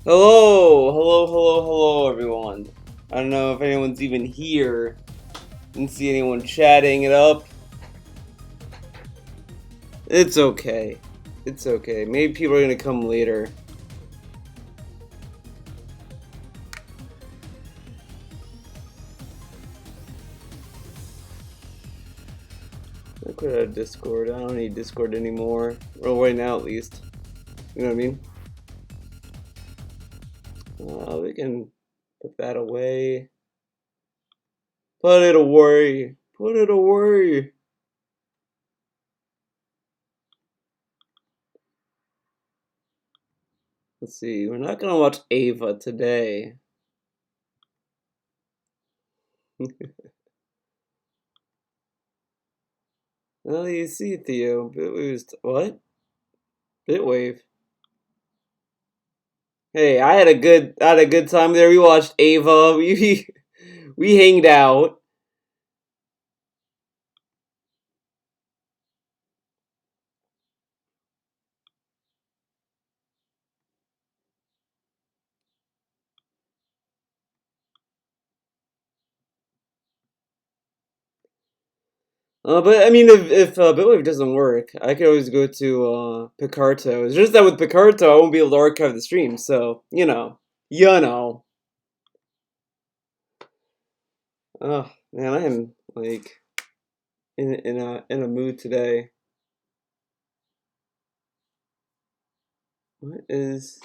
Hello, everyone. I don't know if anyone's even here. Didn't see anyone chatting it up. It's okay. It's okay. Maybe people are gonna come later. I quit out of Discord. I don't need Discord anymore. Well, right now at least. You know what I mean? We can put that away. Put it away. Put it away. Let's see. We're not gonna watch Ava today. Oh, you see, Theo. Bitwave's what? Bitwave. Hey, I had a good time there. We watched Ava. We hanged out. But I mean, if Bitwave doesn't work, I could always go to Picarto. It's just that with Picarto, I won't be able to archive the stream. So you know. Oh man, I am like in a mood today. What is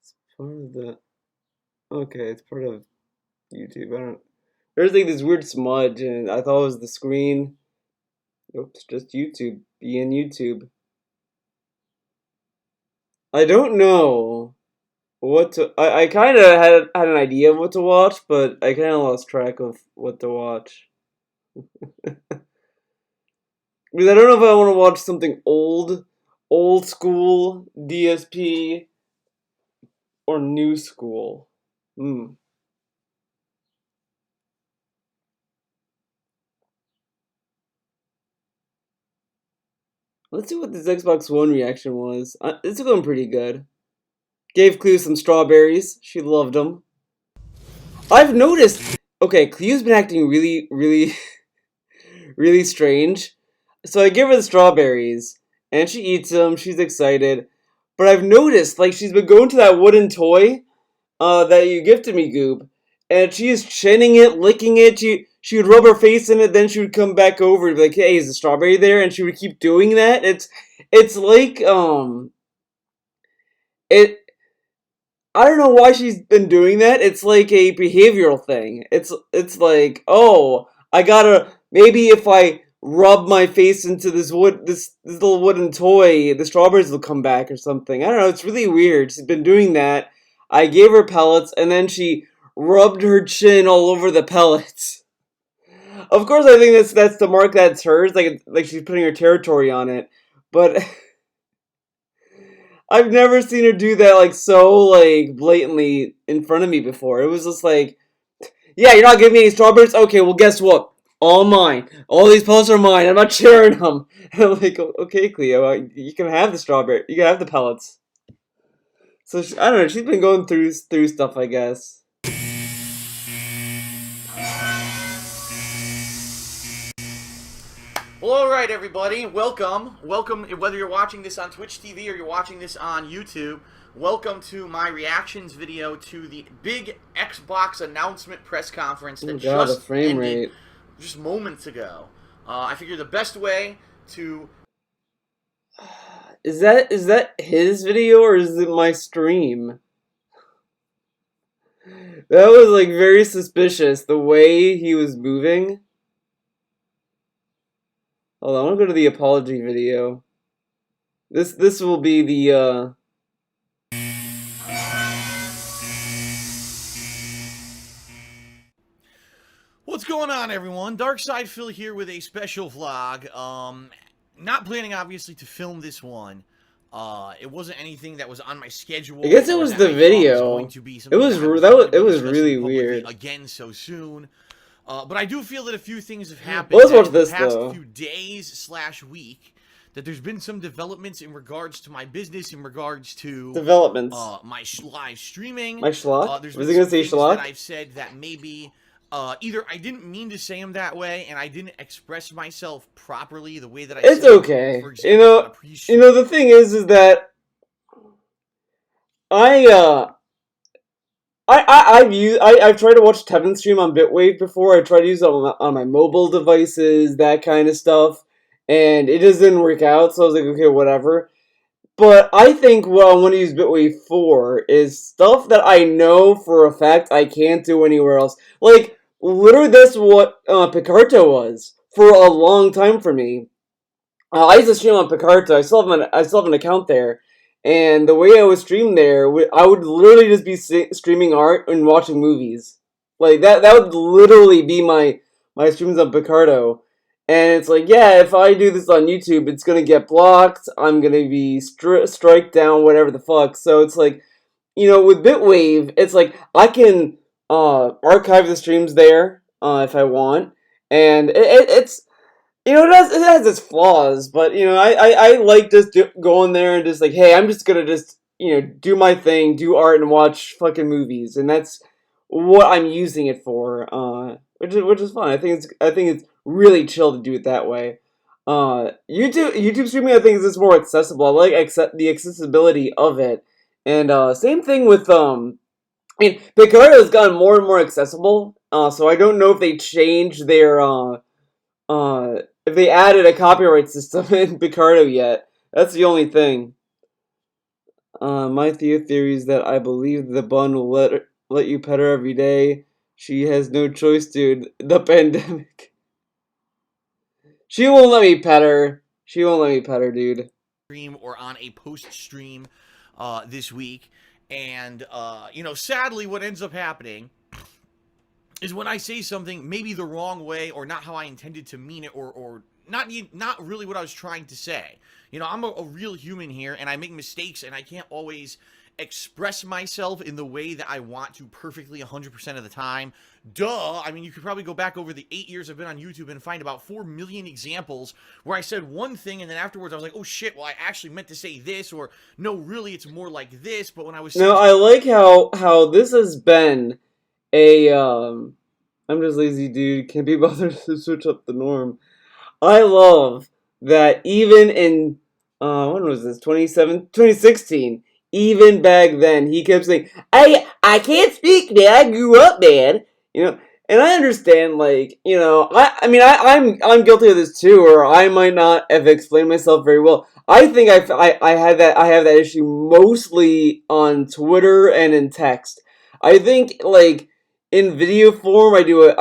it's part of the? Okay, it's part of YouTube. I don't. There's like this weird smudge, and I thought it was the screen. Oops, just YouTube. Be in YouTube. I don't know what to. I kind of had an idea of what to watch, but I kind of lost track of what to watch. Because I don't know if I want to watch something old school DSP, or new school. Hmm. Let's see what this Xbox One reaction was. It's going pretty good. Gave Cleo some strawberries. She loved them. I've noticed. Okay, Cleo's been acting really, really strange. So I give her the strawberries, and she eats them. She's excited. But I've noticed, like, she's been going to that wooden toy, that you gifted me, Goob, and she is chinning it, licking it. She would rub her face in it, then she would come back over and be like, "Hey, is the strawberry there?" And she would keep doing that. It's like it. I don't know why she's been doing that. It's like a behavioral thing. It's like, oh, I gotta maybe if I rub my face into this little wooden toy, the strawberries will come back or something. I don't know. It's really weird. She's been doing that. I gave her pellets, and then she rubbed her chin all over the pellets. Of course, I think that's the mark that's hers. Like she's putting her territory on it, but. I've never seen her do that like so like blatantly in front of me before. It was just like, yeah, you're not giving me any strawberries? Okay, well guess what? All mine. All these pellets are mine. I'm not sharing them. And I'm like, okay, Cleo, you can have the strawberry. You can have the pellets. So I don't know. She's been going through stuff, I guess. Well, alright everybody, welcome, whether you're watching this on Twitch TV or you're watching this on YouTube, welcome to my reactions video to the big Xbox announcement press conference that just ended just moments ago. I figure the best way to... Is that his video or is it my stream? That was like very suspicious, the way he was moving. Hold on, I want to go to the apology video. This will be the What's going on, everyone? Darkside Phil here with a special vlog. Not planning, obviously, to film this one. It wasn't anything that was on my schedule. I guess it was the video. It was really weird again so soon. But I do feel that a few things have happened Let's watch this, in the past though. few days / week that there's been some developments in regards to my business, in regards to Developments. my live streaming. My schlock? There's Was been he gonna some say things that schlock? I've said that maybe either I didn't mean to say them that way, and I didn't express myself properly the way that I It's said them. okay. For example, on a pre-stream. The thing is that I I've tried to watch Tevin stream on Bitwave before. I tried to use it on my mobile devices, that kind of stuff, and it just didn't work out. So I was like, okay, whatever. But I think what I want to use Bitwave for is stuff that I know for a fact I can't do anywhere else. Like literally, that's what Picarto was for a long time for me. I used to stream on Picarto. I still have an account there, and the way I would stream there, I would literally just be streaming art and watching movies. Like that. That would literally be my streams on Picarto. And it's like, yeah, if I do this on YouTube, it's gonna get blocked. I'm gonna be strike down, whatever the fuck. So it's like, with Bitwave, it's like I can archive the streams there if I want, and it's it has its flaws, but I like just going there and just like, hey, I'm just gonna just do my thing, do art, and watch fucking movies, and that's what I'm using it for. Which is fun. I think it's really chill to do it that way. YouTube streaming, I think, is just more accessible. I like the accessibility of it, and same thing with Picardo has gotten more and more accessible. So I don't know if they changed their if they added a copyright system in Picardo yet. That's the only thing. My theory is that I believe the bun will let you pet her every day. She has no choice, dude. The pandemic. She won't let me pet her. She won't let me pet her, dude. Stream or on a post stream this week, and sadly, what ends up happening is when I say something maybe the wrong way or not how I intended to mean it, or not really what I was trying to say. I'm a real human here, and I make mistakes, and I can't always express myself in the way that I want to perfectly 100% of the time. Duh. I mean, you could probably go back over the 8 years I've been on YouTube and find about 4 million examples where I said one thing, and then afterwards I was like, oh shit, well, I actually meant to say this, or no, really, it's more like this. But when I was saying, Now I like how this has been a I'm just lazy, dude. Can't be bothered to switch up the norm. I love that even in when was this, 2016, even back then he kept saying, I can't speak, man. I grew up, man. And I understand, like, I mean, I'm guilty of this too, or I might not have explained myself very well. I think I have that issue mostly on Twitter and in text. I think, like, in video form, I do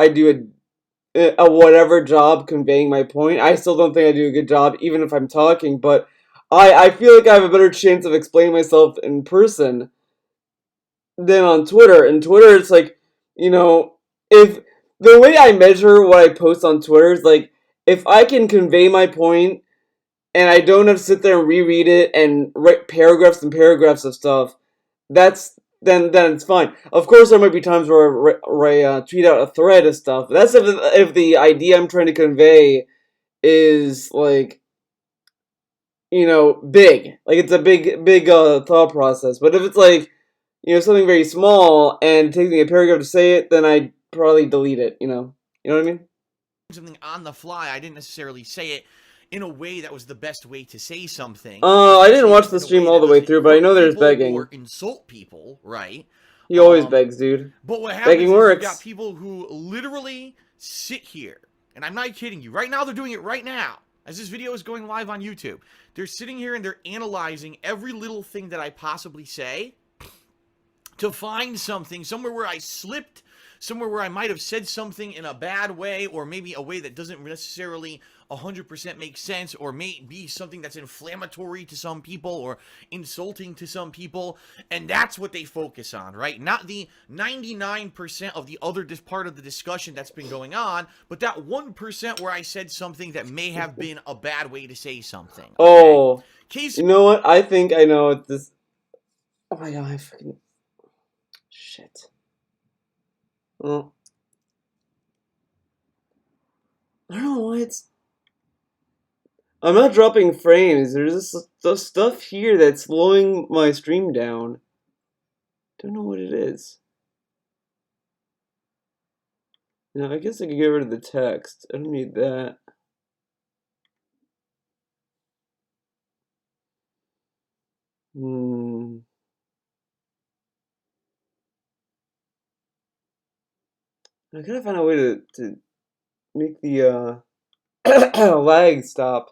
a whatever job conveying my point. I still don't think I do a good job, even if I'm talking, but I feel like I have a better chance of explaining myself in person than on Twitter. And Twitter, it's like, if the way I measure what I post on Twitter is like, if I can convey my point and I don't have to sit there and reread it and write paragraphs and paragraphs of stuff, then it's fine. Of course, there might be times where I tweet out a thread of stuff. That's if the idea I'm trying to convey is like, big, like it's a big thought process. But if it's like, something very small and it takes me a paragraph to say it, then I'd probably delete it. You know what I mean? something on the fly, I didn't necessarily say it in a way that was the best way to say something. I didn't Especially watch the in a stream way all that the way doesn't through, but I hurt know there's people begging. or insult people, right? He always begs, dude. But what Begging happens is you got works. people who literally sit here, and I'm not kidding you. Right now, they're doing it right now. As this video is going live on YouTube, they're sitting here and they're analyzing every little thing that I possibly say to find something, somewhere where I slipped, somewhere where I might have said something in a bad way, or maybe a way that doesn't necessarily 100% make sense, or may be something that's inflammatory to some people or insulting to some people. And that's what they focus on, right? Not the 99% of the other part of the discussion that's been going on, but that 1% where I said something that may have been a bad way to say something. Okay? Oh, Case. you know what? I think I know what this. Oh my god, I fucking shit. Well, I don't know why it's. I'm not dropping frames. There's this stuff here that's slowing my stream down. Don't know what it is. Now, I guess I could get rid of the text. I don't need that. I gotta find a way to make the lag stop.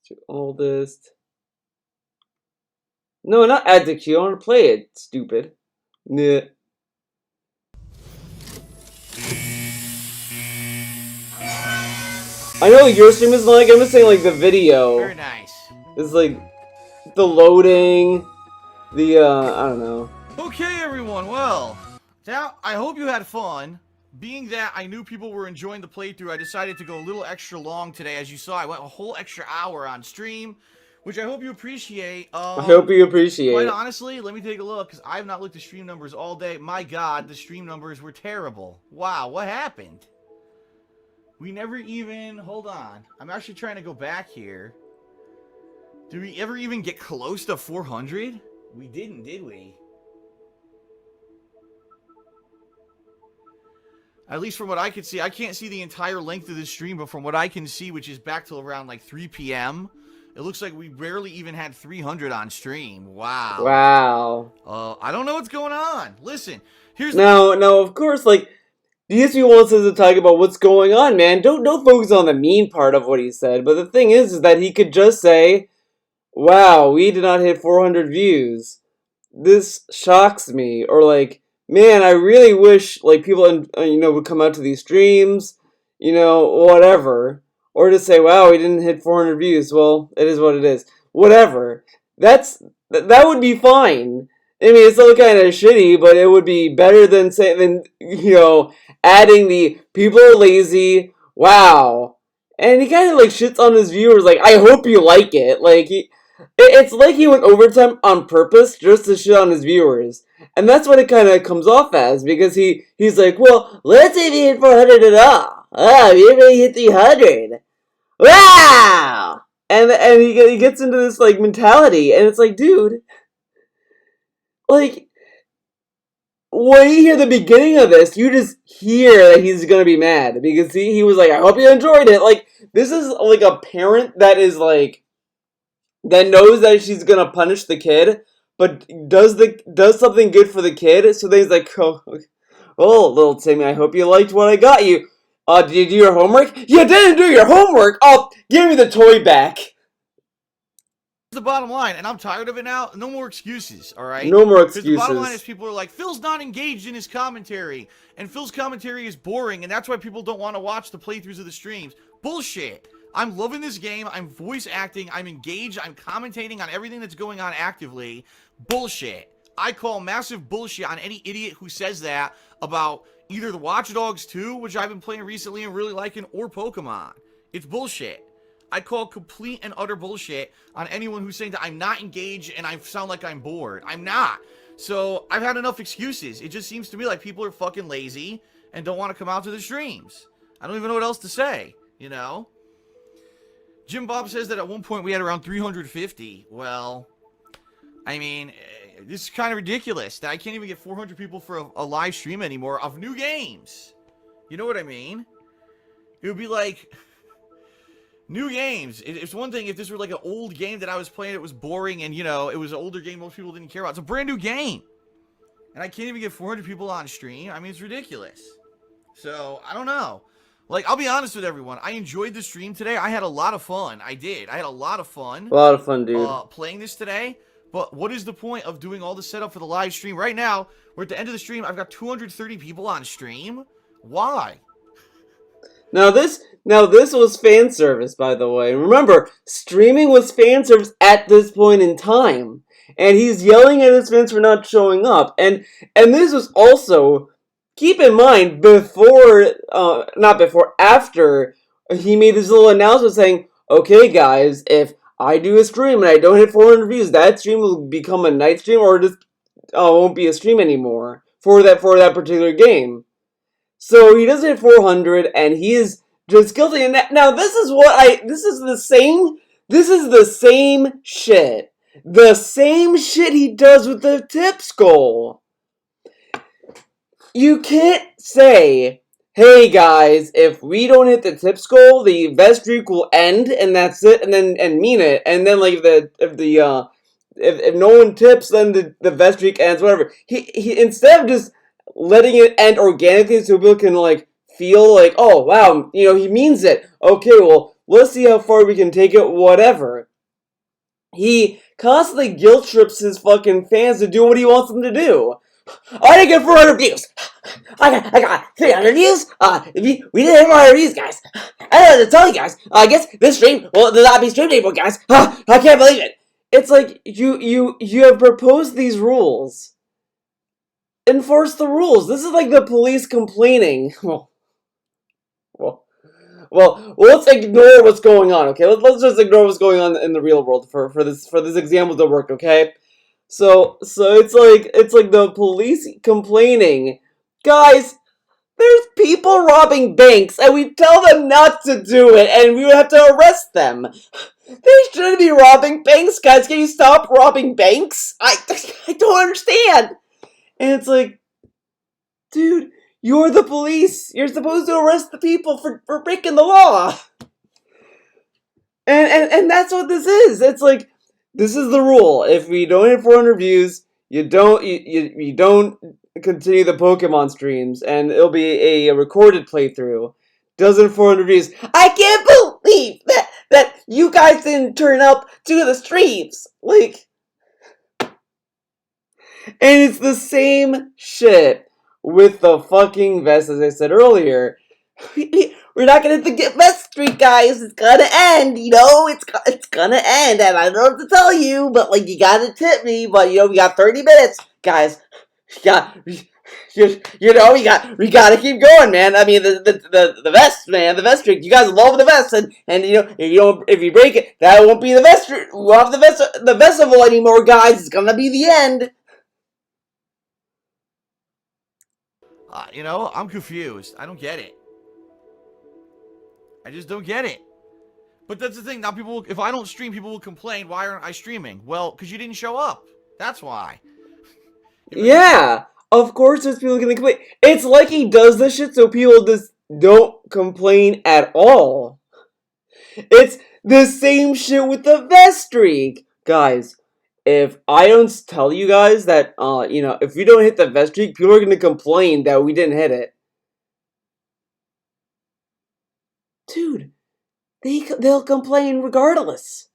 To oldest. No, not add to queue. I want to play it. Stupid. Nah. I know your stream is like. I'm just saying, like the video. Very nice. It's like the loading. The I don't know. Okay, everyone. Well, now I hope you had fun. Being that I knew people were enjoying the playthrough, I decided to go a little extra long today. As you saw, I went a whole extra hour on stream, which I hope you appreciate. I hope you appreciate. Quite honestly, let me take a look, because I have not looked at stream numbers all day. My God, the stream numbers were terrible. Wow, what happened? We never even... Hold on. I'm actually trying to go back here. Did we ever even get close to 400? We didn't, did we? At least from what I can see. I can't see the entire length of the stream, but from what I can see, which is back till around like 3 p.m., it looks like we barely even had 300 on stream. Wow. Wow. I don't know what's going on. Listen, here's now, of course, like, DSP wants us to talk about what's going on, man. Don't focus on the mean part of what he said. But the thing is that he could just say, wow, we did not hit 400 views. This shocks me. Or like, man, I really wish like people would come out to these streams, whatever. Or just say, wow, we didn't hit 400 views. Well, it is what it is. Whatever. That would be fine. I mean, it's still kind of shitty, but it would be better than adding the people are lazy. Wow. And he kind of like shits on his viewers. Like, I hope you like it. Like it's like he went overtime on purpose just to shit on his viewers. And that's what it kind of comes off as, because he's like, well, let's say we hit 400 at all. Oh, we really hit 300. Wow! And he gets into this like mentality, and it's like, dude, like, when you hear the beginning of this, you just hear that he's gonna be mad, because he was like, I hope you enjoyed it. Like, this is like a parent that is like, that knows that she's gonna punish the kid, but does something good for the kid. So then he's like, oh, little Timmy, I hope you liked what I got you. Did you do your homework? You didn't do your homework. Oh, give me the toy back. the bottom line, and I'm tired of it now. No more excuses, all right? No more excuses. Because the bottom line is people are like, Phil's not engaged in his commentary, and Phil's commentary is boring, and that's why people don't want to watch the playthroughs of the streams. Bullshit. I'm loving this game. I'm voice acting. I'm engaged. I'm commentating on everything that's going on actively. Bullshit. I call massive bullshit on any idiot who says that about either the Watch Dogs 2, which I've been playing recently and really liking, or Pokemon. It's bullshit. I call complete and utter bullshit on anyone who's saying that I'm not engaged and I sound like I'm bored. I'm not. So I've had enough excuses. It just seems to me like people are fucking lazy and don't want to come out to the streams. I don't even know what else to say, you know? Jim Bob says that at one point we had around 350. Well, I mean, this is kind of ridiculous that I can't even get 400 people for a live stream anymore of new games. You know what I mean? It would be like... New games. It's one thing if this were like an old game that I was playing, it was boring, and, it was an older game most people didn't care about. It's a brand new game. And I can't even get 400 people on stream. I mean, it's ridiculous. So, I don't know. Like, I'll be honest with everyone. I enjoyed the stream today. I had a lot of fun. I did. I had a lot of fun. A lot of fun, dude. Playing this today. But what is the point of doing all the setup for the live stream? Right now, we're at the end of the stream. I've got 230 people on stream. Why? Now this was fan service, by the way. Remember, streaming was fan service at this point in time. And he's yelling at his fans for not showing up. And this was also, keep in mind, after he made this little announcement saying, okay guys, if I do a stream and I don't hit 400 views, that stream will become a night stream or just won't be a stream anymore for that particular game. So he doesn't hit 400 and he is just guilty. And now this is the same shit. The same shit he does with the tips goal. You can't say, hey guys, if we don't hit the tips goal, the vest streak will end and that's it, and mean it. And then like if no one tips, then the vest streak ends, whatever. He instead of just letting it end organically so people can like feel like, oh wow, he means it. Okay, well, let's see how far we can take it, whatever. He constantly guilt trips his fucking fans to do what he wants them to do. I didn't get 400 views. I got 300 views. We didn't hit 400 views, guys. I don't know to tell you guys. I guess this stream will not be streamed anymore, guys. I can't believe it. It's like you have proposed these rules. Enforce the rules. This is like the police complaining. Well, let's ignore what's going on, okay? Let's just ignore what's going on in the real world for this example to work, okay? So it's like the police complaining, guys, there's people robbing banks, and we tell them not to do it, and we would have to arrest them. They shouldn't be robbing banks, guys. Can you stop robbing banks? I don't understand. And it's like, dude, you're the police. You're supposed to arrest the people for breaking the law. And that's what this is. It's like, this is the rule. If we don't hit 400 views, you don't continue the Pokemon streams, and it'll be a recorded playthrough. Doesn't 400 views. I can't believe that you guys didn't turn up to the streams. Like, and it's the same shit with the fucking vest, as I said earlier. We're not gonna hit the vest streak, guys. It's gonna end, It's gonna end, and I don't know what to tell you, but like, you gotta tip me. But we got 30 minutes, guys. We gotta keep going, man. I mean, the vest, man, the vest streak. You guys love the vest, and if you break it, that won't be the vest. We won't have the festival anymore, guys. It's gonna be the end. I'm confused. I don't get it. I just don't get it. But that's the thing. Now if I don't stream, people will complain. Why aren't I streaming? Well, because you didn't show up. That's why. Yeah, of course there's people gonna complain. It's like he does this shit so people just don't complain at all. It's the same shit with the vest streak. Guys, if I don't tell you guys that, if we don't hit the vest streak, people are gonna complain that we didn't hit it. Dude, they'll complain regardless.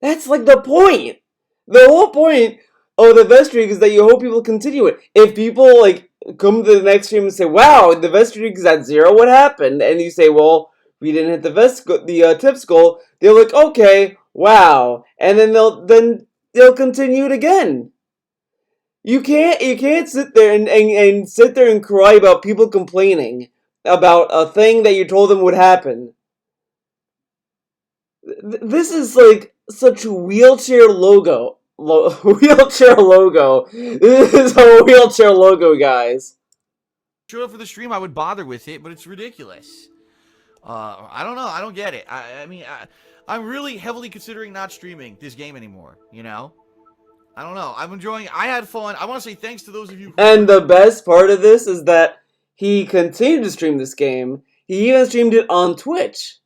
That's like the point. The whole point of the vest streak is that you hope people continue it. If people like come to the next stream and say, "Wow, the vest streak is at 0. What happened?" and you say, "Well, we didn't hit the tips goal," they're like, "Okay, wow," and then they'll continue it again. You can't sit there and sit there and cry about people complaining about a thing that you told them would happen. This is like such wheelchair logo. Wheelchair logo. This is a wheelchair logo, guys. Showed up for the stream, I would bother with it, but it's ridiculous. I don't know. I don't get it. I mean, I'm really heavily considering not streaming this game anymore, I don't know. I'm enjoying it. I had fun. I want to say thanks to those of you. And the best part of this is that he continued to stream this game. He even streamed it on Twitch.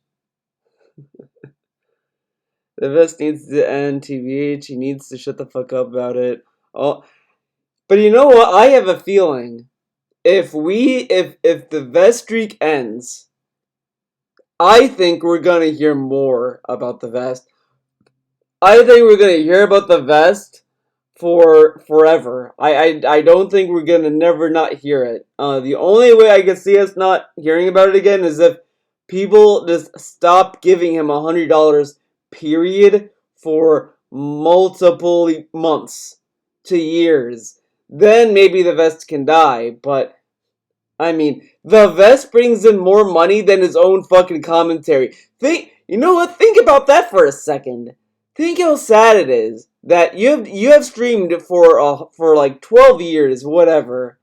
The vest needs to end, TVH. He needs to shut the fuck up about it. Oh, but you know what? I have a feeling if the vest streak ends, I think we're gonna hear more about the vest. I think we're gonna hear about the vest for forever. I don't think we're gonna never not hear it. The only way I can see us not hearing about it again is if people just stop giving him $100, period, for multiple months to years. Then maybe the vest can die, but I mean, the vest brings in more money than his own fucking commentary. You know what? Think about that for a second. think how sad it is that you have streamed for like 12 years, whatever,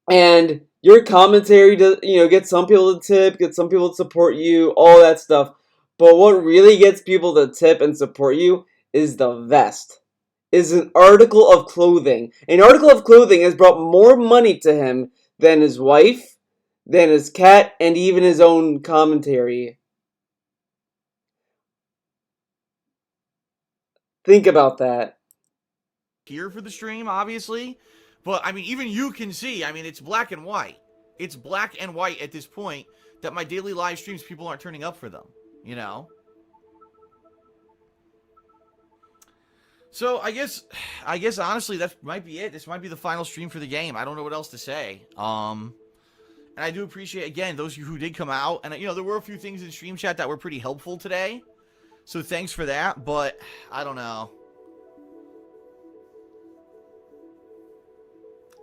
and your commentary does, get some people to tip, get some people to support you, all that stuff. But what really gets people to tip and support you is the vest. Is an article of clothing. An article of clothing has brought more money to him than his wife, than his cat, and even his own commentary. Think about that. Here for the stream, obviously. But, I mean, even you can see, I mean, it's black and white. It's black and white at this point that my daily live streams, people aren't turning up for them, you know? So, I guess honestly, that might be it. This might be the final stream for the game. I don't know what else to say. And I do appreciate, again, those of you who did come out. And, there were a few things in stream chat that were pretty helpful today. So, thanks for that. But, I don't know.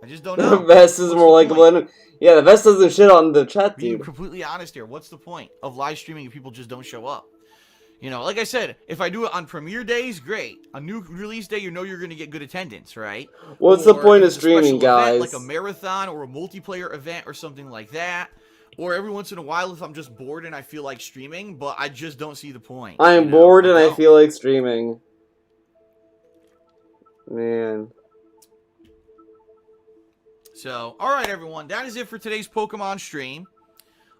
I just don't know. The vest is more likable. Yeah, the vest doesn't shit on the chat, dude. Being completely honest here, what's the point of live streaming if people just don't show up? Like I said, if I do it on premiere days, great. A new release day, you're going to get good attendance, right? What's the point of streaming, guys? Event, like a marathon or a multiplayer event or something like that. Or every once in a while if I'm just bored and I feel like streaming, but I just don't see the point. I am bored and I feel like streaming. Man. So, alright everyone, that is it for today's Pokemon stream.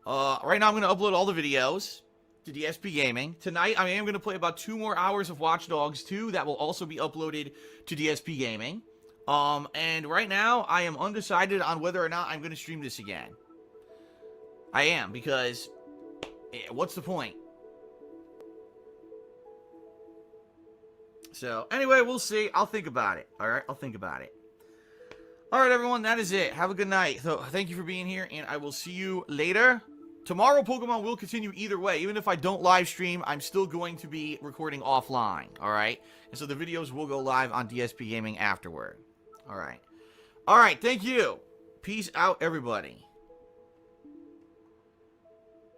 Right now I'm going to upload all the videos to DSP Gaming. Tonight I am going to play about 2 more hours of Watch Dogs 2 that will also be uploaded to DSP Gaming. And right now I am undecided on whether or not I'm going to stream this again. I am, because what's the point? So, anyway, we'll see. I'll think about it. Alright, I'll think about it. Alright, everyone, that is it. Have a good night. So, thank you for being here, and I will see you later. Tomorrow, Pokemon will continue either way. Even if I don't live stream, I'm still going to be recording offline, alright? And so the videos will go live on DSP Gaming afterward. Alright. Alright, thank you. Peace out, everybody.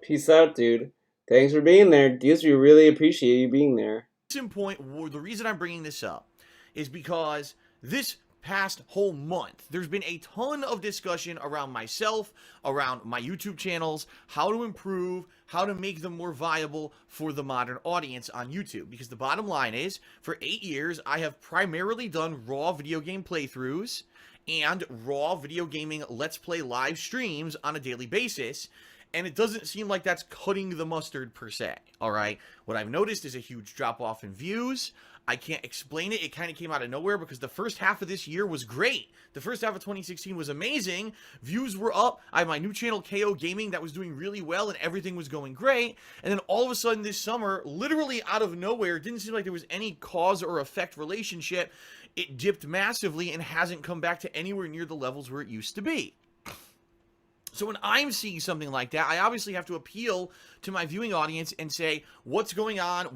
Peace out, dude. Thanks for being there. DSP really appreciate you being there. The reason I'm bringing this up is because this past whole month, there's been a ton of discussion around myself, around my YouTube channels, how to improve, how to make them more viable for the modern audience on YouTube. Because the bottom line is, for 8 years, I have primarily done raw video game playthroughs and raw video gaming Let's Play live streams on a daily basis. And it doesn't seem like that's cutting the mustard per se, alright? What I've noticed is a huge drop-off in views. I can't explain it. It kind of came out of nowhere because the first half of this year was great. The first half of 2016 was amazing. Views were up. I have my new channel, KO Gaming, that was doing really well and everything was going great. And then all of a sudden this summer, literally out of nowhere, it didn't seem like there was any cause or effect relationship. It dipped massively and hasn't come back to anywhere near the levels where it used to be. So when I'm seeing something like that, I obviously have to appeal to my viewing audience and say, what's going on?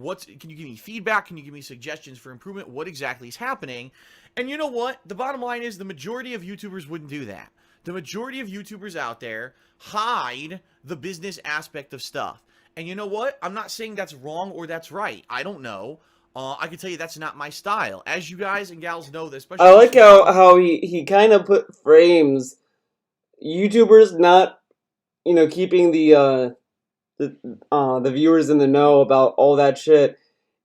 Can you give me feedback? Can you give me suggestions for improvement? What exactly is happening? And you know what? The bottom line is the majority of YouTubers wouldn't do that. The majority of YouTubers out there hide the business aspect of stuff. And you know what? I'm not saying that's wrong or that's right. I don't know. I can tell you that's not my style. As you guys and gals know this. I like how he kind of frames YouTubers not, keeping the viewers in the know about all that shit.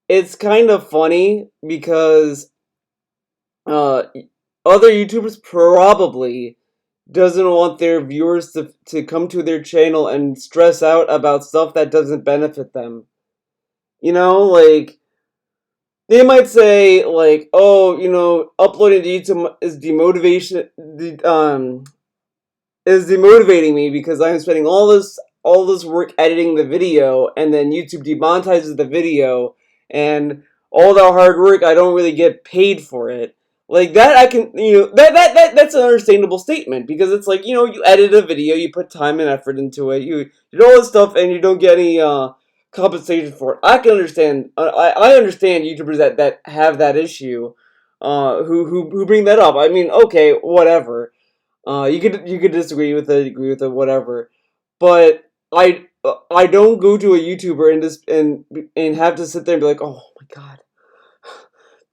It's kind of funny because other YouTubers probably doesn't want their viewers to come to their channel and stress out about stuff that doesn't benefit them. Like, they might say, like, oh, uploading to YouTube is demotivating me because I'm spending all this work editing the video, and then YouTube demonetizes the video, and all that hard work, I don't really get paid for it. Like that, I can, that's an understandable statement because it's like, you edit a video, you put time and effort into it, you do all this stuff, and you don't get any compensation for it. I can understand. I understand YouTubers that have that issue, who bring that up. I mean, okay, whatever. You could disagree with it, agree with it, whatever. But I I don't go to a YouTuber and have to sit there and be like, oh my god,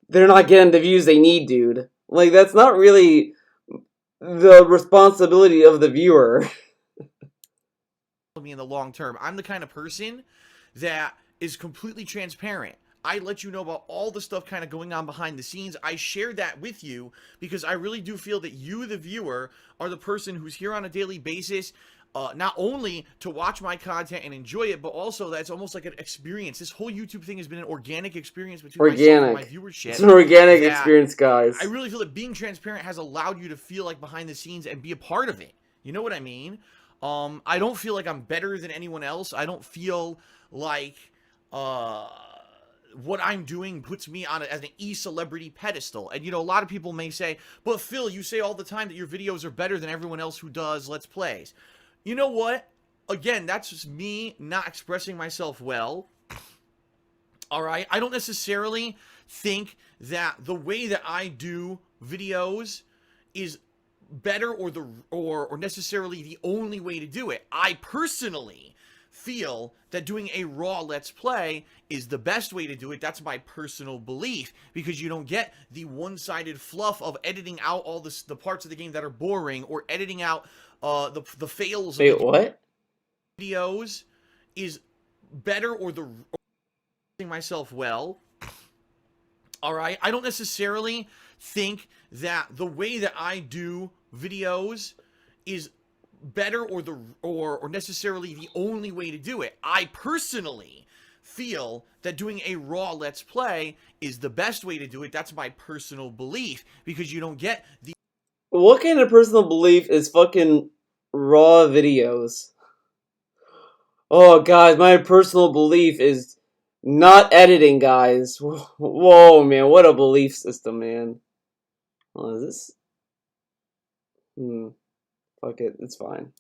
they're not getting the views they need, dude. Like, that's not really the responsibility of the viewer. Me in the long term. I'm the kind of person that is completely transparent. I let you know about all the stuff kind of going on behind the scenes. I share that with you because I really do feel that you, the viewer, are the person who's here on a daily basis, not only to watch my content and enjoy it, but also that's almost like an experience. This whole YouTube thing has been an organic experience between myself and my viewership. It's an organic experience, guys. I really feel that being transparent has allowed you to feel like behind the scenes and be a part of it. You know what I mean? I don't feel like I'm better than anyone else. I don't feel like what I'm doing puts me on as an e-celebrity pedestal. And, you know, a lot of people may say, but Phil, you say all the time that your videos are better than everyone else who does Let's Plays. You know what? Again, that's just me not expressing myself well. All right? I don't necessarily think that the way that I do videos is better or necessarily the only way to do it. I personally feel that doing a raw Let's Play is the best way to do it. That's my personal belief, because you don't get the one-sided fluff of editing out all the parts of the game that are boring, or editing out the fails. Wait, what? Videos is better or myself well. All right, I don't necessarily think that the way that I do videos is better or necessarily the only way to do it. I personally feel that doing a raw Let's Play is the best way to do it. That's my personal belief, because you don't get the... What kind of personal belief is fucking raw videos? Oh, guys, my personal belief is not editing, guys. Whoa, man, what a belief system, man. Oh, is this... Fuck it, it's fine.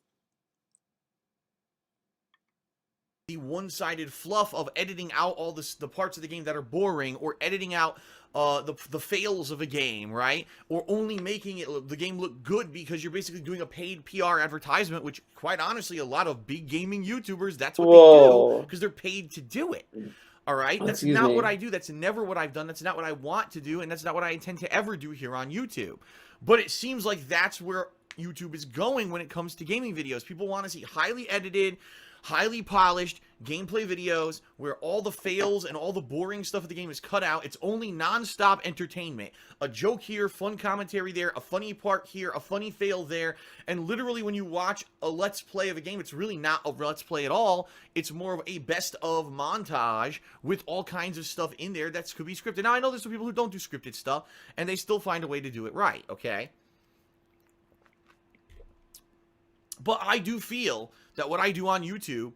The one-sided fluff of editing out all the parts of the game that are boring, or editing out the fails of a game, right? Or only making the game look good because you're basically doing a paid PR advertisement, which, quite honestly, a lot of big gaming YouTubers, that's what they do, because they're paid to do it. All right? That's not what I do. That's never what I've done. That's not what I want to do, and that's not what I intend to ever do here on YouTube. But it seems like that's where YouTube is going when it comes to gaming videos. People want to see highly edited, highly polished gameplay videos where all the fails and all the boring stuff of the game is cut out. It's only non-stop entertainment. A joke here, fun commentary there, a funny part here, a funny fail there. And literally when you watch a Let's Play of a game, it's really not a Let's Play at all. It's more of a best of montage with all kinds of stuff in there that could be scripted. Now, I know there's some people who don't do scripted stuff, and they still find a way to do it right, okay? But I do feel that what I do on YouTube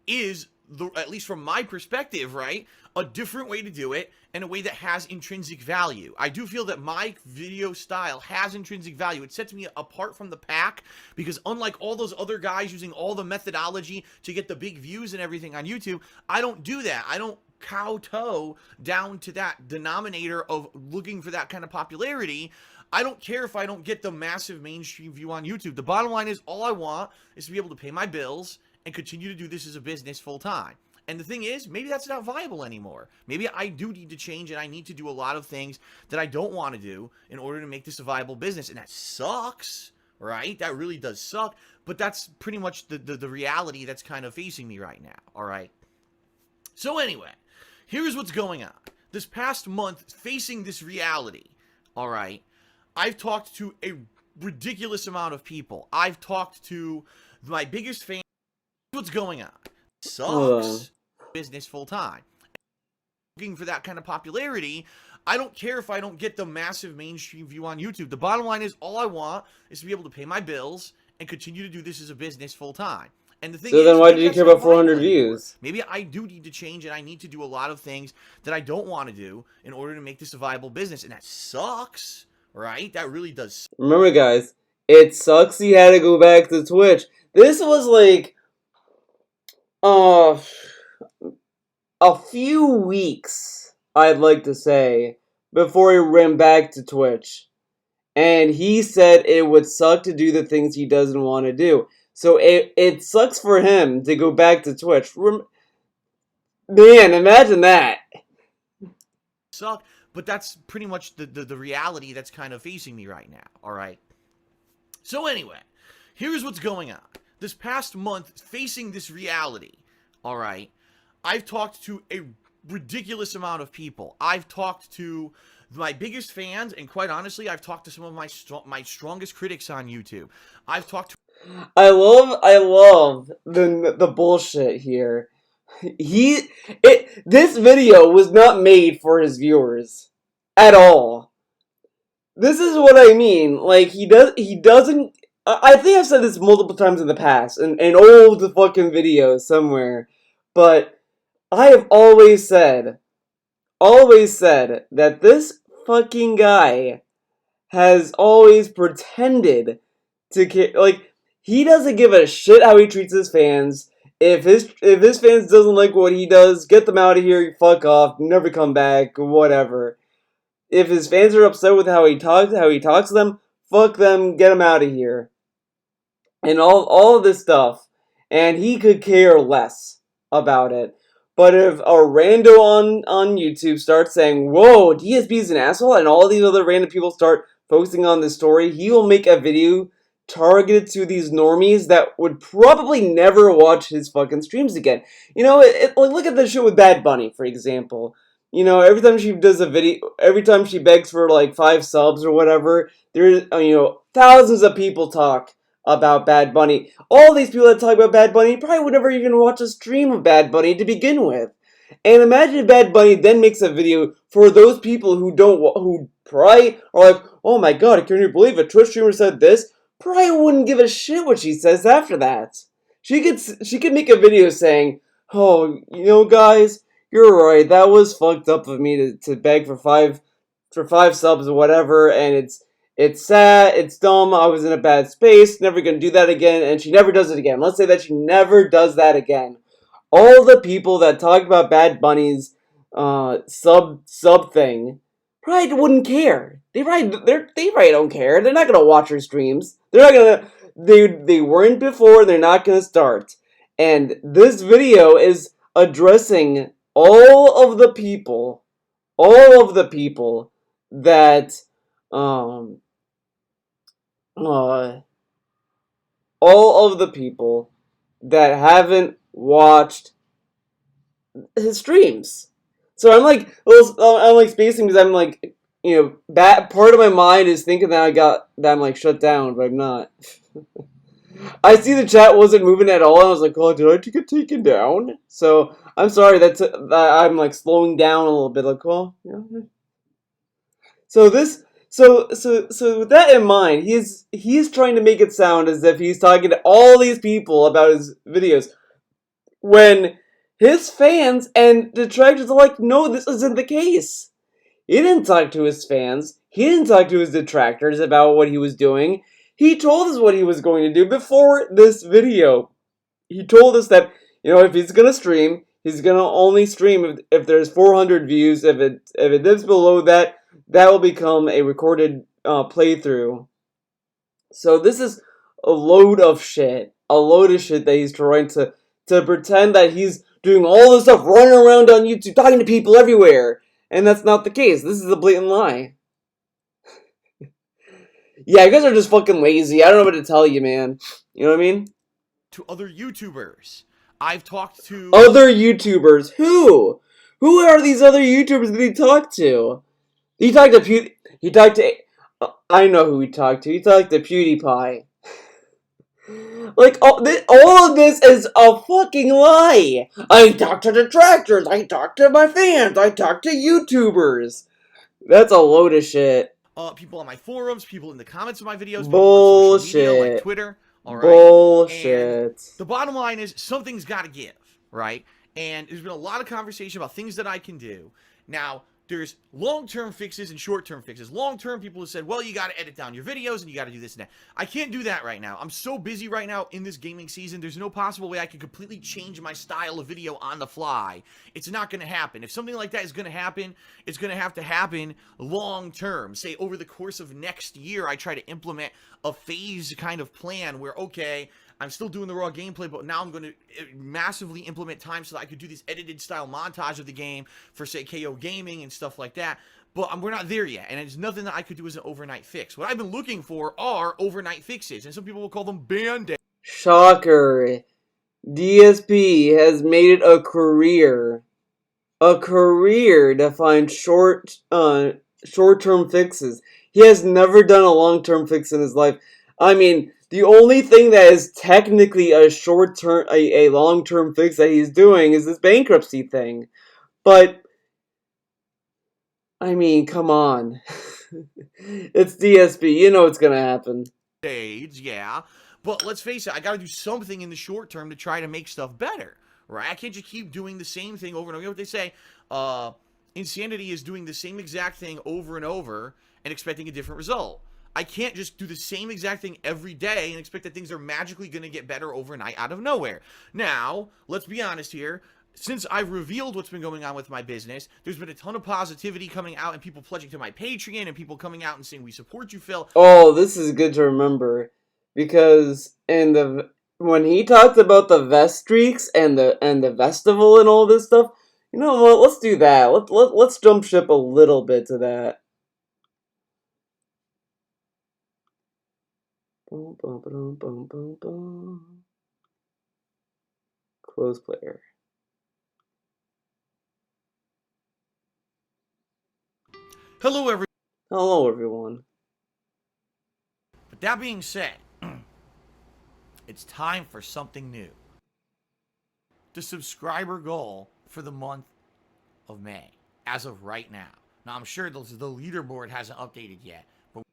is, at least from my perspective, right, a different way to do it, and a way that has intrinsic value. I do feel that my video style has intrinsic value. It sets me apart from the pack, because unlike all those other guys using all the methodology to get the big views and everything on YouTube, I don't do that. I don't kowtow down to that denominator of looking for that kind of popularity. I don't care if I don't get the massive mainstream view on YouTube. The bottom line is, all I want is to be able to pay my bills and continue to do this as a business full time. And the thing is, maybe that's not viable anymore. Maybe I do need to change, and I need to do a lot of things that I don't want to do in order to make this a viable business. And that sucks, right? That really does suck. But that's pretty much the reality that's kind of facing me right now, all right? So anyway, here's what's going on. This past month, facing this reality, all right, I've talked to a ridiculous amount of people. I've talked to my biggest fans. What's going on? Sucks. Business full time. Looking for that kind of popularity. I don't care if I don't get the massive mainstream view on YouTube. The bottom line is, all I want is to be able to pay my bills and continue to do this as a business full time. And the thing so then why did you care about 400 views? Maybe I do need to change, and I need to do a lot of things that I don't want to do in order to make this a viable business. And that sucks. Right? That really does. Remember, guys, it sucks he had to go back to Twitch. This was like a few weeks, I'd like to say, before he ran back to Twitch. And he said it would suck to do the things he doesn't want to do. So it sucks for him to go back to Twitch. Man, imagine that. Suck, but that's pretty much the reality that's kind of facing me right now, all right? So anyway, here's what's going on. This past month, facing this reality, all right, I've talked to a ridiculous amount of people. I've talked to my biggest fans, and quite honestly, I've talked to some of my strongest critics on YouTube. I've talked to... I love the bullshit here. This video was not made for his viewers at all. This is what I mean. Like, he doesn't. I think I've said this multiple times in the past, in old fucking videos somewhere, but I have always said that this fucking guy has always pretended to care. Like, he doesn't give a shit how he treats his fans. If his fans doesn't like what he does, get them out of here. Fuck off. Never come back. Whatever. If his fans are upset with how he talks to them, fuck them. Get them out of here. And all of this stuff, and he could care less about it. But if a rando on YouTube starts saying, "Whoa, DSB is an asshole," and all these other random people start focusing on this story, he will make a video targeted to these normies that would probably never watch his fucking streams again. You know, like, look at the shit with Bad Bunny, for example. You know, every time she does a video, every time she begs for like 5 subs or whatever, there's, thousands of people talk about Bad Bunny. All these people that talk about Bad Bunny probably would never even watch a stream of Bad Bunny to begin with. And imagine if Bad Bunny then makes a video for those people who probably are like, "Oh my god, can you believe a Twitch streamer said this?" Probably wouldn't give a shit what she says after that. She could make a video saying, "Oh, guys, you're right. That was fucked up of me to beg for five subs or whatever, and it's sad, it's dumb, I was in a bad space, never gonna do that again," and she never does it again. Let's say that she never does that again. All the people that talk about Bad Bunny's sub thing probably wouldn't care. They probably don't care. They're not gonna watch her streams. They're not gonna. They weren't before. They're not gonna start. And this video is addressing all of the people that um uh all of the people that haven't watched his streams. So I'm like spacing because I'm like, that part of my mind is thinking that I'm like shut down, but I'm not. I see the chat wasn't moving at all, and I was like, "Oh, did I get taken down?" So I'm sorry that I'm like slowing down a little bit. Like, oh, yeah. So with that in mind, he's trying to make it sound as if he's talking to all these people about his videos, when his fans and detractors are like, "No, this isn't the case." He didn't talk to his fans. He didn't talk to his detractors about what he was doing. He told us what he was going to do before this video. He told us that, if he's going to stream, he's going to only stream if there's 400 views. If it dips below that, that will become a recorded playthrough. So this is a load of shit. A load of shit that he's trying to pretend that he's doing all this stuff, running around on YouTube, talking to people everywhere. And that's not the case. This is a blatant lie. Yeah, you guys are just fucking lazy. I don't know what to tell you, man. You know what I mean? To other YouTubers. I've talked to... Other YouTubers? Who? Who are these other YouTubers that he talked to? He talked to I know who he talked to. He talked to PewDiePie. Like, all of this is a fucking lie. I talk to detractors. I talk to my fans. I talk to YouTubers. That's a load of shit. People on my forums, people in the comments of my videos, people on Bullshit. social media like Twitter. All right. Bullshit. And the bottom line is something's got to give, right? And there's been a lot of conversation about things that I can do. Now, there's long-term fixes and short-term fixes. Long-term, people have said, well, you got to edit down your videos and you got to do this and that. I can't do that right now. I'm so busy right now in this gaming season. There's no possible way I can completely change my style of video on the fly. It's not going to happen. If something like that is going to happen, it's going to have to happen long-term. Say, over the course of next year, I try to implement a phase kind of plan where, okay, I'm still doing the raw gameplay, but now I'm going to massively implement time so that I could do this edited style montage of the game for, say, KO Gaming and stuff like that. But we're not there yet, and it's nothing that I could do as an overnight fix. What I've been looking for are overnight fixes, and some people will call them band-aids. Shocker. DSP has made it a career to find short-term fixes. He has never done a long-term fix in his life. I mean, the only thing that is technically a short-term, a long-term fix that he's doing is this bankruptcy thing. But I mean, come on. It's DSP. You know what's gonna happen. Yeah, but let's face it, I got to do something in the short term to try to make stuff better, right? I can't just keep doing the same thing over and over. You know what they say? Insanity is doing the same exact thing over and over and expecting a different result. I can't just do the same exact thing every day and expect that things are magically going to get better overnight out of nowhere. Now, let's be honest here. Since I've revealed what's been going on with my business, there's been a ton of positivity coming out and people pledging to my Patreon and people coming out and saying, we support you, Phil. Oh, this is good to remember because when he talked about the vest streaks and the festival and all this stuff, you know what? Let's do that. Let's jump ship a little bit to that. Boom, boom, boom, boom, boom, boom. Close player. Hello, everyone. But that being said, it's time for something new. The subscriber goal for the month of May, as of right now. Now, I'm sure the leaderboard hasn't updated yet, but we'll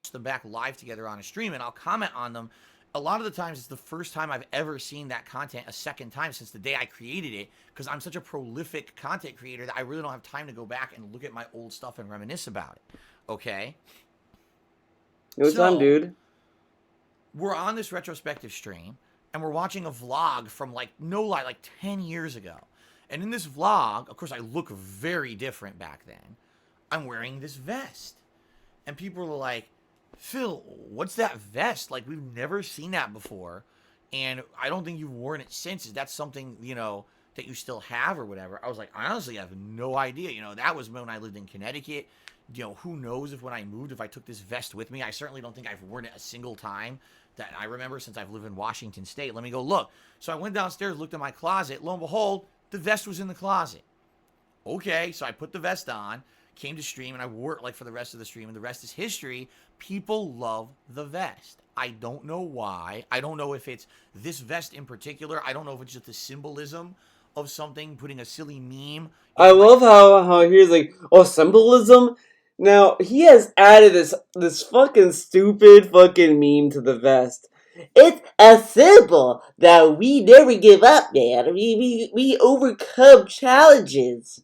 watch them back live together on a stream, and I'll comment on them. A lot of the times, it's the first time I've ever seen that content a second time since the day I created it, because I'm such a prolific content creator that I really don't have time to go back and look at my old stuff and reminisce about it. Okay? What's on, dude? We're on this retrospective stream, and we're watching a vlog from, like 10 years ago. And in this vlog, of course, I look very different back then. I'm wearing this vest. And people are like, Phil, what's that vest? Like, we've never seen that before. And I don't think you've worn it since. Is that something, that you still have or whatever? I was like, I honestly have no idea. That was when I lived in Connecticut. Who knows if when I moved, if I took this vest with me. I certainly don't think I've worn it a single time that I remember since I've lived in Washington State. Let me go look. So I went downstairs, looked in my closet. Lo and behold, the vest was in the closet. Okay, so I put the vest on, came to stream, and I wore it like for the rest of the stream, and the rest is history. People love the vest. I don't know why. I don't know if it's this vest in particular. I don't know if it's just the symbolism of something, putting a silly meme. I love how he's like, oh, symbolism? Now, he has added this fucking stupid fucking meme to the vest. It's a symbol that we never give up, man. We overcome challenges.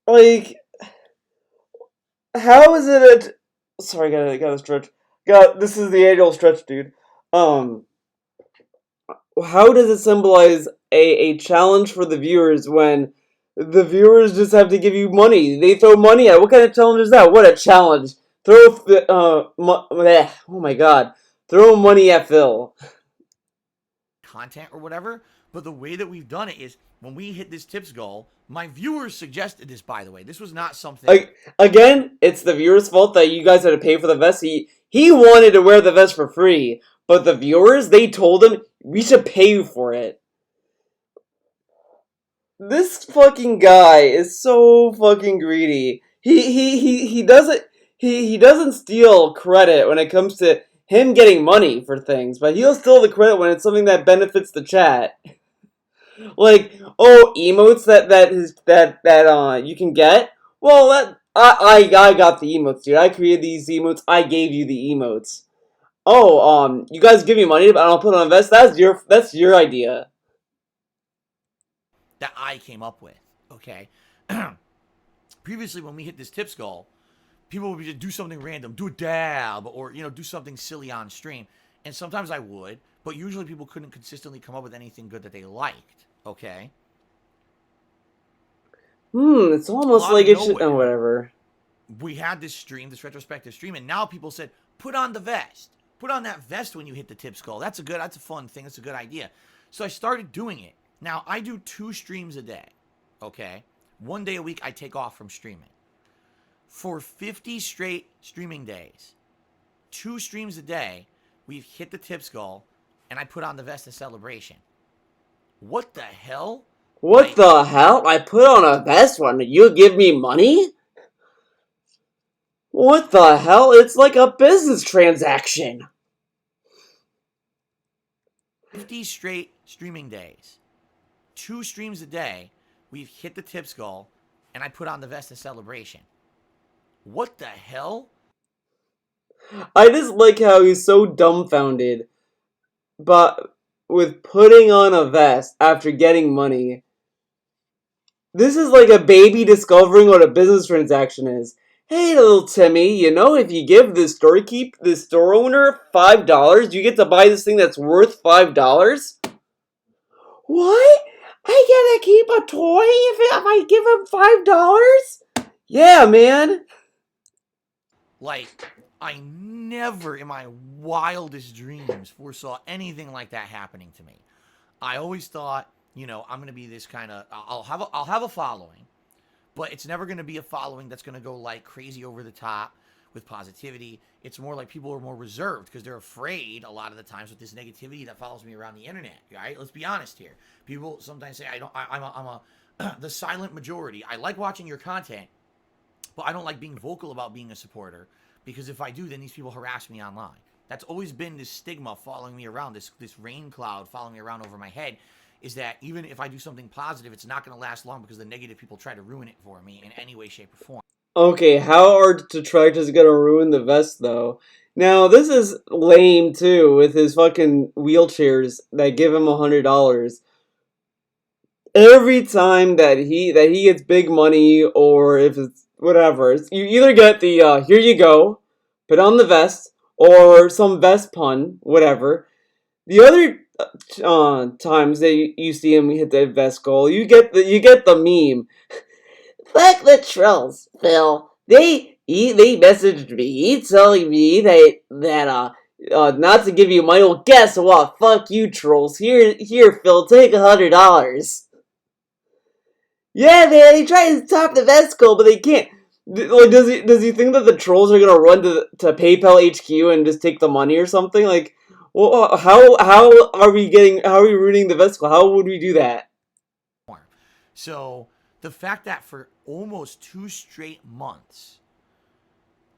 Like, how is it sorry, gotta stretch. This is the annual stretch, dude. How does it symbolize a challenge for the viewers when the viewers just have to give you money? They throw money at. What kind of challenge is that? What a challenge! Oh my god, throw money at Phil. Content or whatever, but the way that we've done it is when we hit this tips goal, my viewers suggested this, by the way. This was not something... Again, it's the viewers' fault that you guys had to pay for the vest. He wanted to wear the vest for free, but the viewers, they told him, we should pay you for it. This fucking guy is so fucking greedy. He doesn't steal credit when it comes to him getting money for things, but he'll steal the credit when it's something that benefits the chat. Like, oh, emotes that you can get. Well, I got the emotes, dude. I created these emotes. I gave you the emotes. Oh, you guys give me money, but I'll put on a vest. That's your idea. That I came up with, okay? Previously, when we hit this tips goal, people would just do something random, do a dab, or, do something silly on stream. And sometimes I would, but usually people couldn't consistently come up with anything good that they liked, okay? It's almost like it should... Oh, whatever. we had this stream, this retrospective stream, and now people said, put on the vest. Put on that vest when you hit the tip's goal. That's a fun thing. That's a good idea. So I started doing it. Now, I do 2 streams a day, okay? 1 day a week I take off from streaming. For 50 straight streaming days, 2 streams a day, we've hit the tips goal, and I put on the vest in celebration. What the hell? What the hell? I put on a vest when you give me money? What the hell? It's like a business transaction. 50 straight streaming days, 2 streams a day, we've hit the tips goal, and I put on the vest in celebration. What the hell? I just like how he's so dumbfounded, but with putting on a vest after getting money. This is like a baby discovering what a business transaction is. Hey, little Timmy, you know, if you give this store owner $5, you get to buy this thing that's worth $5. What? I get to keep a toy if I give him $5? Yeah, man. Like, I never in my wildest dreams foresaw anything like that happening to me. I always thought, you know, I'm going to be this kind of, I'll have a following, but it's never going to be a following that's going to go like crazy over the top with positivity. It's more like people are more reserved because they're afraid a lot of the times with this negativity that follows me around the internet. Right? Let's be honest here. People sometimes say I'm the silent majority. I like watching your content, but I don't like being vocal about being a supporter because if I do, then these people harass me online. That's always been this stigma following me around, this rain cloud following me around over my head, is that even if I do something positive, it's not going to last long because the negative people try to ruin it for me in any way, shape, or form. Okay, how are detractors gonna ruin the vest, though? Now, this is lame, too, with his fucking wheelchairs that give him $100. Every time that he gets big money, or if it's whatever, you either get the, here you go, put on the vest, or some vest pun, whatever. The other times that you see him hit the vest goal, you get the meme. Fuck the trolls, Phil. They messaged me telling me that not to give you my old guess. Well, fuck you, trolls. Here, Phil, take $100. Yeah, man, they try to top the vest goal, but they can't. Like, does he think that the trolls are gonna run to PayPal HQ and just take the money or something? Like, well, how are we ruining the vest goal? How would we do that? So the fact that for almost 2 straight months,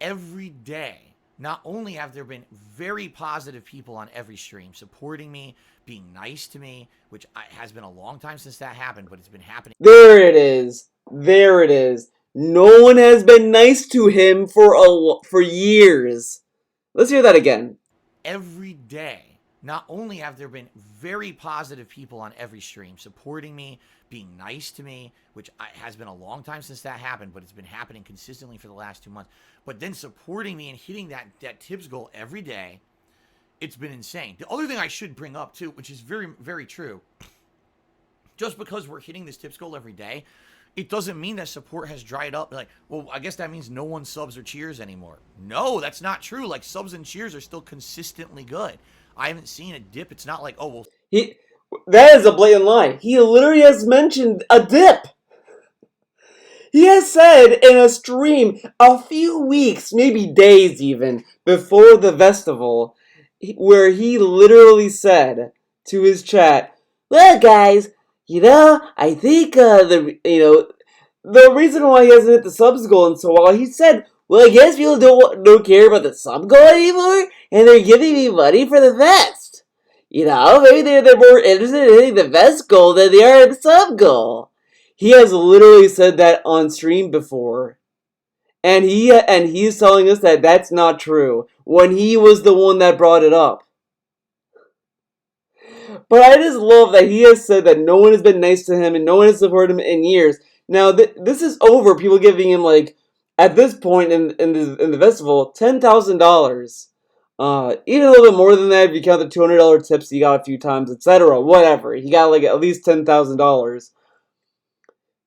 every day, not only have there been very positive people on every stream supporting me, being nice to me, which has been a long time since that happened, but it's been happening. There it is. There it is. No one has been nice to him for years. Let's hear that again. Every day, not only have there been very positive people on every stream supporting me, being nice to me, which has been a long time since that happened, but it's been happening consistently for the last 2 months, but then supporting me and hitting that tips goal every day, it's been insane. The other thing I should bring up, too, which is very, very true, just because we're hitting this tips goal every day, it doesn't mean that support has dried up. Like, well, I guess that means no one subs or cheers anymore. No, that's not true. Like, subs and cheers are still consistently good. I haven't seen a dip. It's not like, oh, well. That is a blatant lie. He literally has mentioned a dip. He has said in a stream a few weeks, maybe days even, before the festival, where he literally said to his chat, well, guys, I think the reason why he hasn't hit the subs goal in so while, he said, well, I guess people don't care about the sub goal anymore, and they're giving me money for the vest. Maybe they're more interested in hitting the vest goal than they are in the sub goal. He has literally said that on stream before, and he's telling us that that's not true when he was the one that brought it up. But I just love that he has said that no one has been nice to him and no one has supported him in years. Now this is over. People giving him, like, at this point in the festival, $10,000. Even a little bit more than that if you count the $200 tips he got a few times, etc. Whatever. He got like at least $10,000.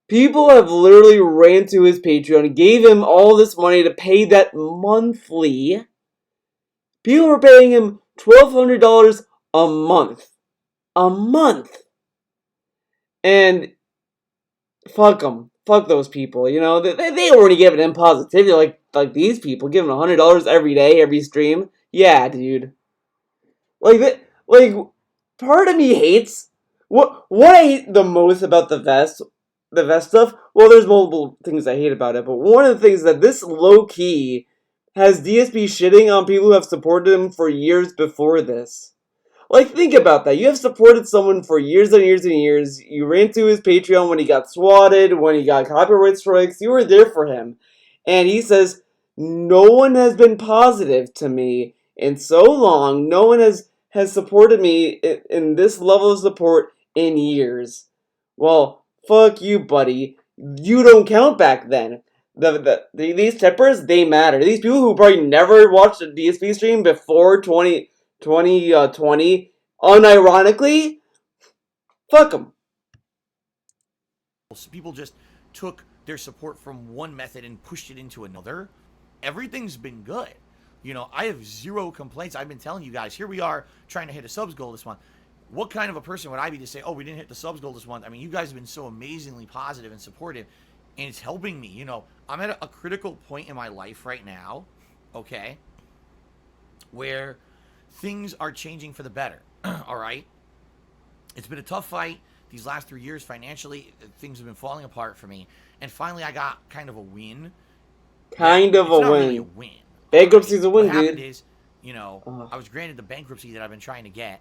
People have literally ran to his Patreon, gave him all this money to pay that monthly. People were paying him $1,200 a month. A month. And fuck them. Fuck those people. You know, they weren't giving him positivity like these people, giving $100 every day, every stream. Yeah, dude. Like, part of me hates what I hate the most about the vest stuff. Well, there's multiple things I hate about it, but one of the things that this low key has DSP shitting on people who have supported him for years before this. Like, think about that. You have supported someone for years and years and years. You ran to his Patreon when he got swatted, when he got copyright strikes. You were there for him. And he says, no one has been positive to me in so long. No one has supported me in this level of support in years. Well, fuck you, buddy. You don't count back then. These tippers, they matter. These people who probably never watched a DSP stream before 2020, unironically, fuck them. So people just took their support from one method and pushed it into another. Everything's been good. You know, I have zero complaints. I've been telling you guys, here we are trying to hit a subs goal this month. What kind of a person would I be to say, oh, we didn't hit the subs goal this month? I mean, you guys have been so amazingly positive and supportive, and it's helping me. You know, I'm at a critical point in my life right now, okay, where things are changing for the better, all right? It's been a tough fight. These last 3 years, financially, things have been falling apart for me. And finally, I got kind of a win. Kind of it's a not win. Really a win. Bankruptcy's a win, what happened dude. is, you know, I was granted the bankruptcy that I've been trying to get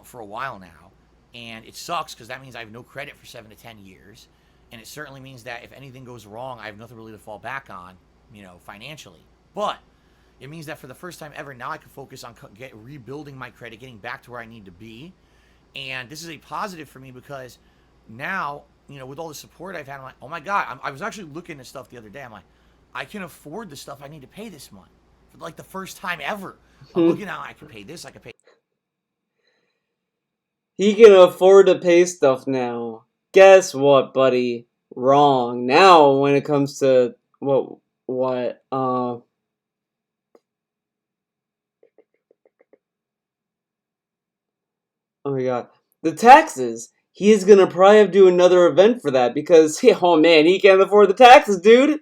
for a while now. And it sucks because that means I have no credit for 7 to 10 years. And it certainly means that if anything goes wrong, I have nothing really to fall back on, you know, financially. But it means that for the first time ever, now I can focus on rebuilding my credit, getting back to where I need to be. And this is a positive for me because now, you know, with all the support I've had, I'm like, oh my God, I was actually looking at stuff the other day. I'm like, I can afford the stuff I need to pay this month for like the first time ever. I'm looking out, I can pay this, I can pay. He can afford to pay stuff now. Guess what, buddy? Wrong. Now, when it comes to oh my god. The taxes. He is gonna probably have to do another event for that because, oh man, he can't afford the taxes, dude!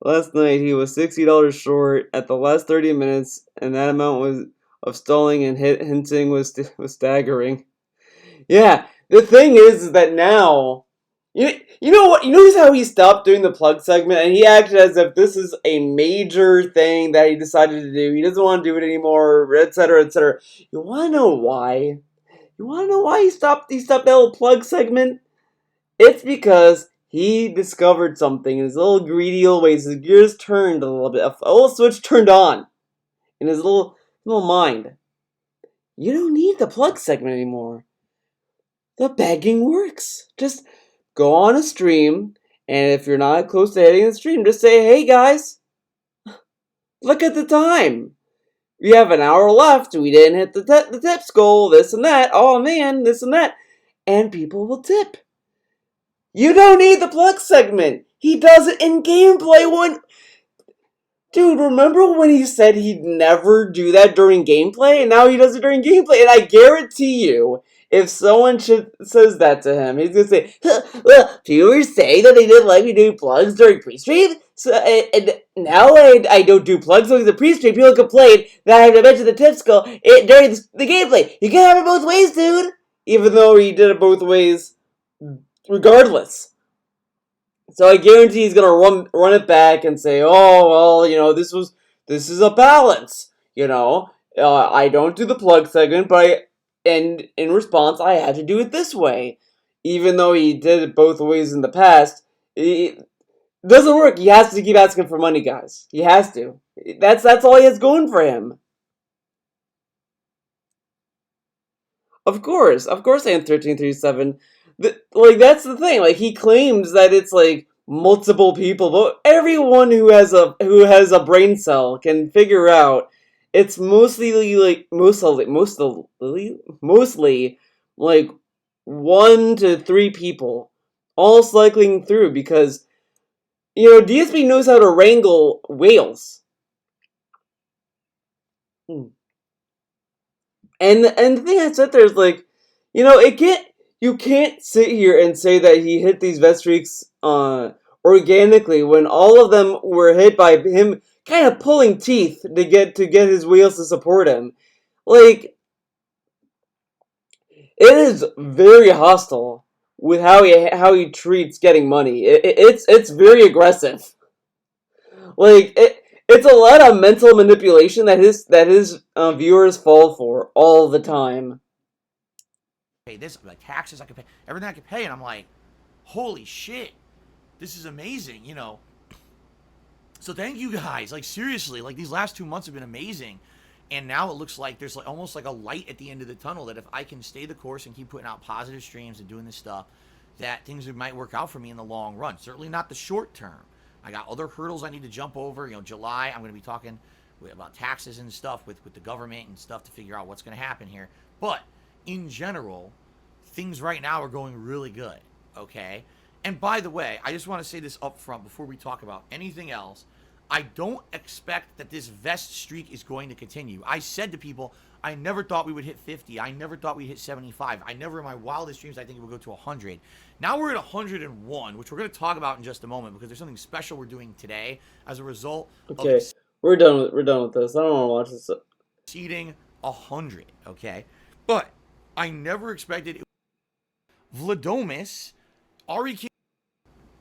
Last night he was $60 short at the last 30 minutes, and that amount of stalling and hinting was staggering. Yeah, the thing is that now, you know what? You notice how he stopped doing the plug segment, and he acted as if this is a major thing that he decided to do. He doesn't want to do it anymore, etc., etc. You want to know why? You want to know why he stopped? He stopped that little plug segment. It's because he discovered something in his little greedy little ways. His gears turned a little bit. A little switch turned on in his little mind. You don't need the plug segment anymore. The begging works. Just go on a stream, and if you're not close to hitting the stream, just say, hey guys, look at the time. We have an hour left. We didn't hit the tips goal, this and that. Oh man, this and that. And people will tip. You don't need the plug segment. He does it in gameplay. Dude, remember when he said he'd never do that during gameplay? And now he does it during gameplay. And I guarantee you, if someone says that to him, he's going to say, well, viewers say that they didn't like me doing plugs during pre-stream. So, and now I don't do plugs during the pre-stream. People complain that I have to mention the tip skull during the gameplay. You can't have it both ways, dude. Even though he did it both ways regardless. So I guarantee he's gonna run it back and say, "Oh well, you know, this is a balance. You know, I don't do the plug segment, but and in response, I had to do it this way, even though he did it both ways in the past. It doesn't work. He has to keep asking for money, guys. He has to. That's all he has going for him. Of course, I am 1337. Like that's the thing. Like he claims that it's like multiple people, but everyone who has a brain cell can figure out it's mostly like 1 to 3 people all cycling through because, you know, DSP knows how to wrangle whales. And the thing I said there is like, you know, you can't sit here and say that he hit these vet streaks organically when all of them were hit by him kind of pulling teeth to get his wheels to support him. Like, it is very hostile with how he treats getting money. It's very aggressive. Like it's a lot of mental manipulation that his viewers fall for all the time. Pay this, like taxes I could pay, everything I could pay, and I'm like, holy shit, this is amazing, you know. So thank you guys, like seriously, like these last 2 months have been amazing, and now it looks like there's like almost like a light at the end of the tunnel that if I can stay the course and keep putting out positive streams and doing this stuff, that things might work out for me in the long run. Certainly not the short term. I got other hurdles I need to jump over. You know, July I'm going to be talking about taxes and stuff with the government and stuff to figure out what's going to happen here. But in general, things right now are going really good, okay? And by the way, I just want to say this up front before we talk about anything else. I don't expect that this vest streak is going to continue. I said to people, I never thought we would hit 50. I never thought we'd hit 75. I never in my wildest dreams I think it would go to 100. Now we're at 101, which we're going to talk about in just a moment because there's something special we're doing today as a result Okay, of we're done with this. I don't want to watch this. exceeding 100, okay? But I never expected it. Vladomis, Ari,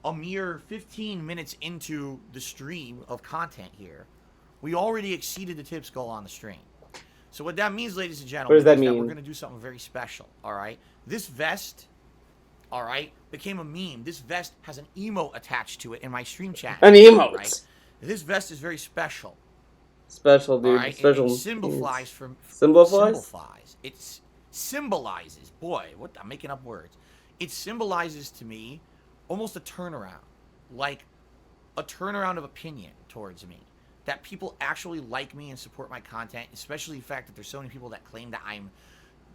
a mere 15 minutes into the stream of content here, we already exceeded the tips goal on the stream. So what that means, ladies and gentlemen, What does that is that mean? we're going to do something very special, all right? This vest, all right, became a meme. This vest has an emote attached to it in my stream chat. An emote. Right? This vest is very special. Special, dude. All right? Special. It symbolizes from Symbolize? It symbolizes. Boy, what I'm making up words. It symbolizes to me almost a turnaround, like a turnaround of opinion towards me. That people actually like me and support my content, especially the fact that there's so many people that claim that I'm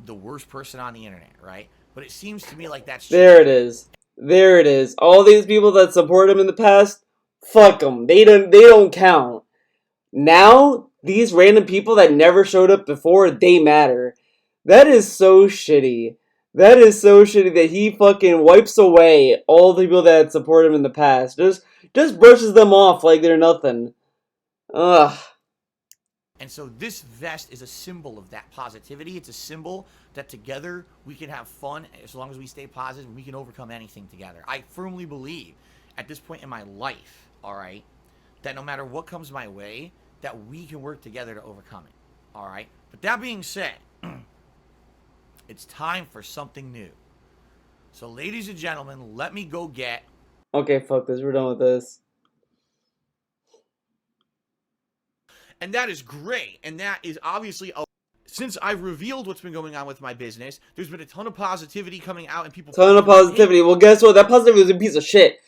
the worst person on the internet, right? But it seems to me like that's there. It is. There it is. All these people that support him in the past, fuck them. They don't count. Now these random people that never showed up before, they matter. That is so shitty. That is so shitty that he fucking wipes away all the people that support him in the past. Just brushes them off like they're nothing. Ugh. And so this vest is a symbol of that positivity. It's a symbol that together we can have fun as long as we stay positive and we can overcome anything together. I firmly believe at this point in my life, all right, that no matter what comes my way, that we can work together to overcome it, all right? But that being said, it's time for something new. So ladies and gentlemen, let me go get... Okay, fuck this. We're done with this. And that is great. And that is obviously... Since I've revealed what's been going on with my business, there's been a ton of positivity coming out and people... Ton of positivity. Well, guess what? That positivity was a piece of shit.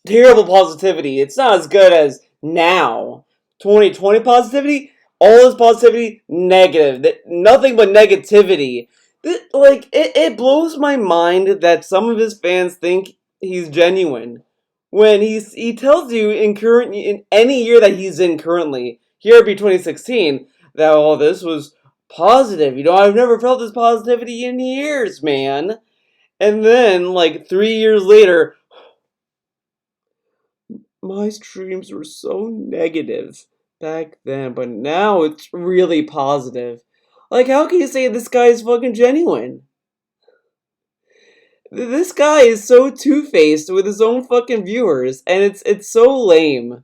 Terrible positivity. It's not as good as now. 2020 positivity? All this positivity, negative. Nothing but negativity. It blows my mind that some of his fans think he's genuine. When he tells you in any year that he's in currently, here it'd be 2016, that all this was positive. You know, I've never felt this positivity in years, man. And then, like, 3 years later, my streams were so negative back then, but now it's really positive. Like, how can you say this guy is fucking genuine? This guy is so two-faced with his own fucking viewers, and it's so lame.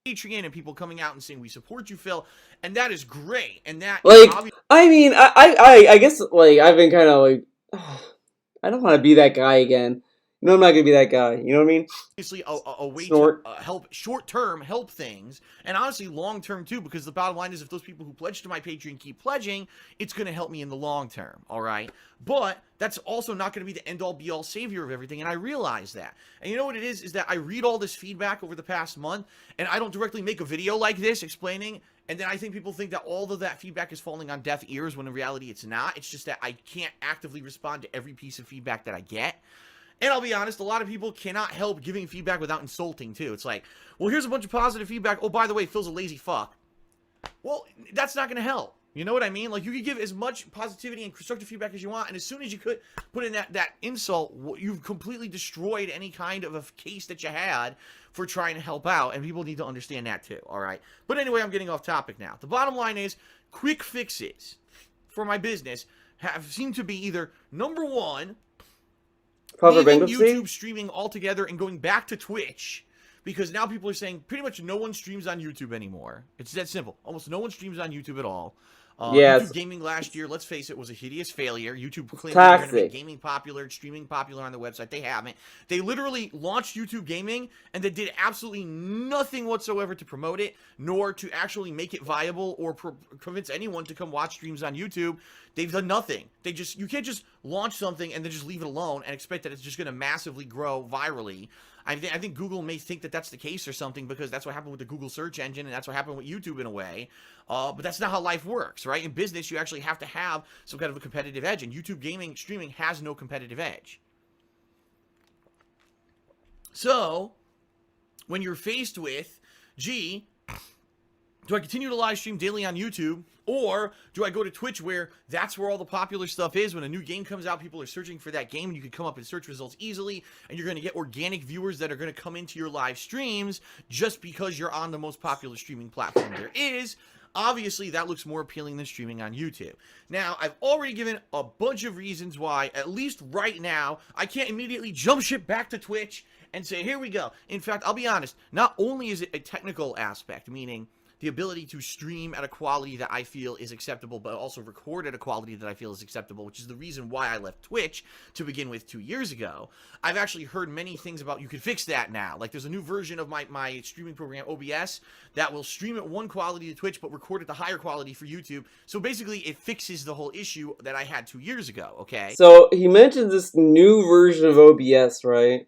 Patreon and people coming out and saying we support you, Phil, and that is great. And that like, I mean, I guess like I've been kind of like, I don't want to be that guy again. No, I'm not gonna be that guy. You know what I mean? Obviously, a way to help short-term help things, and honestly, long-term too. Because the bottom line is, if those people who pledge to my Patreon keep pledging, it's going to help me in the long term. All right, but that's also not going to be the end-all, be-all savior of everything, and I realize that. And you know what it is that I read all this feedback over the past month, and I don't directly make a video like this explaining. And then I think people think that all of that feedback is falling on deaf ears, when in reality it's not. It's just that I can't actively respond to every piece of feedback that I get. And I'll be honest, a lot of people cannot help giving feedback without insulting, too. It's like, well, here's a bunch of positive feedback. Oh, by the way, Phil's a lazy fuck. Well, that's not going to help. You know what I mean? Like, you can give as much positivity and constructive feedback as you want, and as soon as you could put in that insult, you've completely destroyed any kind of a case that you had for trying to help out, and people need to understand that too, all right? But anyway, I'm getting off topic now. The bottom line is, quick fixes for my business have seemed to be either, number one, Proper leaving bankruptcy? YouTube streaming altogether and going back to Twitch. Because now people are saying pretty much no one streams on YouTube anymore. It's that simple. Almost no one streams on YouTube at all. YouTube Yes. Gaming last year, let's face it, was a hideous failure. YouTube claimed they were going to make gaming popular, streaming popular on their website. They haven't. They literally launched YouTube Gaming, and they did absolutely nothing whatsoever to promote it, nor to actually make it viable or convince anyone to come watch streams on YouTube. They've done nothing. You can't just launch something and then just leave it alone and expect that it's just going to massively grow virally. I think Google may think that that's the case or something, because that's what happened with the Google search engine, and that's what happened with YouTube in a way. But that's not how life works, right? In business, you actually have to have some kind of a competitive edge, and YouTube gaming streaming has no competitive edge. So, when you're faced with, gee, do I continue to live stream daily on YouTube, or do I go to Twitch, where that's where all the popular stuff is? When a new game comes out, people are searching for that game, and you can come up in search results easily, and you're going to get organic viewers that are going to come into your live streams just because you're on the most popular streaming platform there is. Obviously, that looks more appealing than streaming on YouTube. Now, I've already given a bunch of reasons why, at least right now, I can't immediately jump ship back to Twitch and say, here we go. In fact, I'll be honest, not only is it a technical aspect, meaning the ability to stream at a quality that I feel is acceptable, but also record at a quality that I feel is acceptable, which is the reason why I left Twitch to begin with 2 years ago. I've actually heard many things about you can fix that now. Like, there's a new version of my streaming program, OBS, that will stream at one quality to Twitch, but record at the higher quality for YouTube. So basically, it fixes the whole issue that I had 2 years ago, okay? So he mentioned this new version of OBS, right?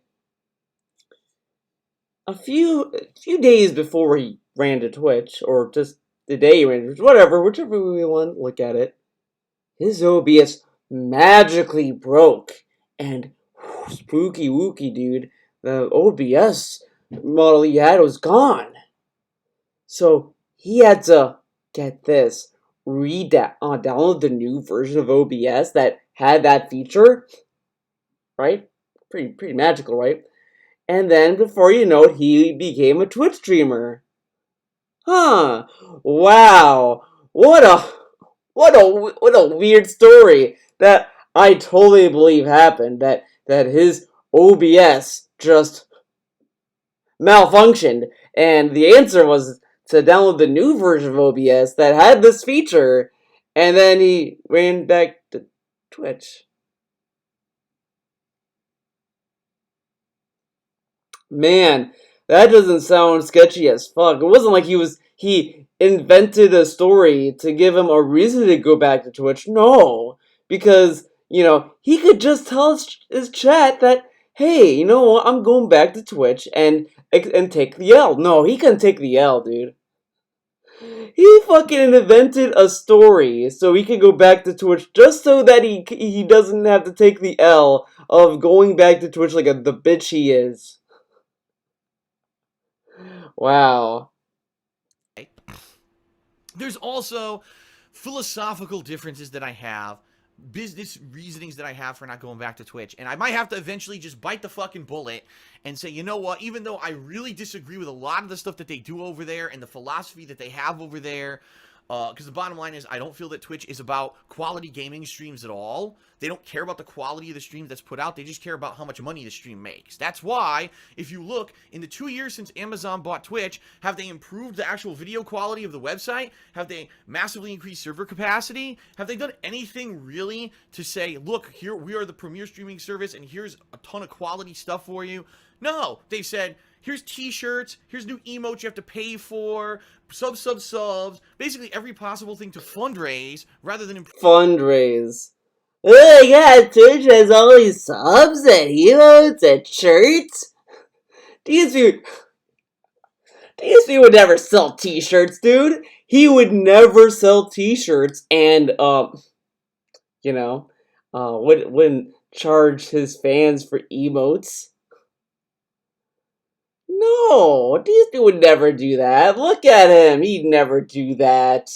A few days before he ran to Twitch, or just the day he ran to Twitch, whatever, whichever way we want to look at it, his OBS magically broke, and spooky wooky, dude, the OBS model he had was gone. So he had to, get this, download the new version of OBS that had that feature, right? Pretty magical, right? And then, before you know it, he became a Twitch streamer. Huh. Wow. What a weird story that I totally believe happened. That his OBS just malfunctioned, and the answer was to download the new version of OBS that had this feature, and then he ran back to Twitch. Man, that doesn't sound sketchy as fuck. It wasn't like he invented a story to give him a reason to go back to Twitch. No, because he could just tell his chat that, hey, you know what, I'm going back to Twitch and take the L. No, he couldn't take the L, dude. He fucking invented a story so he could go back to Twitch just so that he doesn't have to take the L of going back to Twitch like the bitch he is. Wow. There's also philosophical differences that I have, business reasonings that I have for not going back to Twitch, and I might have to eventually just bite the fucking bullet and say, you know what, even though I really disagree with a lot of the stuff that they do over there and the philosophy that they have over there, because the bottom line is, I don't feel that Twitch is about quality gaming streams at all. They don't care about the quality of the stream that's put out. They just care about how much money the stream makes. That's why, if you look, in the 2 years since Amazon bought Twitch, have they improved the actual video quality of the website? Have they massively increased server capacity? Have they done anything really to say, look, here we are the premier streaming service, and here's a ton of quality stuff for you? No, they've said, here's t-shirts, here's new emotes you have to pay for, subs, basically every possible thing to fundraise rather than fundraise. Oh yeah, Twitch has all these subs and emotes and shirts. DSP would never sell t-shirts, dude. He would never sell t-shirts, and Wouldn't charge his fans for emotes. No, Disney would never do that. Look at him. He'd never do that.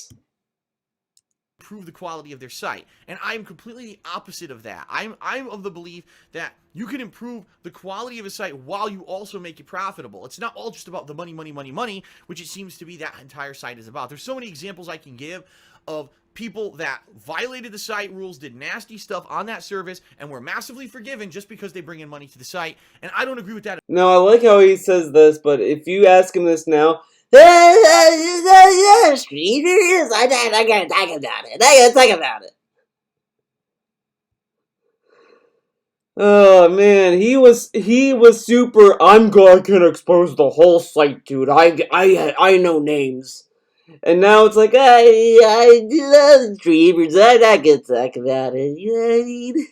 Improve the quality of their site. And I'm completely the opposite of that. I'm of the belief that you can improve the quality of a site while you also make it profitable. It's not all just about the money, money, money, money, which it seems to be that entire site is about. There's so many examples I can give of people that violated the site rules, did nasty stuff on that service, and were massively forgiven just because they bring in money to the site. And I don't agree with that. No, I like how he says this, but if you ask him this now, streamers, I gotta talk about it. I gotta talk about it. Oh man, he was super. I can expose the whole site, dude. I know names, and now it's like I love streamers. I'm not gonna talk about it. You know what I mean?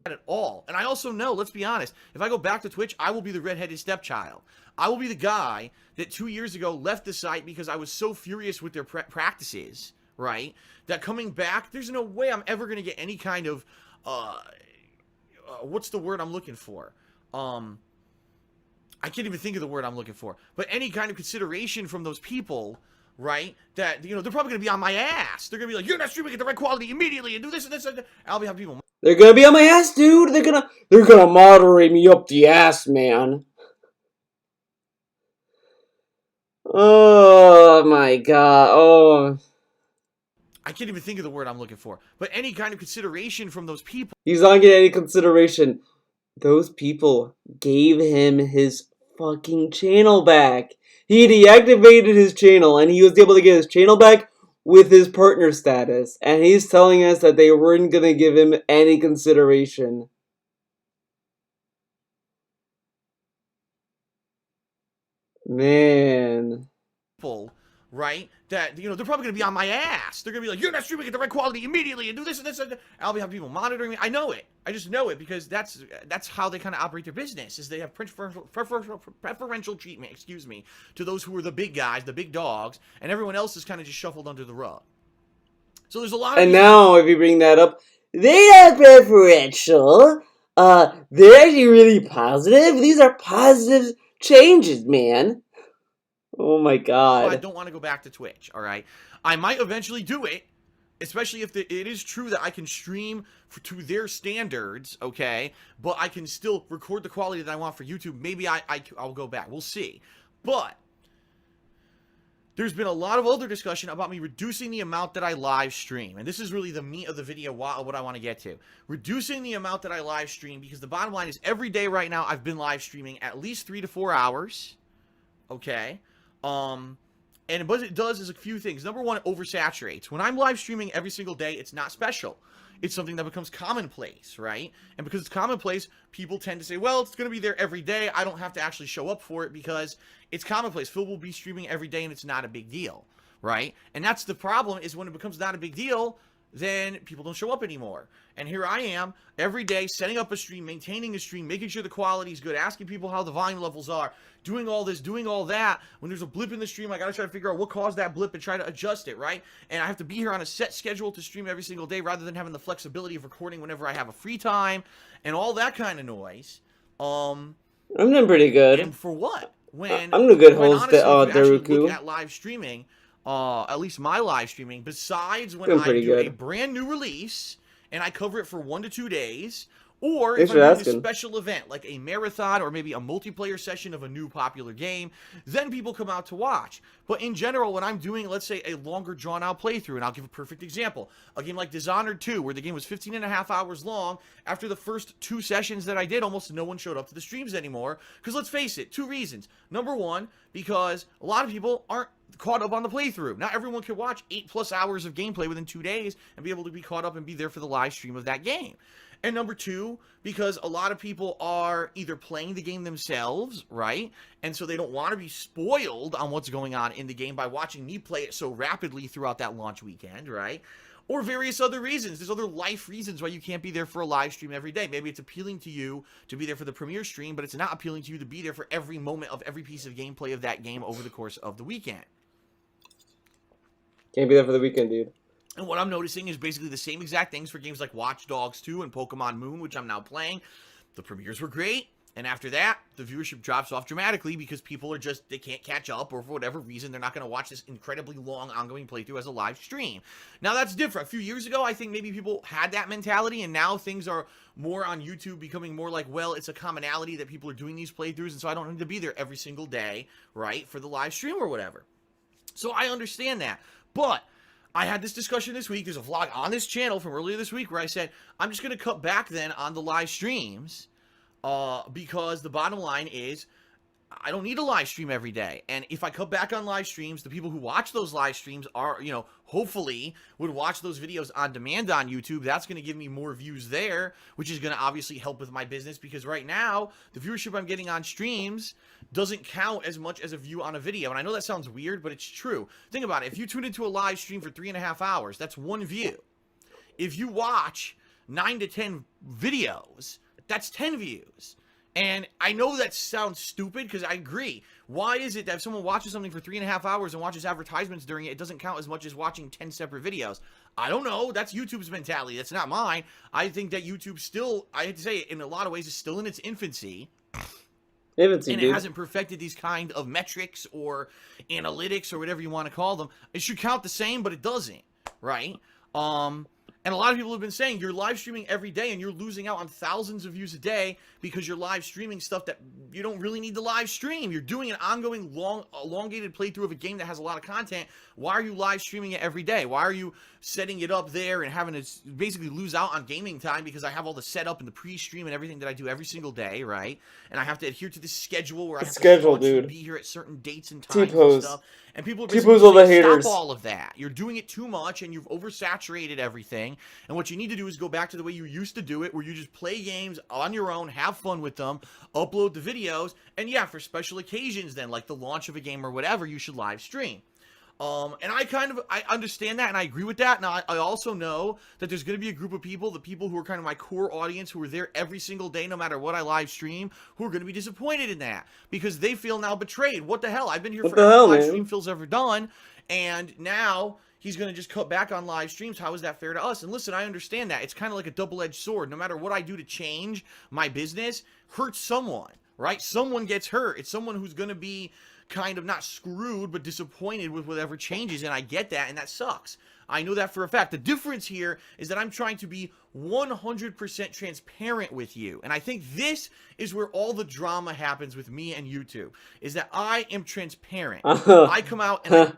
At all. And I also know, let's be honest, if I go back to Twitch, I will be the redheaded stepchild. I will be the guy that 2 years ago left the site because I was so furious with their practices, right? That coming back, there's no way I'm ever going to get any kind of, what's the word I'm looking for? I can't even think of the word I'm looking for. But any kind of consideration from those people, right? That, you know, they're probably going to be on my ass. They're going to be like, you're not streaming at the right quality immediately and do this and this and that. I'll be having people. They're gonna be on my ass, dude. They're gonna moderate me up the ass, man. Oh my god. Oh. I can't even think of the word I'm looking for. But any kind of consideration from those people. He's not getting any consideration. Those people gave him his fucking channel back. He deactivated his channel and he was able to get his channel back with his partner status. And he's telling us that they weren't going to give him any consideration. Man. Right? That, you know, they're probably going to be on my ass. They're going to be like, you're not streaming at the right quality immediately and do this and this and that. I'll be having people monitoring me. I know it. I just know it because that's how they kind of operate their business, is they have preferential treatment, excuse me, to those who are the big guys, the big dogs, and everyone else is kind of just shuffled under the rug. So there's a lot of... And now, if you bring that up, they are preferential. They're actually really positive. These are positive changes, man. Oh my god. I don't want to go back to Twitch, alright? I might eventually do it, especially if it is true that I can stream to their standards, okay? But I can still record the quality that I want for YouTube. Maybe I'll go back. We'll see. But there's been a lot of other discussion about me reducing the amount that I live stream. And this is really the meat of the video, what I want to get to. Reducing the amount that I live stream, because the bottom line is every day right now I've been live streaming at least 3 to 4 hours, okay? And what it does is a few things. Number one, it oversaturates. When I'm live streaming every single day, it's not special. It's something that becomes commonplace, right? And because it's commonplace, people tend to say, well, it's going to be there every day. I don't have to actually show up for it because it's commonplace. Phil will be streaming every day and it's not a big deal, right? And that's the problem, is when it becomes not a big deal, then people don't show up anymore. And here I am every day setting up a stream, maintaining a stream, making sure the quality is good, asking people how the volume levels are, doing all this, doing all that. When there's a blip in the stream, I gotta try to figure out what caused that blip and try to adjust it, right? And I have to be here on a set schedule to stream every single day rather than having the flexibility of recording whenever I have a free time and all that kind of noise. I'm doing pretty good. And for what? When I'm a good host, honestly, Daruku. look at live streaming, at least my live streaming, besides when I do a brand new release and I cover it for 1 to 2 days, or if I'm doing a special event like a marathon or maybe a multiplayer session of a new popular game, then people come out to watch. But in general, when I'm doing, let's say, a longer drawn-out playthrough, and I'll give a perfect example, a game like Dishonored 2, where the game was 15 and a half hours long, after the first 2 sessions that I did, almost no one showed up to the streams anymore, because let's face it, 2 reasons. Number one, because a lot of people aren't caught up on the playthrough. Not everyone can watch 8+ hours of gameplay within 2 days and be able to be caught up and be there for the live stream of that game. And number two, because a lot of people are either playing the game themselves, right? And so they don't want to be spoiled on what's going on in the game by watching me play it so rapidly throughout that launch weekend, right? Or various other reasons. There's other life reasons why you can't be there for a live stream every day. Maybe it's appealing to you to be there for the premiere stream, but it's not appealing to you to be there for every moment of every piece of gameplay of that game over the course of the weekend. Can't be there for the weekend, dude. And what I'm noticing is basically the same exact things for games like Watch Dogs 2 and Pokemon Moon, which I'm now playing. The premieres were great, and after that, the viewership drops off dramatically because people are just, they can't catch up, or for whatever reason, they're not going to watch this incredibly long ongoing playthrough as a live stream. Now, that's different. A few years ago, I think maybe people had that mentality, and now things are more on YouTube becoming more like, well, it's a commonality that people are doing these playthroughs, and so I don't need to be there every single day, right, for the live stream or whatever. So I understand that, but I had this discussion this week. There's a vlog on this channel from earlier this week where I said, I'm just going to cut back then on the live streams because the bottom line is I don't need a live stream every day. And if I cut back on live streams, the people who watch those live streams are, you know, hopefully would watch those videos on demand on YouTube. That's going to give me more views there, which is going to obviously help with my business because right now, the viewership I'm getting on streams doesn't count as much as a view on a video. And I know that sounds weird, but it's true. Think about it. If you tune into a live stream for 3.5 hours, that's one view. If you watch 9 to 10 videos, that's 10 views. And I know that sounds stupid because I agree. Why is it that if someone watches something for 3.5 hours and watches advertisements during it, it doesn't count as much as watching 10 separate videos? I don't know. That's YouTube's mentality. That's not mine. I think that YouTube still, I hate to say it, in a lot of ways, is still in its infancy. And it hasn't perfected these kind of metrics or analytics or whatever you want to call them. It should count the same, but it doesn't, right? And a lot of people have been saying you're live streaming every day and you're losing out on thousands of views a day because you're live streaming stuff that you don't really need to live stream. You're doing an ongoing, elongated playthrough of a game that has a lot of content. Why are you live streaming it every day? Why are you setting it up there and having to basically lose out on gaming time because I have all the setup and the pre-stream and everything that I do every single day, right? And I have to adhere to this schedule where I have to be here at certain dates and times and stuff. And people are basically saying, stop all of that. You're doing it too much and you've oversaturated everything. And what you need to do is go back to the way you used to do it, where you just play games on your own, have fun with them, upload the videos, and yeah, for special occasions then, like the launch of a game or whatever, you should live stream. And I understand that and I agree with that. Now, I also know that there's going to be a group of people, the people who are kind of my core audience, who are there every single day, no matter what I live stream, who are going to be disappointed in that because they feel now betrayed. What the hell? I've been here for every live stream Phil's ever done, and now he's going to just cut back on live streams. How is that fair to us? And listen, I understand that. It's kind of like a double-edged sword. No matter what I do to change my business, hurts someone, right? Someone gets hurt. It's someone who's going to be kind of not screwed, but disappointed with whatever changes, and I get that, and that sucks. I know that for a fact. The difference here is that I'm trying to be 100% transparent with you, and I think this is where all the drama happens with me and YouTube, is that I am transparent. I come out and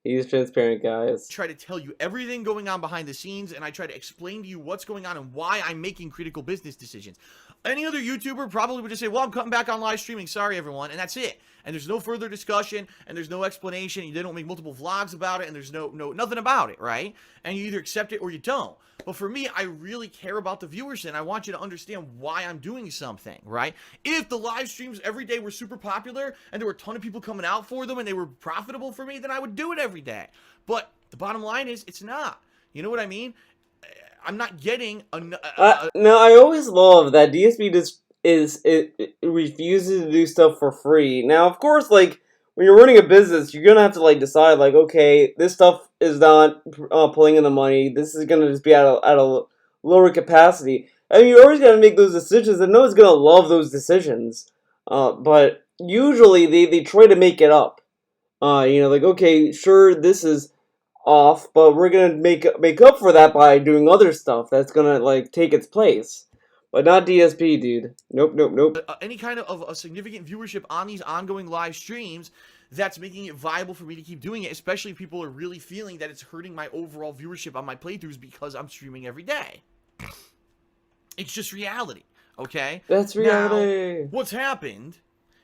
he's transparent, guys. Try to tell you everything going on behind the scenes, and I try to explain to you what's going on and why I'm making critical business decisions. Any other YouTuber probably would just say, well, I'm cutting back on live streaming. Sorry, everyone. And that's it. And there's no further discussion, and there's no explanation. And they don't make multiple vlogs about it, and there's nothing about it, right? And you either accept it or you don't. But for me, I really care about the viewers, and I want you to understand why I'm doing something, right? If the live streams every day were super popular, and there were a ton of people coming out for them, and they were profitable for me, then I would do it every day. But the bottom line is, it's not. You know what I mean? I'm not getting no, I always love that DSP just it refuses to do stuff for free. Now, of course, like when you're running a business, you're gonna have to like decide, like, okay, this stuff is not pulling in the money. This is gonna just be at a lower capacity, and you always gotta make those decisions. And no one's gonna love those decisions, but usually they try to make it up. You know, like, okay, sure, this is off, but we're gonna make up for that by doing other stuff that's gonna like take its place. But not DSP, dude. Nope. Any kind of a significant viewership on these ongoing live streams that's making it viable for me to keep doing it, especially if people are really feeling that it's hurting my overall viewership on my playthroughs because I'm streaming every day. It's just reality, okay? That's reality. Now, what's happened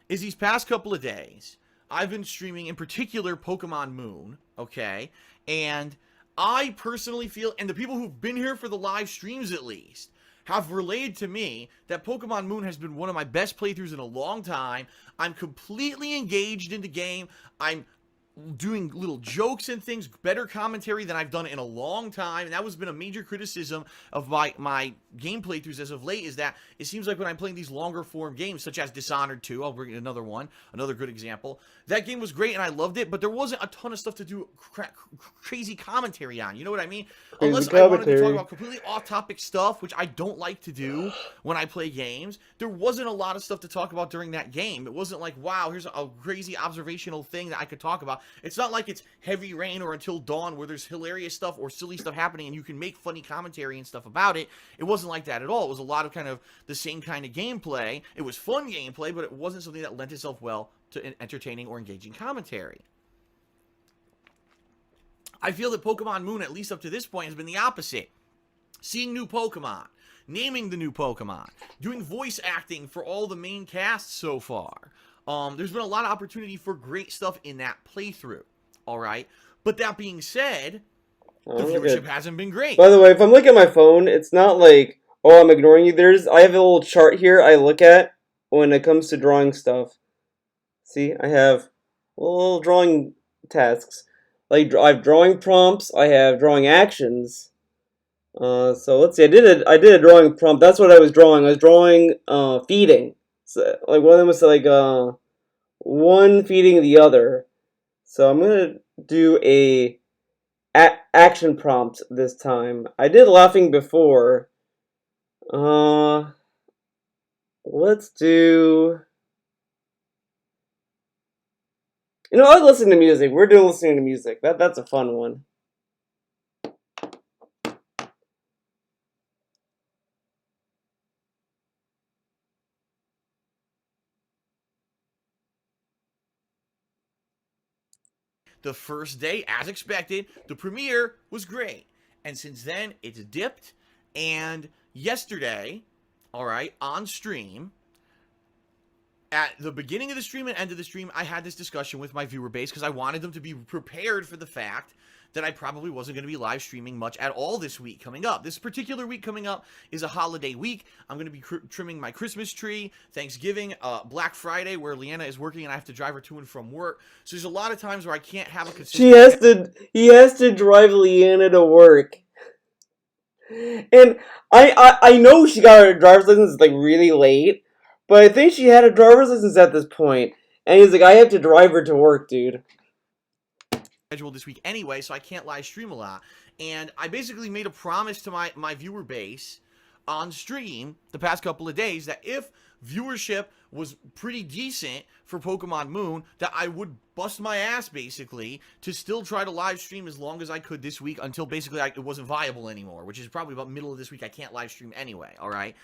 is these past couple of days, I've been streaming, in particular, Pokemon Moon, okay? And I personally feel, and the people who've been here for the live streams at least, have relayed to me that Pokemon Moon has been one of my best playthroughs in a long time. I'm completely engaged in the game. I'm doing little jokes and things, better commentary than I've done in a long time. And that has been a major criticism of my game playthroughs as of late, is that it seems like when I'm playing these longer form games, such as Dishonored 2, I'll bring another one, another good example. That game was great and I loved it, but there wasn't a ton of stuff to do crazy commentary on. You know what I mean? Crazy Unless I wanted to talk commentary. about completely off-topic stuff, which I don't like to do when I play games, there wasn't a lot of stuff to talk about during that game. It wasn't like, wow, here's a crazy observational thing that I could talk about. It's not like it's Heavy Rain or Until Dawn where there's hilarious stuff or silly stuff happening and you can make funny commentary and stuff about it. It wasn't like that at all. It was a lot of kind of the same kind of gameplay. It was fun gameplay, but it wasn't something that lent itself well to entertaining or engaging commentary. I feel that Pokemon Moon, at least up to this point, has been the opposite. Seeing new Pokemon, naming the new Pokemon, doing voice acting for all the main casts so far. There's been a lot of opportunity for great stuff in that playthrough, alright? But that being said, the viewership hasn't been great. By the way, if I'm looking at my phone, it's not like, oh, I'm ignoring you. I have a little chart here I look at when it comes to drawing stuff. See, I have little drawing tasks. Like, I have drawing prompts, I have drawing actions. So let's see, I did a drawing prompt. That's what I was drawing. I was drawing feeding. So, like, one of them was like one feeding the other. So I'm gonna do a action prompt this time. I did laughing before. Let's do. You know, I like listening to music. We're doing listening to music. That's a fun one. The first day, as expected, the premiere was great. And since then, it's dipped. And yesterday, alright, on stream, at the beginning of the stream and end of the stream, I had this discussion with my viewer base because I wanted them to be prepared for the fact that I probably wasn't going to be live streaming much at all this week coming up. This particular week coming up is a holiday week. I'm going to be trimming my Christmas tree, Thanksgiving, Black Friday, where Leanna is working and I have to drive her to and from work. So there's a lot of times where I can't have a consistent... He has to drive Leanna to work. And I know she got her driver's license like really late, but I think she had a driver's license at this point. And he's like, I have to drive her to work, dude. Schedule this week anyway, so I can't live stream a lot. And I basically made a promise to my viewer base on stream the past couple of days that if viewership was pretty decent for Pokemon Moon, that I would bust my ass basically to still try to live stream as long as I could this week until basically it wasn't viable anymore, which is probably about middle of this week. I can't live stream anyway, alright?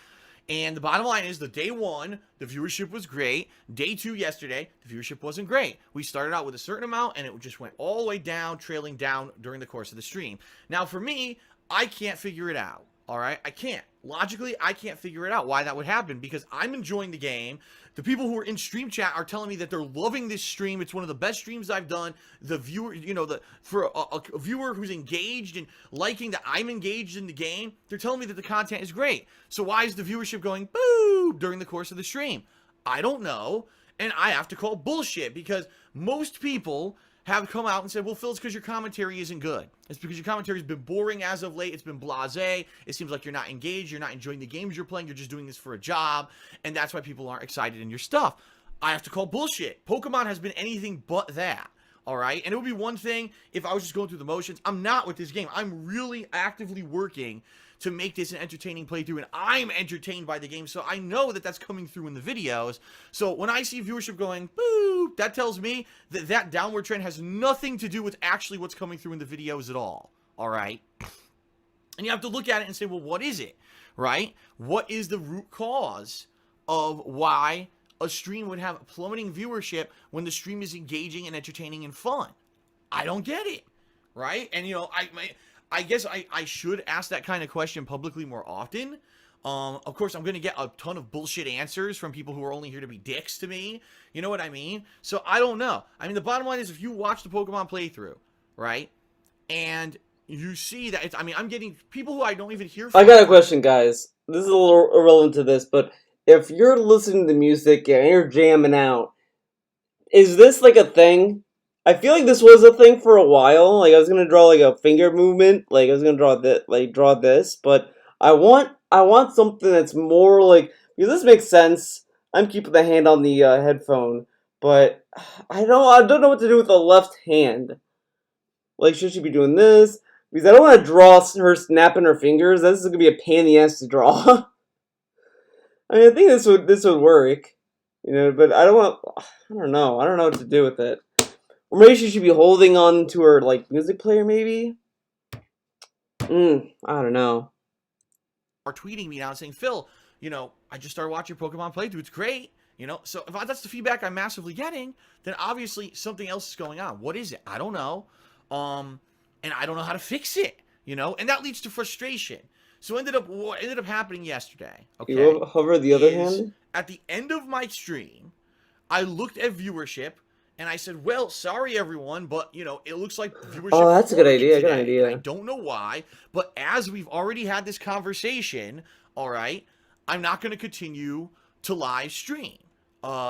And the bottom line is, the day one, the viewership was great. Day two yesterday, the viewership wasn't great. We started out with a certain amount, and it just went all the way down, trailing down during the course of the stream. Now, for me, I can't figure it out, all right? I can't. Logically, I can't figure it out why that would happen, because I'm enjoying the game. The people who are in stream chat are telling me that they're loving this stream. It's one of the best streams I've done. The viewer, you know, for a viewer who's engaged and liking that I'm engaged in the game, they're telling me that the content is great. So why is the viewership going boo during the course of the stream? I don't know, and I have to call bullshit, because most people have come out and said, well, Phil, it's because your commentary isn't good. It's because your commentary has been boring as of late. It's been blasé. It seems like you're not engaged. You're not enjoying the games you're playing. You're just doing this for a job. And that's why people aren't excited in your stuff. I have to call bullshit. Pokemon has been anything but that. All right? And it would be one thing if I was just going through the motions. I'm not with this game. I'm really actively working to make this an entertaining playthrough, and I'm entertained by the game, so I know that that's coming through in the videos. So when I see viewership going, boo, that tells me that that downward trend has nothing to do with actually what's coming through in the videos at all, alright? And you have to look at it and say, well, what is it, right? What is the root cause of why a stream would have plummeting viewership when the stream is engaging and entertaining and fun? I don't get it, right? And, you know, I guess I should ask that kind of question publicly more often. Of course, I'm going to get a ton of bullshit answers from people who are only here to be dicks to me. You know what I mean? So, I don't know. I mean, the bottom line is, if you watch the Pokemon playthrough, right, and you see that it's, I mean, I'm getting people who I don't even hear from. I got a question, guys. This is a little irrelevant to this, but if you're listening to music and you're jamming out, is this like a thing? I feel like this was a thing for a while. Like I was gonna draw like a finger movement. Like I was gonna draw that, like draw this, but I want something that's more like because this makes sense. I'm keeping the hand on the headphone, but I don't know what to do with the left hand. Like should she be doing this? Because I don't want to draw her snapping her fingers. This is gonna be a pain in the ass to draw. I mean, I think this would work, but I don't know. I don't know what to do with it. Or maybe she should be holding on to her like music player, maybe. I don't know. Are tweeting me now and saying, Phil, I just started watching Pokemon playthrough. It's great. So if that's the feedback I'm massively getting, then obviously something else is going on. What is it? I don't know. And I don't know how to fix it. And that leads to frustration. So what ended up happening yesterday, okay, You hover the other hand? at the end of my stream, I looked at viewership and I said, well, sorry everyone, but it looks like viewership. Oh, that's a good idea. Good today. idea. I don't know why, but as we've already had this conversation, all right, I'm not going to continue to live stream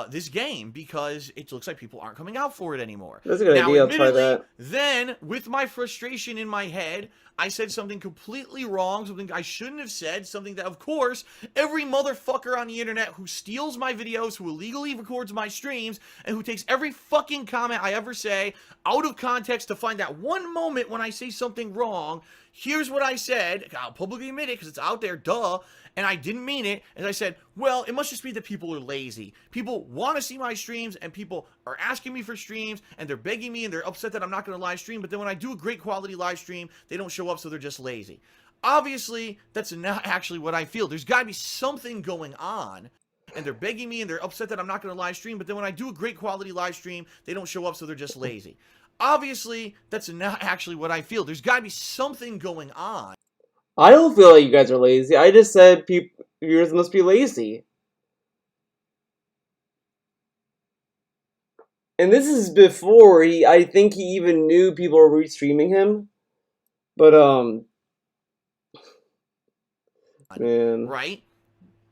this game because it looks like people aren't coming out for it anymore. That's a good idea. I'll try that. Then, with my frustration in my head, I said something completely wrong, something I shouldn't have said, something that, of course, every motherfucker on the internet who steals my videos, who illegally records my streams, and who takes every fucking comment I ever say out of context to find that one moment when I say something wrong. Here's what I said. I'll publicly admit it because it's out there, duh. And I didn't mean it. And I said, well, it must just be that people are lazy. People want to see my streams, and people are asking me for streams, and they're begging me, and they're upset that I'm not going to live stream. But then when I do a great quality live stream, they don't show up, so they're just lazy. Obviously, that's not actually what I feel. There's got to be something going on. And they're begging me, and they're upset that I'm not going to live stream. But then when I do a great quality live stream, they don't show up, so they're just lazy. Obviously, that's not actually what I feel. There's got to be something going on. I don't feel like you guys are lazy. I just said viewers must be lazy. And this is before I think he even knew people were restreaming him. But, man. Right?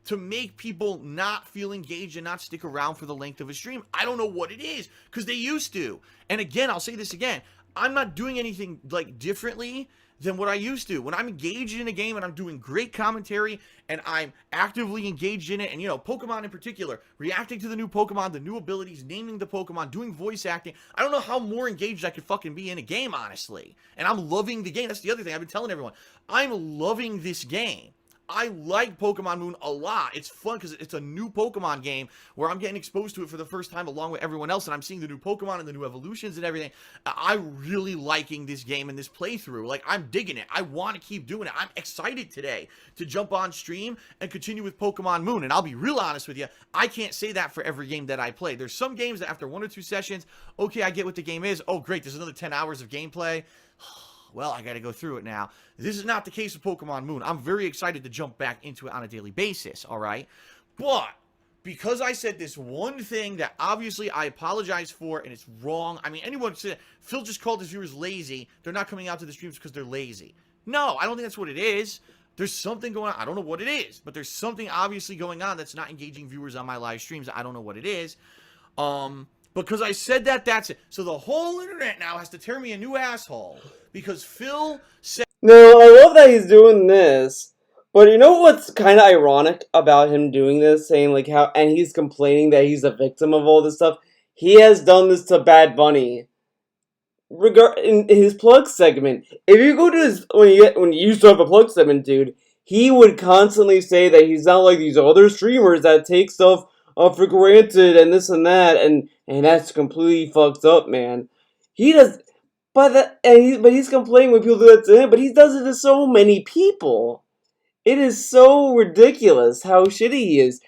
To make people not feel engaged and not stick around for the length of a stream. I don't know what it is, because they used to. And again, I'll say this again. I'm not doing anything, differently than what I used to. When I'm engaged in a game and I'm doing great commentary and I'm actively engaged in it, and, Pokemon in particular, reacting to the new Pokemon, the new abilities, naming the Pokemon, doing voice acting, I don't know how more engaged I could fucking be in a game, honestly. And I'm loving the game. That's the other thing I've been telling everyone. I'm loving this game. I like Pokemon Moon a lot. It's fun because it's a new Pokemon game where I'm getting exposed to it for the first time along with everyone else, and I'm seeing the new Pokemon and the new evolutions and everything. I'm really liking this game and this playthrough. I'm digging it. I want to keep doing it. I'm excited today to jump on stream and continue with Pokemon Moon. And I'll be real honest with you, I can't say that for every game that I play. There's some games that after 1 or 2 sessions, okay, I get what the game is. Oh, great, there's another 10 hours of gameplay. Well, I got to go through it now. This is not the case with Pokemon Moon. I'm very excited to jump back into it on a daily basis, all right? But because I said this one thing that obviously I apologize for and it's wrong. I mean, anyone said Phil just called his viewers lazy. They're not coming out to the streams because they're lazy. No, I don't think that's what it is. There's something going on. I don't know what it is, but there's something obviously going on that's not engaging viewers on my live streams. I don't know what it is. Because I said that, that's it. So the whole internet now has to tear me a new asshole because Phil said... No, I love that he's doing this. But you know what's kind of ironic about him doing this? Saying, and he's complaining that he's a victim of all this stuff. He has done this to Bad Bunny. In his plug segment. If you go to his... When you used to have a plug segment, dude, he would constantly say that he's not like these other streamers that take stuff for granted and this and that, and that's completely fucked up, man. He does, but he's complaining when people do that to him, but he does it to so many people. It is so ridiculous how shitty he is.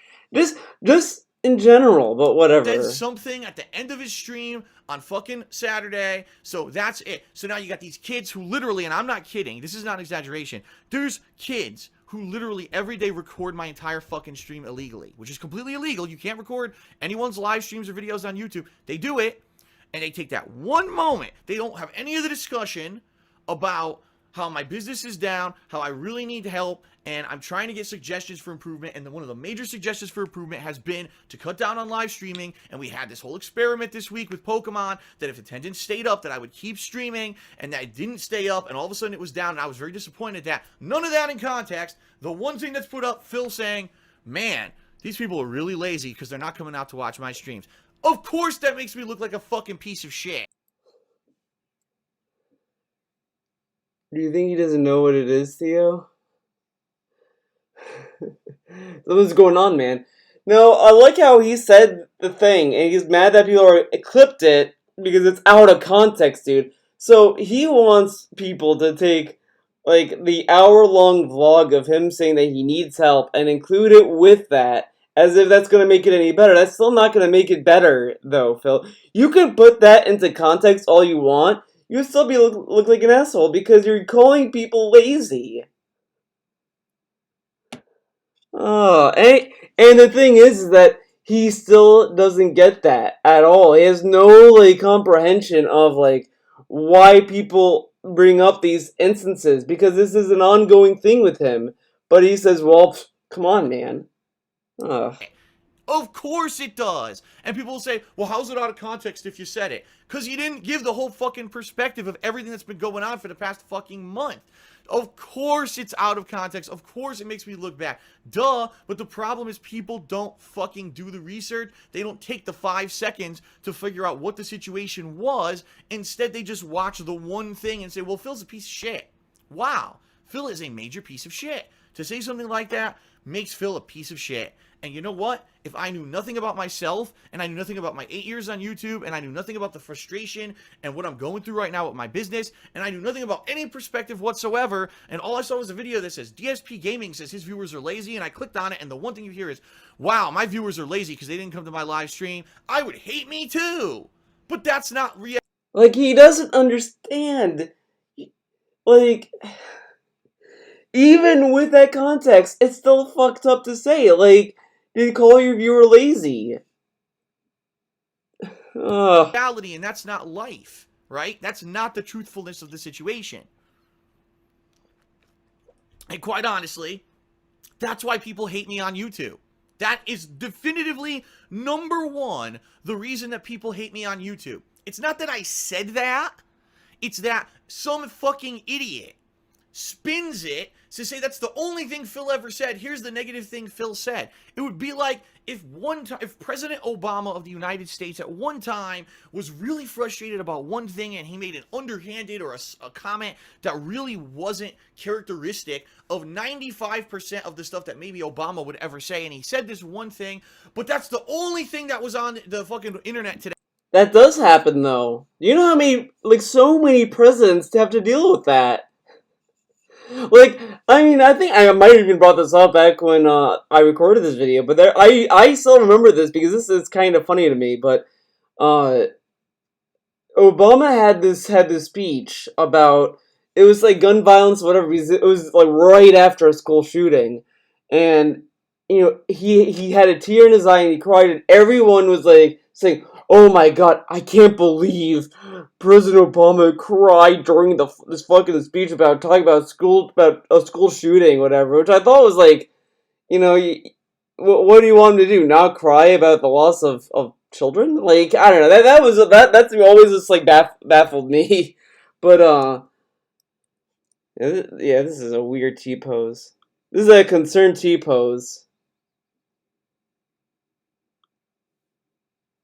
Just in general, but whatever. Said something at the end of his stream on fucking Saturday, so that's it. So now you got these kids who literally, and I'm not kidding, this is not an exaggeration, there's kids who literally every day record my entire fucking stream illegally, which is completely illegal. You can't record anyone's live streams or videos on YouTube. They do it, and they take that one moment. They don't have any of the discussion about how my business is down, how I really need help, and I'm trying to get suggestions for improvement. And one of the major suggestions for improvement has been to cut down on live streaming. And we had this whole experiment this week with Pokemon that if attendance stayed up, that I would keep streaming, and that it didn't stay up, and all of a sudden it was down, and I was very disappointed that none of that in context. The one thing that's put up, Phil saying, man, these people are really lazy because they're not coming out to watch my streams. Of course that makes me look like a fucking piece of shit. Do you think he doesn't know what it is, Theo? Something's going on, man. No, I like how he said the thing, and he's mad that people are clipped it because it's out of context, dude. So he wants people to take like the hour-long vlog of him saying that he needs help and include it with that, as if that's gonna make it any better. That's still not gonna make it better, though, Phil. You can put that into context all you want. You'll still be look like an asshole because you're calling people lazy. Oh, and the thing is that he still doesn't get that at all. He has no like comprehension of like why people bring up these instances because this is an ongoing thing with him. But he says, "Well, come on, man." Ugh. Of course it does. And people will say, well, how's it out of context if you said it? Because you didn't give the whole fucking perspective of everything that's been going on for the past fucking month. Of course it's out of context. Of course it makes me look bad. Duh. But the problem is people don't fucking do the research. They don't take the 5 seconds to figure out what the situation was. Instead, they just watch the one thing and say, well, Phil's a piece of shit. Wow. Phil is a major piece of shit. To say something like that makes Phil a piece of shit. And you know what? If I knew nothing about myself, and I knew nothing about my 8 years on YouTube, and I knew nothing about the frustration and what I'm going through right now with my business, and I knew nothing about any perspective whatsoever, and all I saw was a video that says, DSP Gaming says his viewers are lazy, and I clicked on it, and the one thing you hear is, wow, my viewers are lazy because they didn't come to my live stream, I would hate me too. But that's not reality. Like, he doesn't understand. Like, even with that context, it's still fucked up to say. Like, did you call your viewer lazy? Ugh. And that's not life, right? That's not the truthfulness of the situation. And quite honestly, that's why people hate me on YouTube. That is definitively number one, the reason that people hate me on YouTube. It's not that I said that. It's that some fucking idiot spins it to say that's the only thing Phil ever said. Here's the negative thing Phil said. It would be like if President Obama of the United States at one time was really frustrated about one thing and he made an underhanded or a comment that really wasn't characteristic of 95% of the stuff that maybe Obama would ever say, and he said this one thing, but that's the only thing that was on the fucking internet today. That does happen, though. You know how many, like, so many presidents have to deal with that? Like, I mean, I think I might have even brought this up back when I recorded this video, but I still remember this because this is kind of funny to me, but Obama had this speech about, it was like gun violence, whatever, it was like right after a school shooting, and, you know, he had a tear in his eye and he cried, and everyone was like saying, oh my god, I can't believe President Obama cried during this fucking speech about talking about a school shooting, whatever, which I thought was like, you know, what do you want him to do? Not cry about the loss of children? Like, I don't know. That's always just like baffled me. But yeah, this is a weird T-pose. This is a concerned T-pose.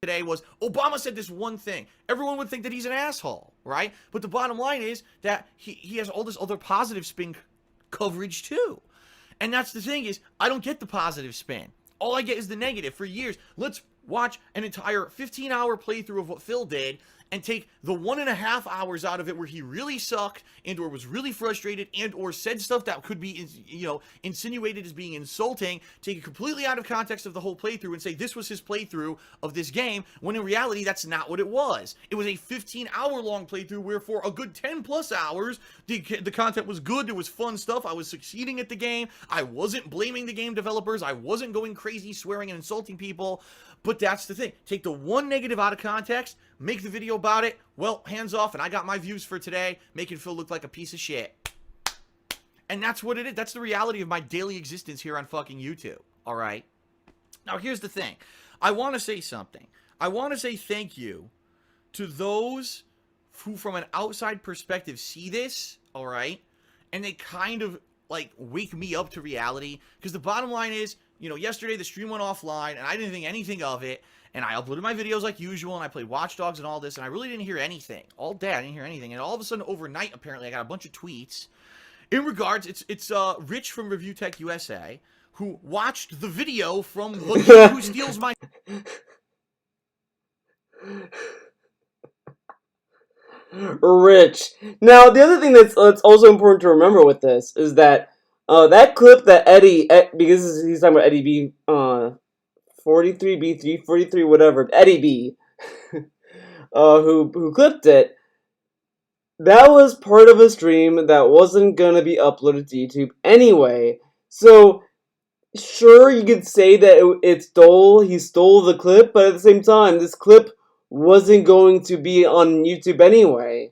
Today was Obama said this one thing. Everyone would think that he's an asshole, right? But the bottom line is that he has all this other positive spin coverage too. And that's the thing is, I don't get the positive spin. All I get is the negative. For years, let's watch an entire 15-hour playthrough of what Phil did and take the 1.5 hours out of it where he really sucked and or was really frustrated and or said stuff that could be, you know, insinuated as being insulting, take it completely out of context of the whole playthrough and say this was his playthrough of this game, when in reality that's not what it was. It was a 15-hour long playthrough where for a good 10 plus hours the content was good, there was fun stuff, I was succeeding at the game, I wasn't blaming the game developers, I wasn't going crazy swearing and insulting people. But that's the thing. Take the one negative out of context, make the video about it, well, hands off, and I got my views for today, making Phil look like a piece of shit. And that's what it is. That's the reality of my daily existence here on fucking YouTube. All right. Now, here's the thing. I want to say something. I want to say thank you to those who, from an outside perspective, see this, all right, and they kind of, like, wake me up to reality. Because the bottom line is, you know, yesterday the stream went offline, and I didn't think anything of it, and I uploaded my videos like usual, and I played Watch Dogs and all this, and I really didn't hear anything. All day, I didn't hear anything. And all of a sudden, overnight, apparently, I got a bunch of tweets. In regards, it's Rich from Review Tech USA, who watched the video from the dude who steals my... Rich. Now, the other thing that's also important to remember with this is that that clip that because he's talking about Eddie B, 43B, 343, whatever, Eddie B, who clipped it, that was part of a stream that wasn't gonna be uploaded to YouTube anyway. So, sure, you could say that he stole the clip, but at the same time, this clip wasn't going to be on YouTube anyway.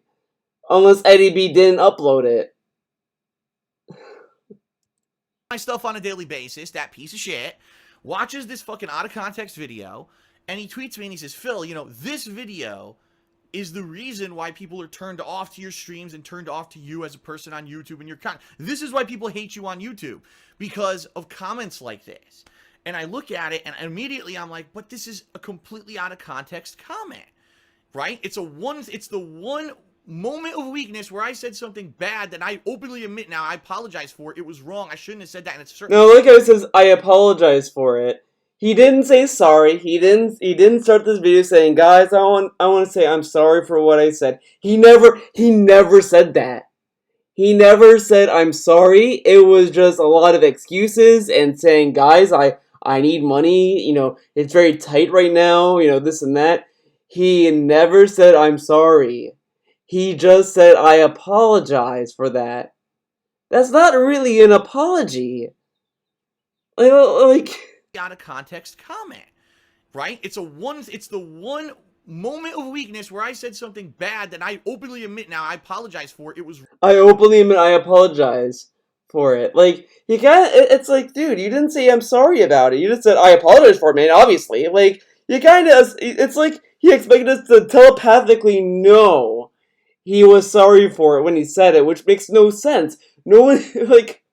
Unless Eddie B didn't upload it. My stuff on a daily basis, that piece of shit, watches this fucking out of context video, and he tweets me and he says, Phil, you know, this video is the reason why people are turned off to your streams and turned off to you as a person on YouTube and your content. This is why people hate you on YouTube, because of comments like this. And I look at it and immediately I'm like, but this is a completely out of context comment, right? It's the one moment of weakness where I said something bad that I openly admit now I apologize for. It was wrong. I shouldn't have said that. And it's certainly... No, like how it says, I apologize for it. He didn't say sorry. He didn't start this video saying, guys, I want to say I'm sorry for what I said. He never said that. He never said I'm sorry. It was just a lot of excuses and saying, guys, I need money, you know, it's very tight right now, you know, this and that. He never said I'm sorry. He just said I apologize for that. That's not really an apology. Like out of context comment, right? It's the one moment of weakness where I said something bad that I openly admit now I apologize for. It was... I openly admit I apologize for it. Like, you can't... It's like, dude, you didn't say I'm sorry about it. You just said I apologize for it, man, obviously. Like, you kind of... It's like he expected us to telepathically know he was sorry for it when he said it, which makes no sense. No one... Like...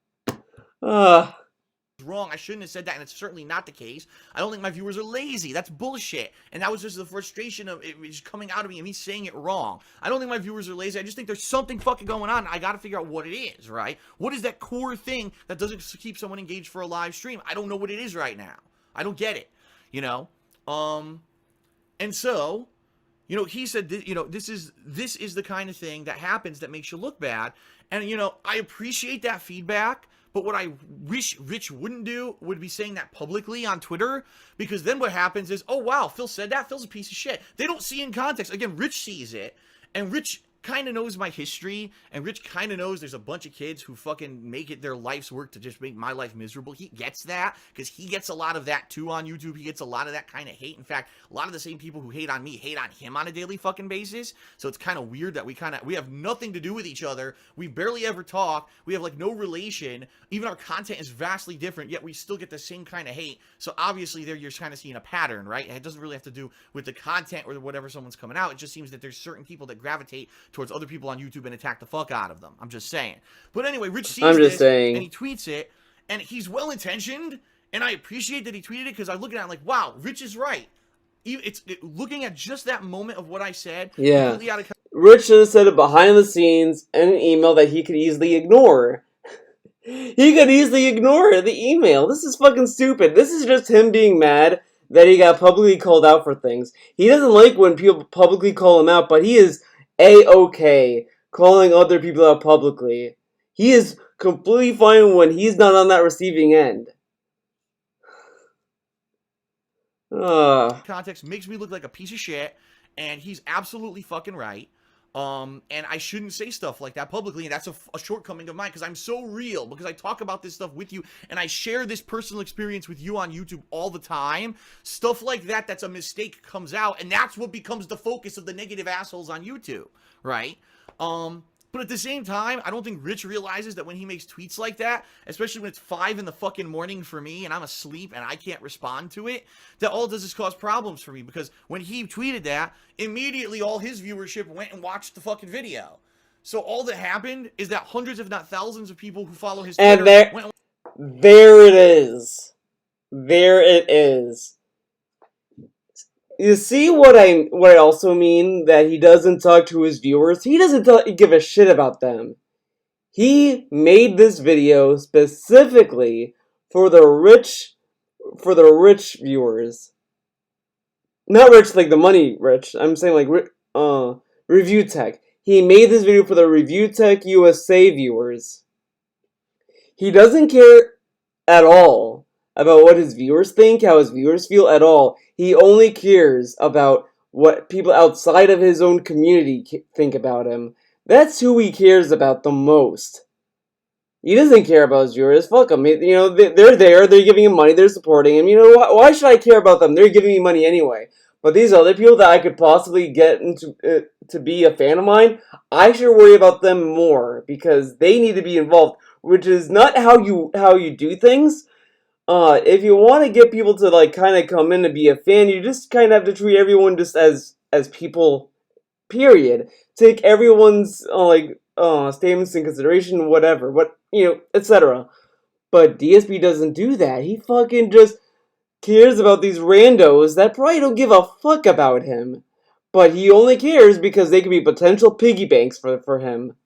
wrong. I shouldn't have said that, and it's certainly not the case. I don't think my viewers are lazy. That's bullshit. And that was just the frustration of it just coming out of me and me saying it wrong. I don't think my viewers are lazy. I just think there's something fucking going on. I gotta figure out what it is, right? What is that core thing that doesn't keep someone engaged for a live stream? I don't know what it is right now. I don't get it, you know? And so, you know, he said, you know, this is the kind of thing that happens that makes you look bad. And, you know, I appreciate that feedback. But what I wish Rich wouldn't do would be saying that publicly on Twitter, because then what happens is, oh, wow, Phil said that. Phil's a piece of shit. They don't see in context. Again, Rich sees it, and Rich kind of knows my history, and Rich kind of knows there's a bunch of kids who fucking make it their life's work to just make my life miserable. He gets that, because he gets a lot of that too on YouTube. He gets a lot of that kind of hate. In fact, a lot of the same people who hate on me hate on him on a daily fucking basis. So it's kind of weird that we have nothing to do with each other. We barely ever talk. We have like no relation. Even our content is vastly different, yet we still get the same kind of hate. So obviously there you're kind of seeing a pattern, right? It doesn't really have to do with the content or whatever someone's coming out. It just seems that there's certain people that gravitate towards other people on YouTube and attack the fuck out of them. I'm just saying. But anyway, Rich sees this and he tweets it, and he's well-intentioned, and I appreciate that he tweeted it, because I look at it and I'm like, wow, Rich is right. Looking at just that moment of what I said. Yeah. Rich should have said it behind the scenes in an email that he could easily ignore. He could easily ignore the email. This is fucking stupid. This is just him being mad that he got publicly called out for things. He doesn't like when people publicly call him out, but he is A-okay calling other people out publicly. He is completely fine when he's not on that receiving end. Context makes me look like a piece of shit, and he's absolutely fucking right. And I shouldn't say stuff like that publicly, and that's a shortcoming of mine, because I'm so real, because I talk about this stuff with you, and I share this personal experience with you on YouTube all the time. Stuff like that that's a mistake comes out, and that's what becomes the focus of the negative assholes on YouTube, right? But at the same time, I don't think Rich realizes that when he makes tweets like that, especially when it's 5 in the fucking morning for me and I'm asleep and I can't respond to it, that all it does is cause problems for me. Because when he tweeted that, immediately all his viewership went and watched the fucking video. So all that happened is that hundreds, if not thousands, of people who follow his Twitter And there it is. There it is. You see what I also mean? That he doesn't talk to his viewers. He doesn't give a shit about them. He made this video specifically for the rich viewers. Not rich like the money rich. I'm saying like Review Tech. He made this video for the Review Tech USA viewers. He doesn't care at all about what his viewers think, how his viewers feel at all. He only cares about what people outside of his own community think about him. That's who he cares about the most. He doesn't care about his viewers. Fuck them. You know, they're there. They're giving him money. They're supporting him. You know, why should I care about them? They're giving me money anyway. But these other people that I could possibly get into to be a fan of mine, I should worry about them more because they need to be involved. Which is not how you do things. If you want to get people to like kind of come in to be a fan, you just kind of have to treat everyone just as people. Period. Take everyone's statements in consideration, whatever, etc. But DSP doesn't do that. He fucking just cares about these randos that probably don't give a fuck about him. But he only cares because they could be potential piggy banks for him.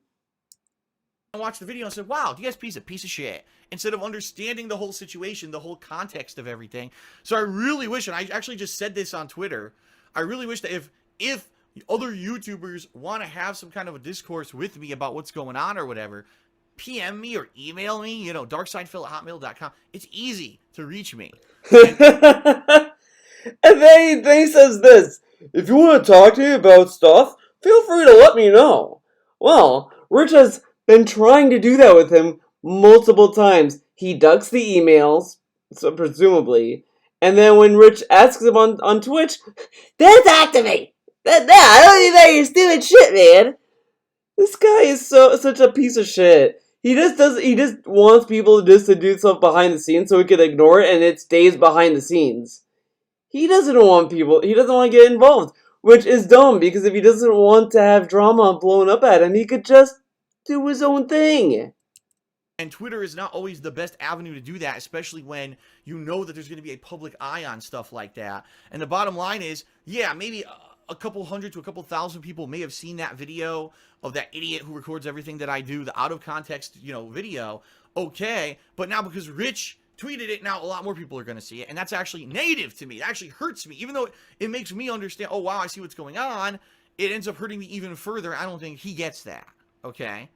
I watched the video and said, wow, DSP's a piece of shit. Instead of understanding the whole situation, the whole context of everything. So I really wish, and I actually just said this on Twitter, I really wish that if other YouTubers want to have some kind of a discourse with me about what's going on or whatever, PM me or email me, darksidefil@hotmail.com. It's easy to reach me. And then he says this, if you want to talk to me about stuff, feel free to let me know. Well, Rich has been trying to do that with him multiple times. He ducks the emails, so presumably, and then when Rich asks him on Twitch, don't talk to me! I don't even know your stupid shit, man! This guy is such a piece of shit. He just wants people to do stuff behind the scenes so he can ignore it and it stays behind the scenes. He doesn't want to get involved, which is dumb because if he doesn't want to have drama blown up at him, he could just do his own thing. And Twitter is not always the best avenue to do that, especially when you know that there's going to be a public eye on stuff like that. And the bottom line is, yeah, maybe a couple hundred to a couple thousand people may have seen that video of that idiot who records everything that I do, the out of context, video. Okay, but now because Rich tweeted it, now a lot more people are going to see it, and that's actually negative to me. It actually hurts me, even though it makes me understand, oh wow, I see what's going on. It ends up hurting me even further. I don't think he gets that. Okay.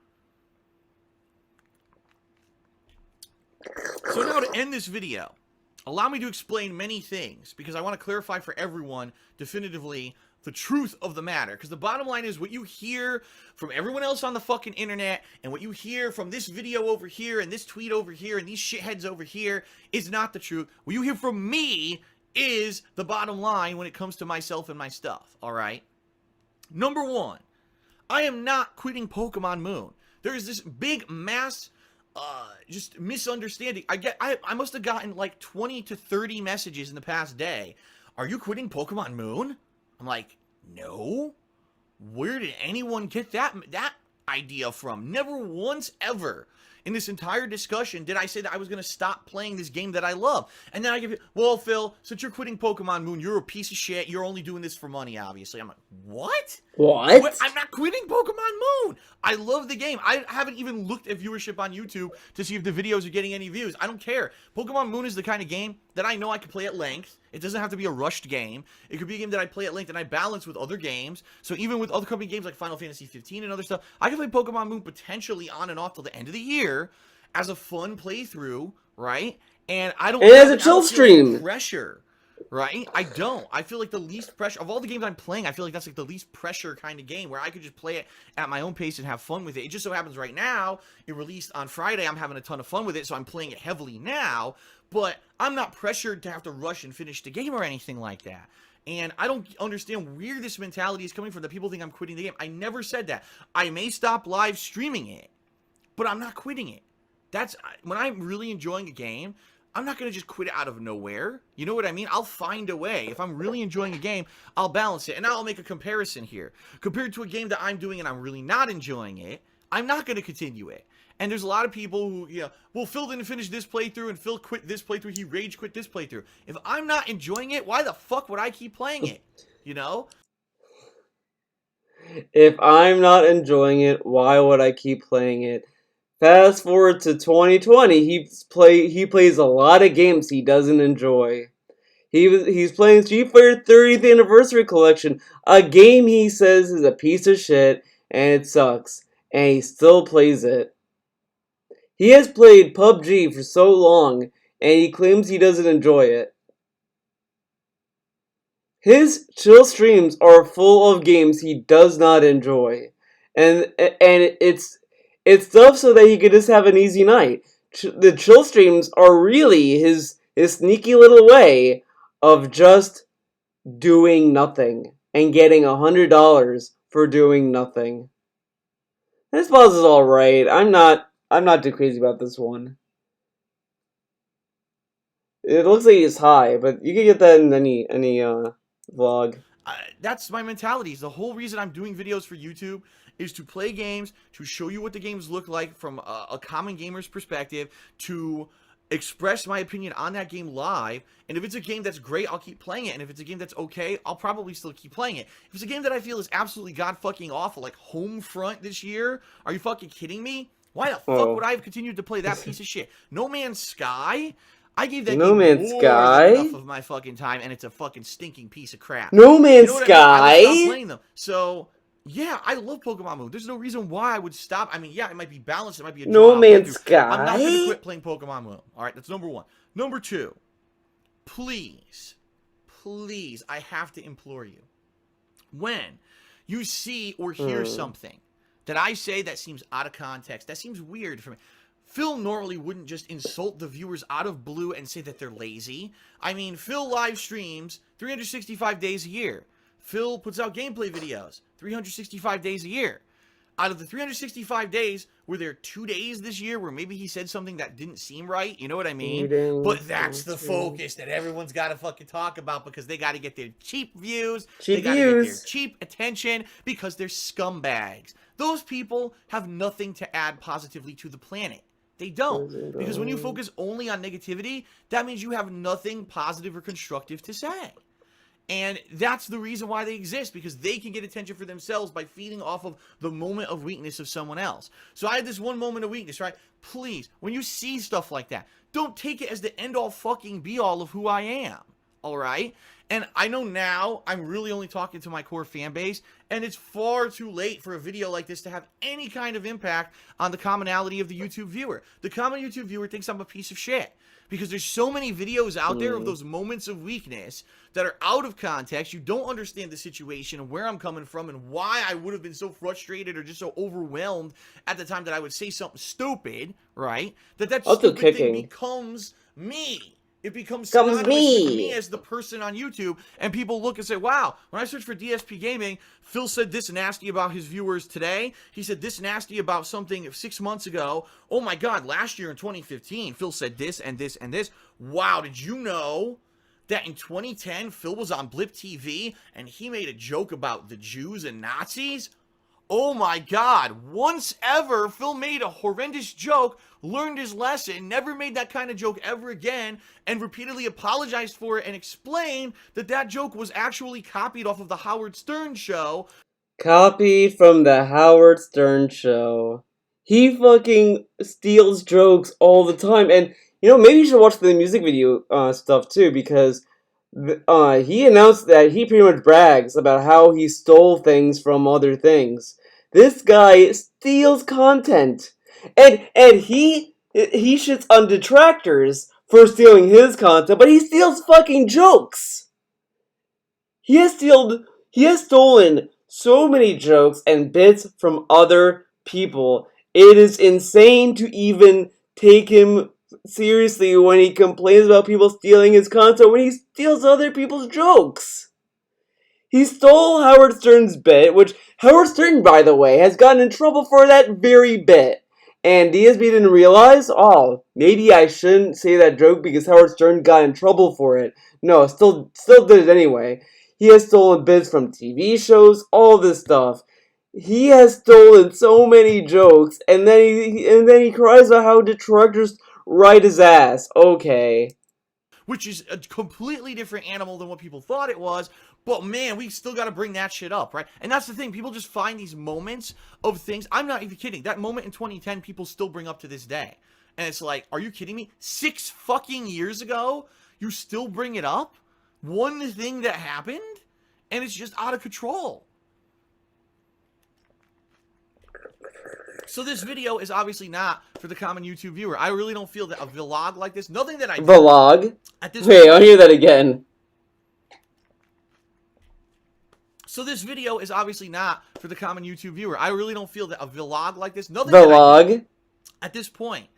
So now to end this video, allow me to explain many things, because I want to clarify for everyone definitively the truth of the matter. Because the bottom line is what you hear from everyone else on the fucking internet, and what you hear from this video over here, and this tweet over here, and these shitheads over here is not the truth. What you hear from me is the bottom line when it comes to myself and my stuff, alright? Number one, I am not quitting Pokemon Moon. There is this big mass just misunderstanding. I must have gotten like 20 to 30 messages in the past day. Are you quitting Pokemon Moon? I'm like, no. Where did anyone get that idea from? Never once ever in this entire discussion did I say that I was going to stop playing this game that I love. And then I give it, well, Phil, since you're quitting Pokemon Moon, you're a piece of shit. You're only doing this for money, obviously. I'm like, what? What? I'm not quitting Pokemon Moon. I love the game. I haven't even looked at viewership on YouTube to see if the videos are getting any views. I don't care. Pokemon Moon is the kind of game that I know I can play at length. It doesn't have to be a rushed game. It could be a game that I play at length and I balance with other games. So even with other company games like Final Fantasy 15 and other stuff, I can play Pokemon Moon potentially on and off till the end of the year as a fun playthrough, right? And I don't. And as a chill stream. Pressure. Right? I don't. I feel like the least pressure of all the games I'm playing, I feel like that's like the least pressure kind of game where I could just play it at my own pace and have fun with it. It just so happens right now, it released on Friday, I'm having a ton of fun with it, so I'm playing it heavily now, but I'm not pressured to have to rush and finish the game or anything like that. And I don't understand where this mentality is coming from, that people think I'm quitting the game. I never said that. I may stop live streaming it, but I'm not quitting it. That's when I'm really enjoying a game, I'm not going to just quit it out of nowhere. You know what I mean? I'll find a way. If I'm really enjoying a game, I'll balance it. And now I'll make a comparison here. Compared to a game that I'm doing and I'm really not enjoying it, I'm not going to continue it. And there's a lot of people who, well, Phil didn't finish this playthrough and Phil quit this playthrough. He rage quit this playthrough. If I'm not enjoying it, why the fuck would I keep playing it? You know? If I'm not enjoying it, why would I keep playing it? Fast forward to 2020, he plays a lot of games he doesn't enjoy. He's playing Street Fighter 30th Anniversary Collection, a game he says is a piece of shit and it sucks, and he still plays it. He has played PUBG for so long, and he claims he doesn't enjoy it. His chill streams are full of games he does not enjoy, and it's stuff so that he could just have an easy night. The chill streams are really his sneaky little way of just doing nothing and getting $100 for doing nothing. This boss is all right. I'm not too crazy about this one. It looks like he's high, but you can get that in any vlog. That's my mentality. The whole reason I'm doing videos for YouTube is to play games, to show you what the games look like from a common gamer's perspective, to express my opinion on that game live. And if it's a game that's great, I'll keep playing it. And if it's a game that's okay, I'll probably still keep playing it. If it's a game that I feel is absolutely god fucking awful, like Homefront this year, are you fucking kidding me? Why the fuck would I have continued to play that piece of shit? No Man's Sky? I gave that No game Man's more Sky? than enough of my fucking time, and it's a fucking stinking piece of crap. No Man's You know what Sky? I mean? I would stop playing them. So, yeah, I love Pokemon Moon. There's no reason why I would stop. I mean, yeah, it might be balanced. It might be a No draw Man's playthrough. I'm not going to Sky? quit playing Pokemon Moon. All right, that's number one. Number two, please, I have to implore you. When you see or hear something that I say that seems out of context, that seems weird for me. Phil normally wouldn't just insult the viewers out of blue and say that they're lazy. I mean, Phil live streams 365 days a year. Phil puts out gameplay videos 365 days a year. Out of the 365 days, were there 2 days this year where maybe he said something that didn't seem right? You know what I mean? But that's the focus that everyone's got to fucking talk about, because they got to get their cheap views. They got to get their cheap attention, because they're scumbags. Those people have nothing to add positively to the planet. They don't. Because when you focus only on negativity, that means you have nothing positive or constructive to say. And that's the reason why they exist, because they can get attention for themselves by feeding off of the moment of weakness of someone else. So I had this one moment of weakness, right? Please, when you see stuff like that, don't take it as the end-all fucking be-all of who I am. All right? And I know now I'm really only talking to my core fan base, and it's far too late for a video like this to have any kind of impact on the commonality of the YouTube viewer. The common YouTube viewer thinks I'm a piece of shit, because there's so many videos out there of those moments of weakness that are out of context. You don't understand the situation and where I'm coming from and why I would have been so frustrated or just so overwhelmed at the time that I would say something stupid, right? That stupid thing becomes me. It becomes synonymous with me as the person on YouTube, and people look and say, wow, when I search for DSP Gaming, Phil said this nasty about his viewers today. He said this nasty about something 6 months ago. Oh my God, last year in 2015, Phil said this and this and this. Wow, did you know that in 2010, Phil was on Blip TV, and he made a joke about the Jews and Nazis? Oh my God, once ever, Phil made a horrendous joke, learned his lesson, never made that kind of joke ever again, and repeatedly apologized for it and explained that that joke was actually copied off of the Howard Stern show. Copied from the Howard Stern show. He fucking steals jokes all the time, and maybe you should watch the music video stuff too, because he announced that he pretty much brags about how he stole things from other things. This guy steals content, and he shits on detractors for stealing his content, but he steals fucking jokes. He has stolen so many jokes and bits from other people. It is insane to even take him seriously when he complains about people stealing his content when he steals other people's jokes. He stole Howard Stern's bit, which Howard Stern, by the way, has gotten in trouble for that very bit. And DSP didn't realize, oh, maybe I shouldn't say that joke because Howard Stern got in trouble for it. No, still did it anyway. He has stolen bits from TV shows, all this stuff. He has stolen so many jokes, and then he cries about how detractors ride his ass. Okay. which is a completely different animal than what people thought it was. But man, we still got to bring that shit up, right? And that's the thing. People just find these moments of things. I'm not even kidding. That moment in 2010, people still bring up to this day. And it's like, are you kidding me? 6 fucking years ago, you still bring it up? One thing that happened? And it's just out of control. So this video is obviously not for the common YouTube viewer. I really don't feel that a vlog like this, nothing that I do Vlog? at this Wait, point, I'll hear that again. So this video is obviously not for the common YouTube viewer. I really don't feel that a vlog like this, nothing that I do at this point,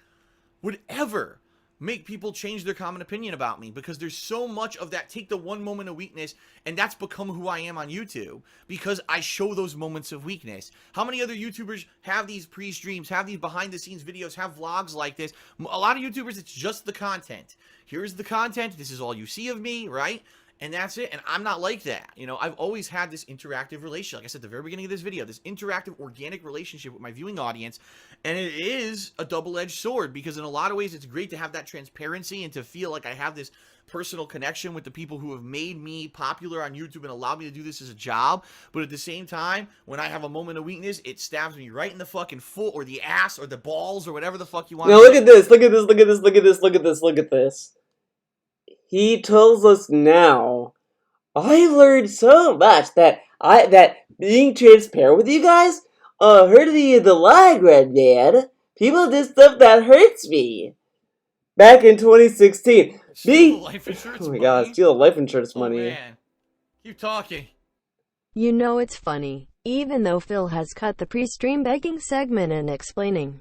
would ever make people change their common opinion about me, because there's so much of that take the one moment of weakness, and that's become who I am on YouTube, because I show those moments of weakness. How many other YouTubers have these pre-streams, have these behind-the-scenes videos, have vlogs like this? A lot of YouTubers, it's just the content. Here's the content. This is all you see of me, right? And that's it. And I'm not like that. You know, I've always had this interactive relationship. Like I said at the very beginning of this video, this interactive, organic relationship with my viewing audience. And it is a double-edged sword, because in a lot of ways, it's great to have that transparency and to feel like I have this personal connection with the people who have made me popular on YouTube and allowed me to do this as a job. But at the same time, when I have a moment of weakness, it stabs me right in the fucking foot or the ass or the balls or whatever the fuck you want. Now look at this, look at this, look at this, look at this, look at this, look at this. He tells us now, I learned so much that being transparent with you guys, hurt the lag red man. People did stuff that hurts me. Back in 2016. Steal the life insurance oh my money. god, steal the life insurance money. Oh man. Keep talking. You know it's funny, even though Phil has cut the pre-stream begging segment and explaining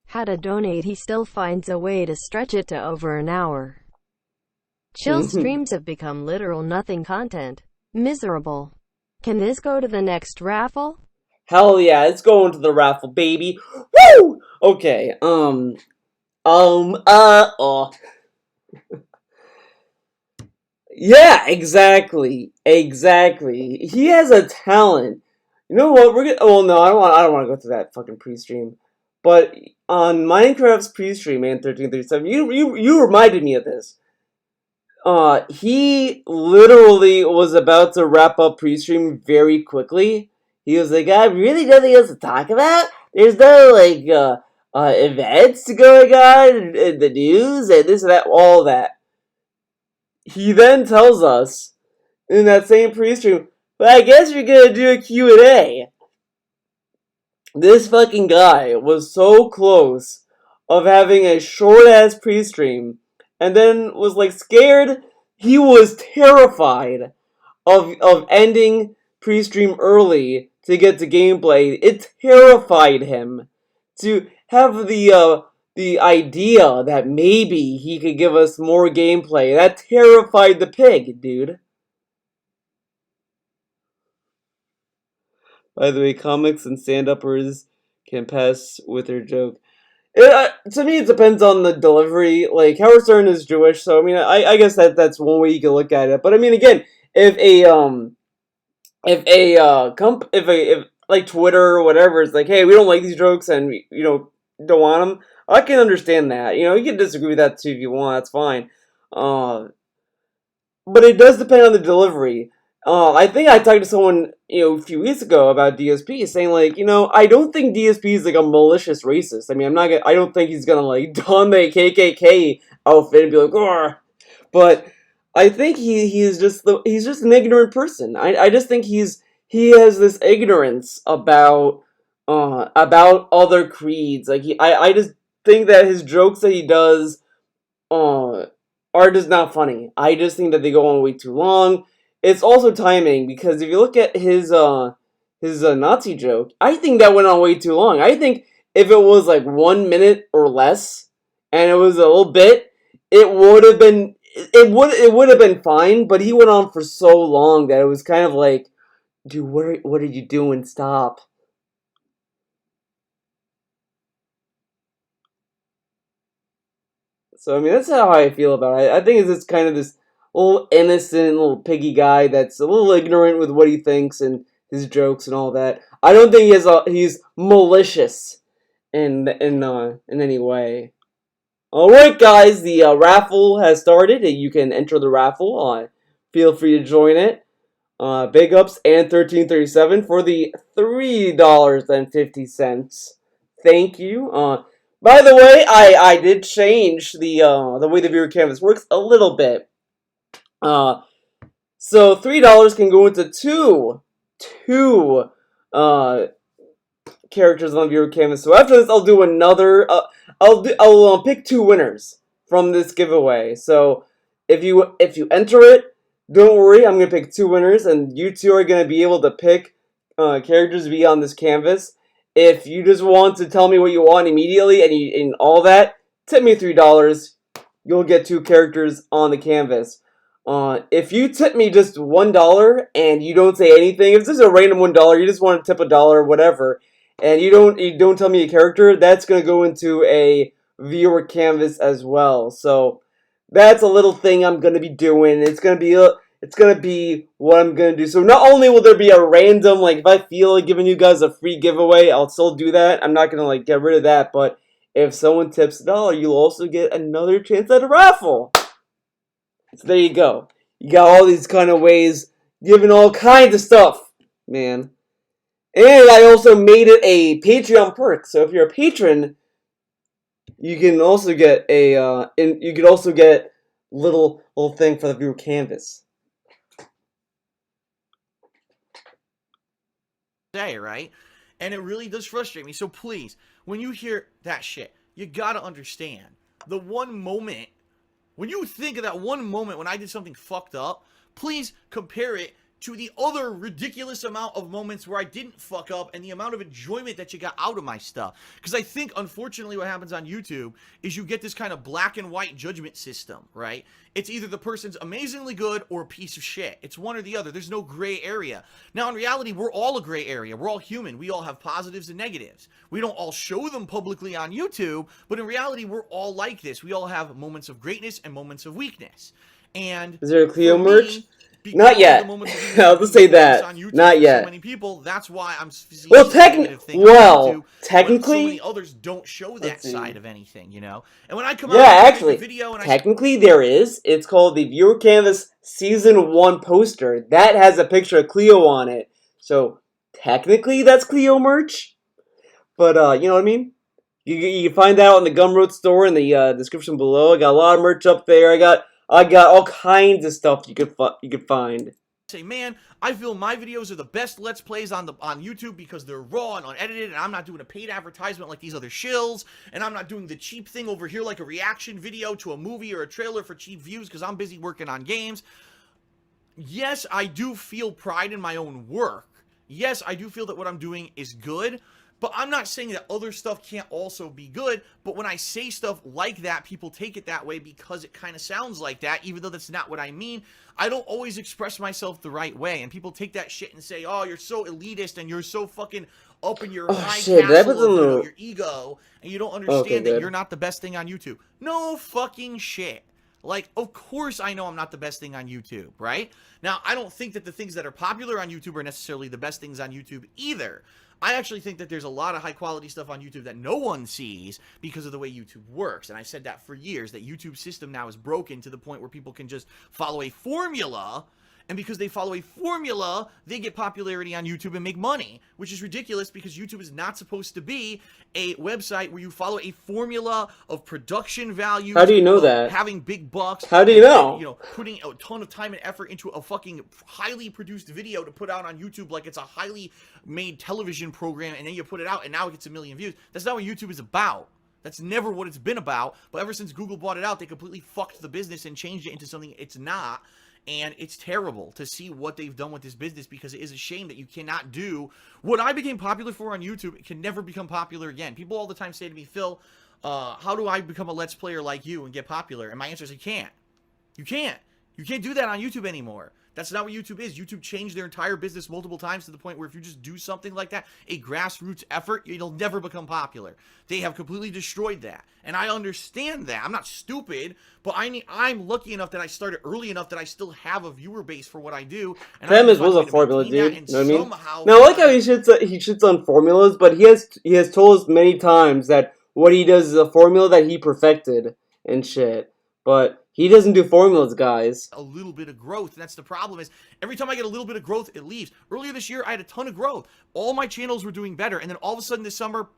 how to donate, he still finds a way to stretch it to over an hour. Chill streams have become literal nothing content. Miserable. Can this go to the next raffle? Hell yeah, it's going to the raffle, baby. Woo! Okay, yeah, exactly. He has a talent. You know what? We're gonna. Oh no, I don't want to go through that fucking pre-stream. But on Minecraft's pre-stream, man, 1337, you reminded me of this. He literally was about to wrap up pre-stream very quickly. He was like, I have really nothing else to talk about. There's no, like, events going on in the news and this and that, all that. He then tells us in that same pre-stream, but I guess you're gonna do a Q&A. This fucking guy was so close of having a short-ass pre-stream, and then was like scared. He was terrified of ending pre-stream early to get to gameplay. It terrified him to have the idea that maybe he could give us more gameplay. That terrified the pig, dude. By the way, comics and stand-uppers can pass with their joke. To me, it depends on the delivery. Like, Howard Stern is Jewish, so I mean, I guess that's one way you can look at it. But I mean, again, if like Twitter or whatever is like, hey, we don't like these jokes and we, don't want them, I can understand that. You can disagree with that too if you want. That's fine. But it does depend on the delivery. I think I talked to someone, a few weeks ago about DSP, saying like, I don't think DSP is like a malicious racist. I mean, I don't think he's gonna like don the KKK outfit and be like, "Grr." But I think he's just an ignorant person. I just think he has this ignorance about other creeds. Like I just think that his jokes that he does, are just not funny. I just think that they go on way too long. It's also timing, because if you look at his Nazi joke, I think that went on way too long. I think if it was like 1 minute or less, and it was a little bit, it would have been it would have been fine, but he went on for so long that it was kind of like, dude, what are you doing? Stop. So I mean, that's how I feel about it. I think it's just kind of this little innocent little piggy guy that's a little ignorant with what he thinks and his jokes and all that. I don't think he's malicious in any way. All right, guys, the raffle has started. You can enter the raffle. Feel free to join it. Big ups and 1337 for the $3.50. Thank you. By the way, I did change the way the viewer canvas works a little bit. So $3 can go into two characters on the viewer canvas. So after this, I'll do another. I'll pick two winners from this giveaway. So if you enter it, don't worry. I'm gonna pick two winners, and you two are gonna be able to pick characters to be on this canvas. If you just want to tell me what you want immediately and all that, tip me $3. You'll get two characters on the canvas. If you tip me just $1 and you don't say anything, if this is a random $1, you just want to tip $1 or whatever, and you don't tell me a character, that's gonna go into a viewer canvas as well. So that's a little thing I'm gonna be doing. It's gonna be what I'm gonna do. So not only will there be a random, like, if I feel like giving you guys a free giveaway, I'll still do that. I'm not gonna like get rid of that. But if someone tips $1, you'll also get another chance at a raffle. So there you go. You got all these kind of ways, giving all kinds of stuff, man. And I also made it a Patreon perk. So if you're a patron, you can also get little thing for the viewer canvas. Day, right? And it really does frustrate me. So please, when you hear that shit, you gotta understand the one moment, when you think of that one moment when I did something fucked up, please compare it to the other ridiculous amount of moments where I didn't fuck up and the amount of enjoyment that you got out of my stuff. Because I think, unfortunately, what happens on YouTube is you get this kind of black and white judgment system, right? It's either the person's amazingly good or a piece of shit. It's one or the other. There's no gray area. Now, in reality, we're all a gray area. We're all human. We all have positives and negatives. We don't all show them publicly on YouTube, but in reality, we're all like this. We all have moments of greatness and moments of weakness. And is there a Cleo merch? Because not yet. I'll just say that. Not yet. So many people. That's why I'm seeing well, technically, technically, so many others don't show that side of anything, you know. And when I come out actually, video and technically there is. It's called the Viewer Canvas Season 1 poster that has a picture of Cleo on it. So technically, that's Cleo merch. But you know what I mean. You can find that out in the Gumroad store in the description below. I got a lot of merch up there. I got all kinds of stuff you could find. Say, man, I feel my videos are the best Let's Plays on YouTube because they're raw and unedited, and I'm not doing a paid advertisement like these other shills, and I'm not doing the cheap thing over here like a reaction video to a movie or a trailer for cheap views because I'm busy working on games. Yes, I do feel pride in my own work. Yes, I do feel that what I'm doing is good. But I'm not saying that other stuff can't also be good, but when I say stuff like that, people take it that way because it kind of sounds like that, even though that's not what I mean. I don't always express myself the right way, and people take that shit and say, oh, you're so elitist, and you're so fucking up in your high castle of your ego, and you don't understand that you're not the best thing on YouTube. No fucking shit. Like, of course I know I'm not the best thing on YouTube, right? Now, I don't think that the things that are popular on YouTube are necessarily the best things on YouTube either. I actually think that there's a lot of high-quality stuff on YouTube that no one sees because of the way YouTube works. And I've said that for years, that YouTube's system now is broken to the point where people can just follow a formula. And because they follow a formula, they get popularity on YouTube and make money, which is ridiculous because YouTube is not supposed to be a website where you follow a formula of production value. How do you know that? Having big bucks. How do you know? And, you know, putting a ton of time and effort into a fucking highly produced video to put out on YouTube like it's a highly made television program, and then you put it out and now it gets 1 million views. That's not what YouTube is about. That's never what it's been about. But ever since Google bought it out, they completely fucked the business and changed it into something it's not. And it's terrible to see what they've done with this business because it is a shame that you cannot do what I became popular for on YouTube. It can never become popular again. People all the time say to me, Phil, how do I become a Let's Player like you and get popular? And my answer is, you can't. You can't. You can't do that on YouTube anymore. That's not what YouTube is. YouTube changed their entire business multiple times to the point where if you just do something like that, a grassroots effort, it'll never become popular. They have completely destroyed that. And I understand that. I'm not stupid, but I'm lucky enough that I started early enough that I still have a viewer base for what I do. And Premise was a formula, dude. You know what I mean? Now, I like how he shits on formulas, but he has told us many times that what he does is a formula that he perfected and shit. But he doesn't do formulas, guys. A little bit of growth, and that's the problem is every time I get a little bit of growth, it leaves. Earlier this year, I had a ton of growth. All my channels were doing better, and then all of a sudden this summer,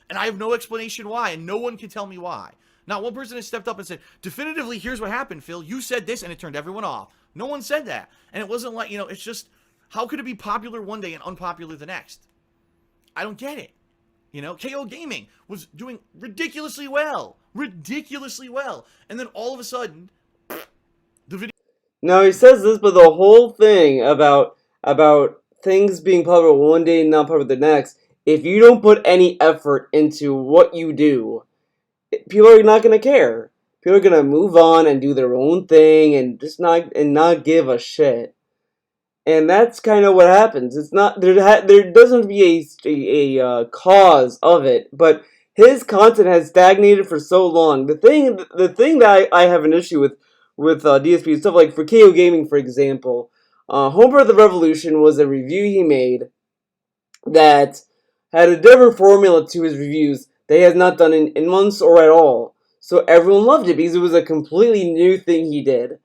and I have no explanation why, and no one can tell me why. Not one person has stepped up and said, definitively, here's what happened, Phil. You said this, and it turned everyone off. No one said that. And it wasn't like, it's just, how could it be popular one day and unpopular the next? I don't get it. KO Gaming was doing ridiculously well. And then all of a sudden, the video... Now, he says this, but the whole thing about things being popular one day and not popular the next, if you don't put any effort into what you do, people are not going to care. People are going to move on and do their own thing and just not give a shit. And that's kind of what happens. It's not there doesn't be a cause of it, but his content has stagnated for so long. The thing that I have an issue with DSP stuff like for KO Gaming, for example, Homer of the Revolution was a review he made that had a different formula to his reviews that he has not done in months or at all. So everyone loved it because it was a completely new thing he did.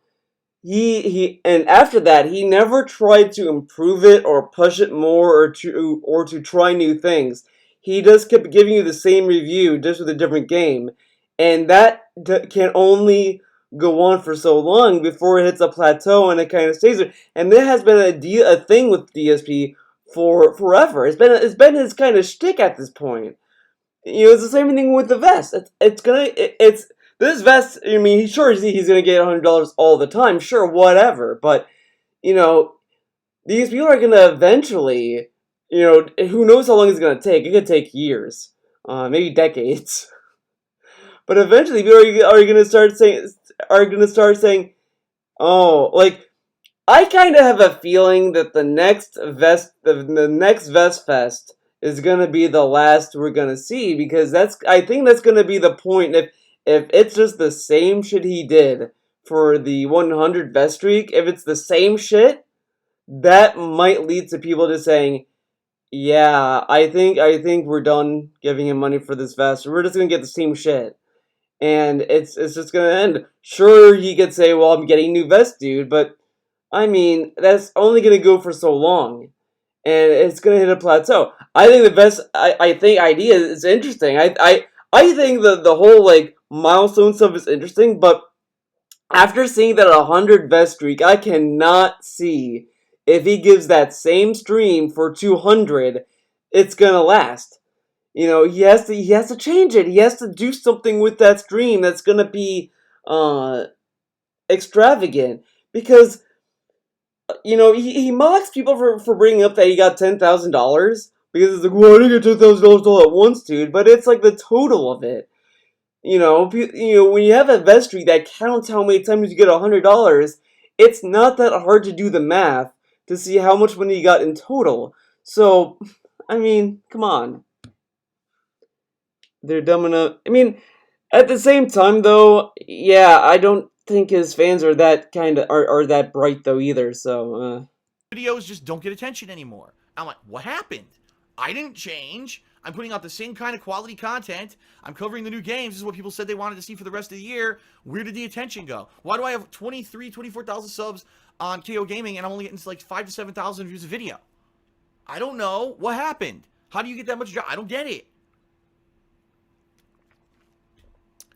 And after that, he never tried to improve it or push it more or to try new things. He just kept giving you the same review, just with a different game, and that can only go on for so long before it hits a plateau and it kind of stays there. And that has been a thing with DSP for forever. It's been his kind of shtick at this point. It's the same thing with the vest. This vest, I mean, he's he's going to get $100 all the time. Sure, whatever. But, these people are going to eventually, who knows how long it's going to take. It could take years, maybe decades. But eventually, people are going to start saying, oh, like, I kind of have a feeling that the next Vest Fest is going to be the last we're going to see, because I think that's going to be the point. If it's just the same shit he did for the 100 vest streak, if it's the same shit, that might lead to people just saying, yeah, I think we're done giving him money for this vest. We're just gonna get the same shit. And it's just gonna end. Sure, he could say, well, I'm getting new vest, dude, but I mean, that's only gonna go for so long. And it's gonna hit a plateau. I think the vest I think idea is interesting. I think the whole like milestone stuff is interesting, but after seeing that 100 vest streak, I cannot see if he gives that same stream for 200, it's gonna last. He has to change it. He has to do something with that stream that's gonna be extravagant, because he mocks people for bringing up that he got $10,000, because it's like, well, I didn't get $10,000 all at once, dude. But it's like the total of it. When you have a vest streak that counts how many times you get $100, it's not that hard to do the math to see how much money you got in total. So, I mean, come on. They're dumb enough. I mean, at the same time, though, yeah, I don't think his fans are that are that bright though either. So, videos just don't get attention anymore. I'm like, what happened? I didn't change. I'm putting out the same kind of quality content. I'm covering the new games. This is what people said they wanted to see for the rest of the year. Where did the attention go? Why do I have 24,000 subs on KO Gaming and I'm only getting like 5,000 to 7,000 views a video? I don't know. What happened? How do you get that much? I don't get it.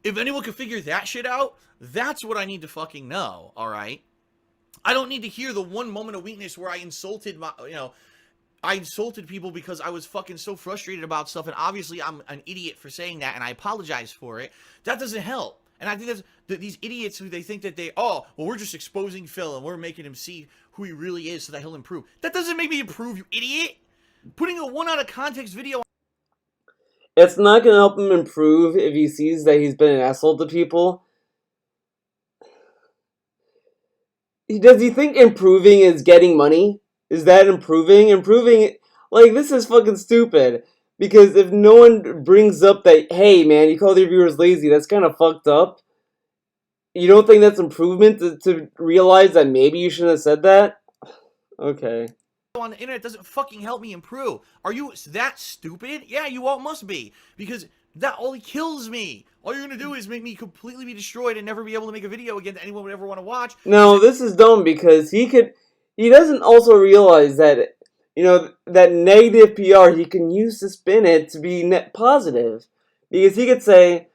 If anyone can figure that shit out, that's what I need to fucking know, all right? I don't need to hear the one moment of weakness where I insulted I insulted people because I was fucking so frustrated about stuff, and obviously I'm an idiot for saying that, and I apologize for it. That doesn't help. And I think that's these idiots who they think that we're just exposing Phil and we're making him see who he really is so that he'll improve. That doesn't make me improve, you idiot. Putting a one out of context video. It's not going to help him improve if he sees that he's been an asshole to people. does he think improving is getting money? Is that improving? Improving, like, this is fucking stupid. Because if no one brings up that, hey man, you called your viewers lazy, that's kind of fucked up. You don't think that's improvement to realize that maybe you shouldn't have said that? Okay. On the internet doesn't fucking help me improve. Are you that stupid? Yeah, you all must be. Because that only kills me. All you're gonna do is make me completely be destroyed and never be able to make a video again that anyone would ever want to watch. No, this is dumb because he doesn't also realize that, that negative PR he can use to spin it to be net positive. Because he could say,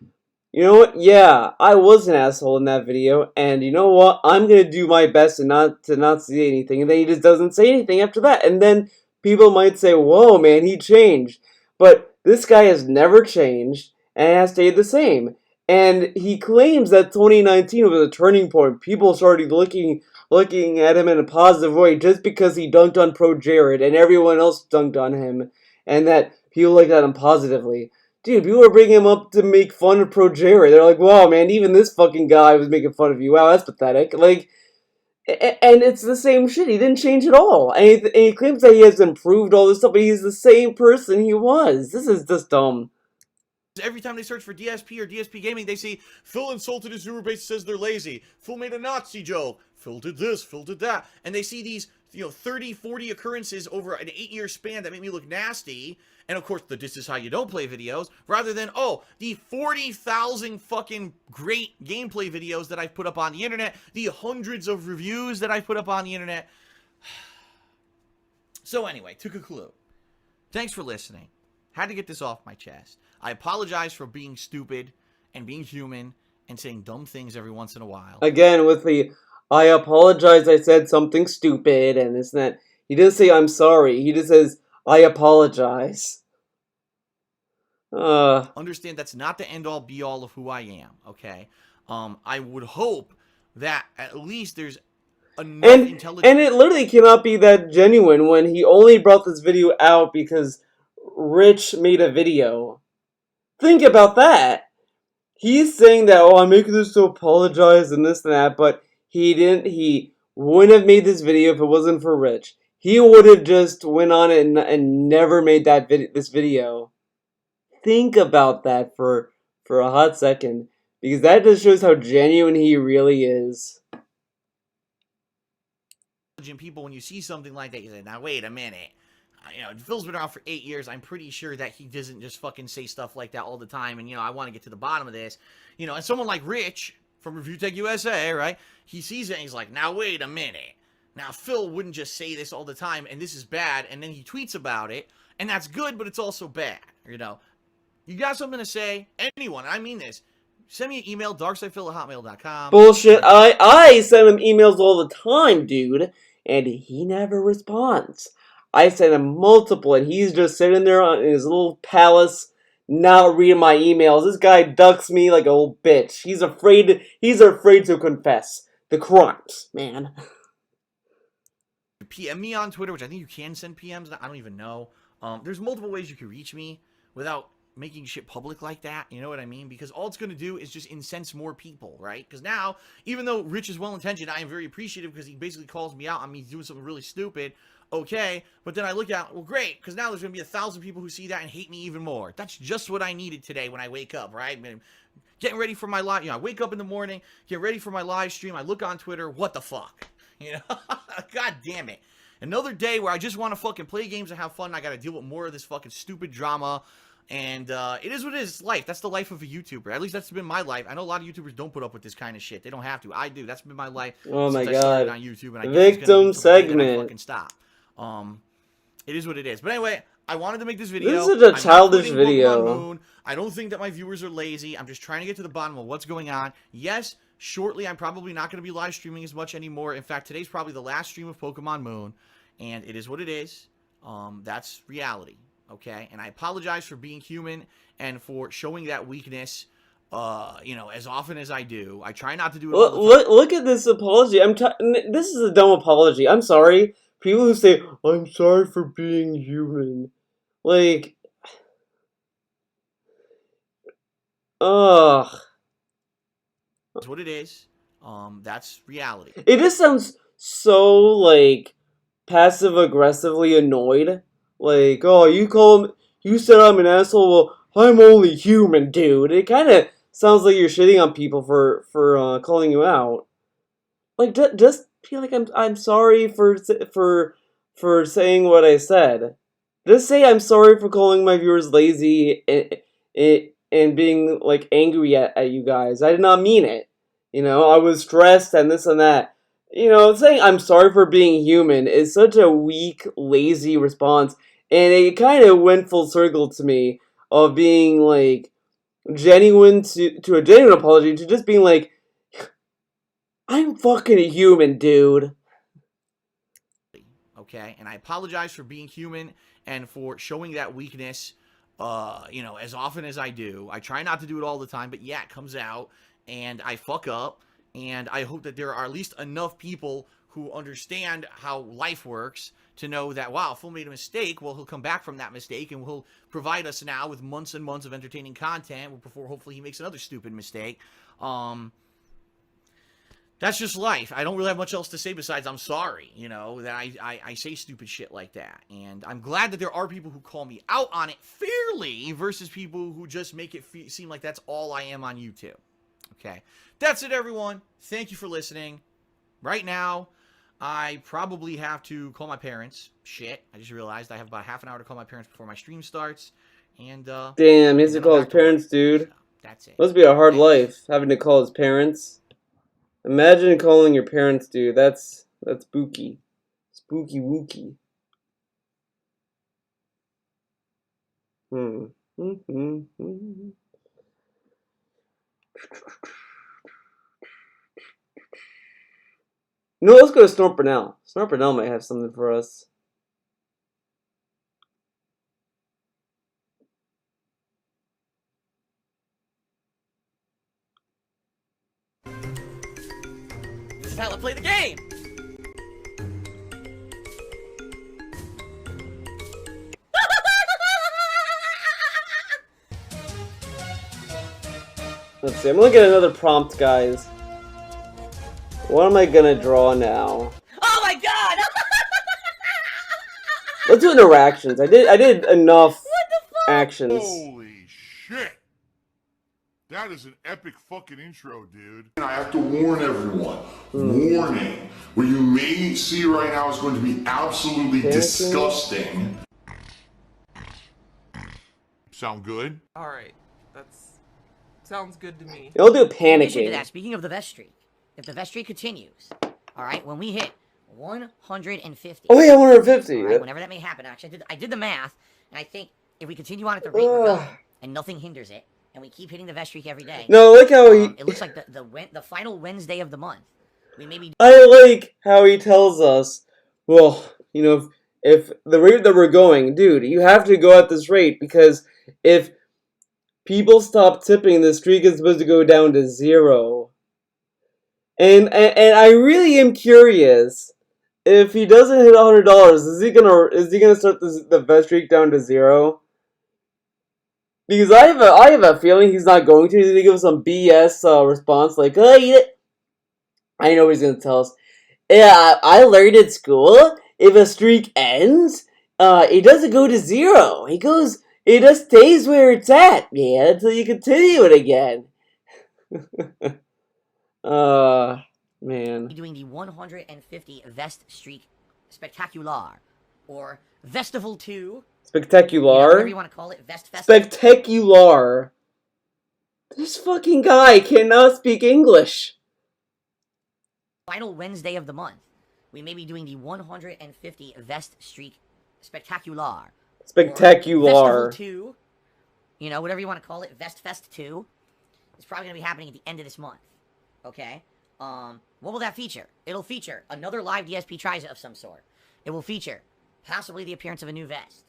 you know what? Yeah, I was an asshole in that video, and you know what? I'm gonna do my best to not say anything, and then he just doesn't say anything after that, and then people might say, "Whoa, man, he changed," but this guy has never changed and has stayed the same. And he claims that 2019 was a turning point. People started looking at him in a positive way just because he dunked on Pro Jared, and everyone else dunked on him, and that people looked at him positively. Dude, people are bringing him up to make fun of Pro Jared. They're like, wow, man, even this fucking guy was making fun of you. Wow, that's pathetic. Like, and it's the same shit. He didn't change at all. And he claims that he has improved all this stuff, but he's the same person he was. This is just dumb. Every time they search for DSP or DSP Gaming, they see Phil insulted his viewer base, says they're lazy. Phil made a Nazi joke. Phil did this, Phil did that. And they see these, 30, 40 occurrences over an 8-year span that make me look nasty. And of course, this is how you don't play videos, rather than, the 40,000 fucking great gameplay videos that I've put up on the internet, the hundreds of reviews that I've put up on the internet. So anyway, to conclude, thanks for listening. Had to get this off my chest. I apologize for being stupid and being human and saying dumb things every once in a while. Again, with the, I apologize, I said something stupid, and this and that. He doesn't say, I'm sorry. He just says, I apologize. Understand that's not the end-all, be-all of who I am, okay? I would hope that at least there's enough intelligence. And it literally cannot be that genuine when he only brought this video out because Rich made a video. Think about that. He's saying that, I'm making this to apologize and this and that, but he wouldn't have made this video if it wasn't for Rich. He would have just went on it and never made this video. Think about that for a hot second, because that just shows how genuine he really is. People, when you see something like that, you say, now wait a minute. Phil's been around for 8 years. I'm pretty sure that he doesn't just fucking say stuff like that all the time. And, I want to get to the bottom of this. And someone like Rich from Review Tech USA, right? He sees it and he's like, now wait a minute. Now, Phil wouldn't just say this all the time, and this is bad. And then he tweets about it. And that's good, but it's also bad. You got something to say? Anyone, I mean this. Send me an email, darksidephil@hotmail.com. Bullshit. I send him emails all the time, dude. And he never responds. I sent him multiple, and he's just sitting there in his little palace, not reading my emails. This guy ducks me like a old bitch. He's afraid to confess the crimes, man. PM me on Twitter, which I think you can send PMs. I don't even know. There's multiple ways you can reach me without making shit public like that, you know what I mean? Because all it's going to do is just incense more people, right? Because now, even though Rich is well-intentioned, I am very appreciative because he basically calls me out on me doing something really stupid, okay, but then I look at, well, great, because now there's going to be 1,000 people who see that and hate me even more. That's just what I needed today when I wake up, right? Getting ready for my live, I wake up in the morning, get ready for my live stream, I look on Twitter, what the fuck? God damn it. Another day where I just want to fucking play games and have fun, I got to deal with more of this fucking stupid drama. And it is what it is. It's life. That's the life of a YouTuber. At least that's been my life. I know a lot of YouTubers don't put up with this kind of shit. They don't have to. I do. That's been my life. Oh my since god. I started on YouTube, and I Victim segment. I fucking stop. It is what it is. But anyway, I wanted to make this video. This is such a childish video. Moon. I don't think that my viewers are lazy. I'm just trying to get to the bottom of what's going on. Yes, shortly I'm probably not going to be live streaming as much anymore. In fact, today's probably the last stream of Pokemon Moon, and it is what it is. That's reality. Okay, and I apologize for being human and for showing that weakness, as often as I do. I try not to do it all the time. Look at this apology. This is a dumb apology. I'm sorry. People who say, I'm sorry for being human. Like, ugh. That's what it is. That's reality. It just sounds so, like, passive-aggressively annoyed. Like, oh, you said I'm an asshole, well, I'm only human, dude. It kind of sounds like you're shitting on people for calling you out. Like, just feel like I'm sorry for saying what I said. Just say I'm sorry for calling my viewers lazy and being, like, angry at you guys. I did not mean it. You know, I was stressed and this and that. You know, saying I'm sorry for being human is such a weak, lazy response. And it kind of went full circle to me of being, like, genuine to a genuine apology to just being like, I'm fucking a human, dude. Okay, and I apologize for being human and for showing that weakness, you know, as often as I do. I try not to do it all the time, but yeah, it comes out, and I fuck up, and I hope that there are at least enough people who understand how life works to know that, wow, Phil made a mistake. Well, he'll come back from that mistake, and he'll provide us now with months and months of entertaining content before hopefully he makes another stupid mistake. That's just life. I don't really have much else to say besides I'm sorry, you know, that I say stupid shit like that. And I'm glad that there are people who call me out on it fairly versus people who just make it seem like that's all I am on YouTube. Okay. That's it, everyone. Thank you for listening. Right now, I probably have to call my parents. Shit. I just realized I have about half an hour to call my parents before my stream starts. And, Damn, he has to call his parents, dude. So, that's it. Must be a hard life, having to call his parents. Imagine calling your parents, dude. That's spooky. Spooky wookie. No, let's go to Snort Burnell. Snort Burnell might have something for us. This is how I play the game! Let's see, I'm gonna get another prompt, guys. What am I gonna draw now? Oh my god! Let's do interactions. I did enough actions. Holy shit! That is an epic fucking intro, dude. And I have to warn everyone. Warning. What you may see right now is going to be absolutely disgusting. Sound good? Alright, sounds good to me. I'll do In addition to panicking. that, speaking of the vest streak, if the vest streak continues, all right, when we hit 150. Oh yeah, 150. All right, whenever that may happen, actually, I did the math, and I think if we continue on at the rate we're going, and nothing hinders it, and we keep hitting the vest streak every day. No, I like how he. It looks like the final Wednesday of the month. We may be. I like how he tells us, well, you know, if the rate that we're going, dude, you have to go at this rate because if people stop tipping, the streak is supposed to go down to 0. And I really am curious if he doesn't hit $100, is he gonna start the vest streak down to 0? Because I have a feeling he's not going to. He's gonna give us some BS response like, oh yeah. I know what he's gonna tell us. Yeah, I learned at school. If a streak ends, it doesn't go to 0. It just stays where it's at, man, until you continue it again. Man. Doing the 150 vest streak spectacular, or Vestival 2. Spectacular? Whatever you want to call it, Vest Fest. Spectacular. This fucking guy cannot speak English. Final Wednesday of the month. We may be doing the 150 vest streak spectacular. Spectacular. Vestival 2. You know, whatever you want to call it, Vest Fest 2. It's probably going to be happening at the end of this month. Okay? What will that feature? It'll feature another live DSP tries of some sort. It will feature possibly the appearance of a new vest.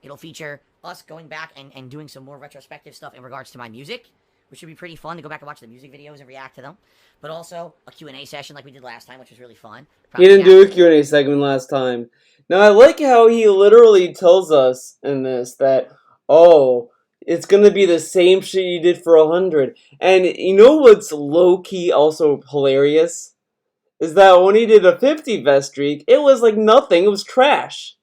It'll feature us going back and doing some more retrospective stuff in regards to my music, which should be pretty fun to go back and watch the music videos and react to them. But also a Q&A session like we did last time, which was really fun. He didn't do a Q&A segment last time. Now, I like how he literally tells us in this that, oh, It's gonna be the same shit you did for 100. And you know what's low-key also hilarious? Is that when he did a 50 vest streak, it was like nothing, it was trash.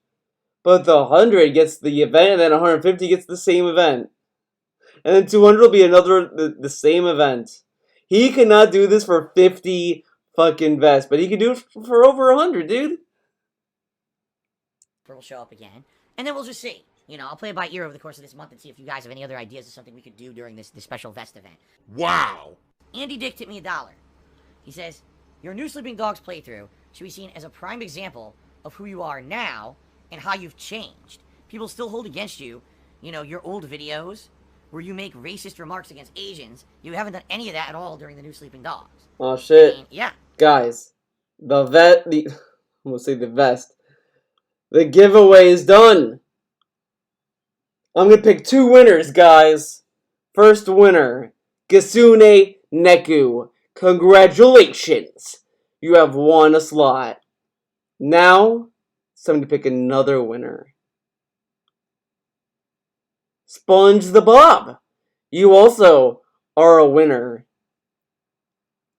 But the 100 gets the event, and then 150 gets the same event. And then 200 will be the same event. He cannot do this for 50 fucking vests, but he can do it for over 100, dude. Will show up again, and then we'll just see. You know, I'll play it by ear over the course of this month and see if you guys have any other ideas of something we could do during this special vest event. Wow. Andy Dick tipped me $1. He says, your new Sleeping Dogs playthrough should be seen as a prime example of who you are now and how you've changed. People still hold against you, you know, your old videos where you make racist remarks against Asians. You haven't done any of that at all during the new Sleeping Dogs. Oh shit. I mean, yeah. Guys, I'm gonna say the vest. The giveaway is done. I'm gonna pick 2 winners, guys. First winner, Gasune Neku. Congratulations! You have won a slot. Now, it's time to pick another winner. Sponge the Bob. You also are a winner.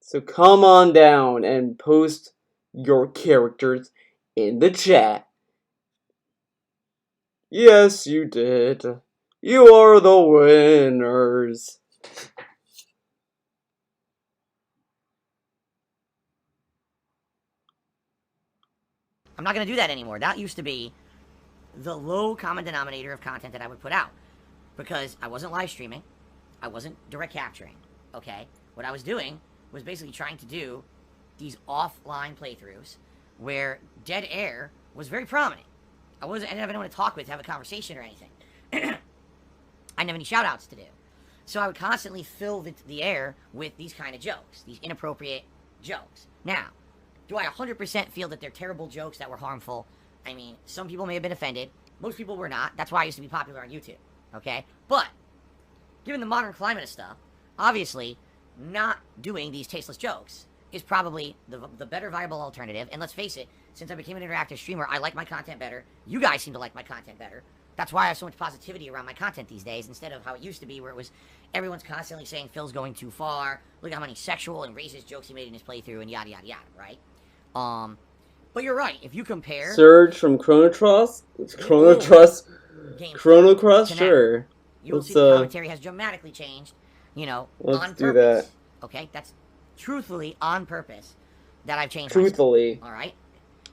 So come on down and post your characters in the chat. Yes, you did. You are the winners. I'm not going to do that anymore. That used to be the low common denominator of content that I would put out. Because I wasn't live streaming. I wasn't direct capturing. Okay? What I was doing was basically trying to do these offline playthroughs where dead air was very prominent. I didn't have anyone to talk with, to have a conversation or anything. I didn't have any shout-outs to do. So I would constantly fill the air with these kind of jokes. These inappropriate jokes. Now, do I 100% feel that they're terrible jokes that were harmful? I mean, some people may have been offended. Most people were not. That's why I used to be popular on YouTube. Okay? But, given the modern climate of stuff, obviously, not doing these tasteless jokes is probably the better viable alternative. And let's face it, since I became an interactive streamer, I like my content better. You guys seem to like my content better. That's why I have so much positivity around my content these days, instead of how it used to be, where it was everyone's constantly saying Phil's going too far. Look at how many sexual and racist jokes he made in his playthrough, and yada yada yada, right? But you're right. If you compare Surge from Chrono Cross, sure. You will see the commentary has dramatically changed. You know, on purpose. Do that. Okay, that's truthfully on purpose that I've changed. Truthfully. All right,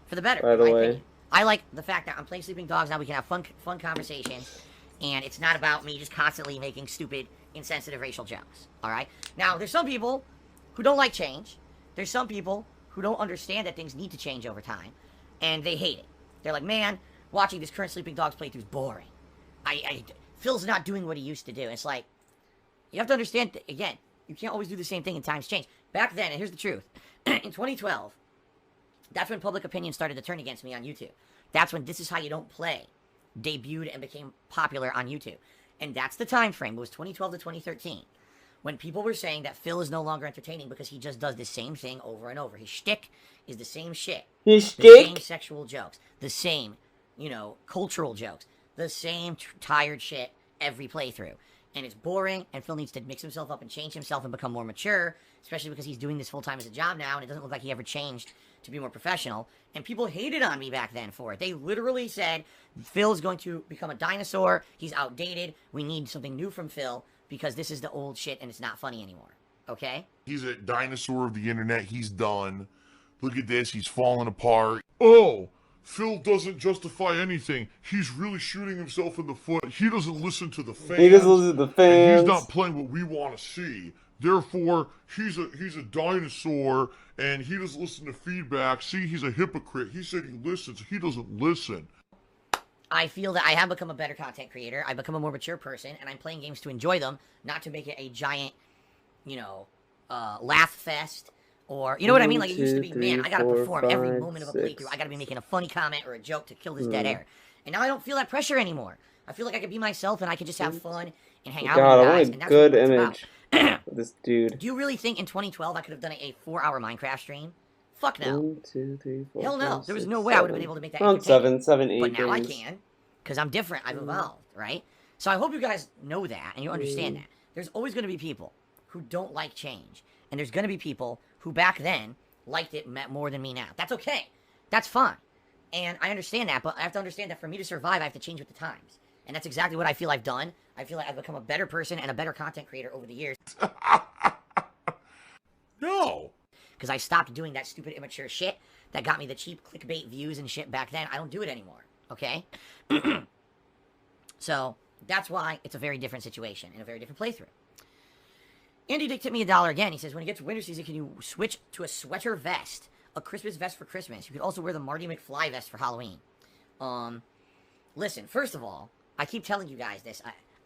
for the better. By the way. Opinion. I like the fact that I'm playing Sleeping Dogs now. We can have fun conversations, and it's not about me just constantly making stupid, insensitive racial jokes. All right. Now, there's some people who don't like change. There's some people who don't understand that things need to change over time, and they hate it. They're like, man, watching this current Sleeping Dogs playthrough is boring. Phil's not doing what he used to do. It's like, you have to understand, again, you can't always do the same thing and times change. Back then, and here's the truth, in 2012, that's when public opinion started to turn against me on YouTube. That's when This Is How You Don't Play debuted and became popular on YouTube. And that's the time frame. It was 2012 to 2013. When people were saying that Phil is no longer entertaining because he just does the same thing over and over. His shtick is the same shit. The same sexual jokes. The same, cultural jokes. The same tired shit every playthrough. And it's boring, and Phil needs to mix himself up and change himself and become more mature, especially because he's doing this full-time as a job now, and it doesn't look like he ever changed to be more professional. And people hated on me back then for it. They literally said, Phil's going to become a dinosaur, he's outdated, we need something new from Phil, because this is the old shit and it's not funny anymore. Okay? He's a dinosaur of the internet, he's done. Look at this, he's falling apart. Oh! Phil doesn't justify anything. He's really shooting himself in the foot. He doesn't listen to the fans. He doesn't listen to the fans. And he's not playing what we want to see. Therefore, he's a dinosaur, and he doesn't listen to feedback. See, he's a hypocrite. He said he listens. He doesn't listen. I feel that I have become a better content creator. I've become a more mature person, and I'm playing games to enjoy them, not to make it a giant, laugh fest. Or, you know what I mean? Like, it used to be, man, I gotta perform every moment of a playthrough. I gotta be making a funny comment or a joke to kill this dead air. And now I don't feel that pressure anymore. I feel like I could be myself and I could just have fun and hang out with you guys. And that's good what image. This dude. Do you really think in 2012 I could have done a 4-hour Minecraft stream? Fuck no. 1, 2, 3, 4, Hell no. 5, There was 6, no way I would have been able to make that entertaining. 7, 8 But now I games. can, because I'm different. I've evolved, right? So I hope you guys know that and you understand that. There's always going to be people who don't like change. And there's going to be people who back then liked it more than me now. That's okay. That's fine. And I understand that, but I have to understand that for me to survive, I have to change with the times. And that's exactly what I feel I've done. I feel like I've become a better person and a better content creator over the years. No. Because I stopped doing that stupid immature shit that got me the cheap clickbait views and shit back then. I don't do it anymore, okay? So, that's why it's a very different situation and a very different playthrough. Andy Dick tipped me $1 again. He says, when it gets to winter season, can you switch to a sweater vest? A Christmas vest for Christmas. You could also wear the Marty McFly vest for Halloween. Listen, first of all, I keep telling you guys this.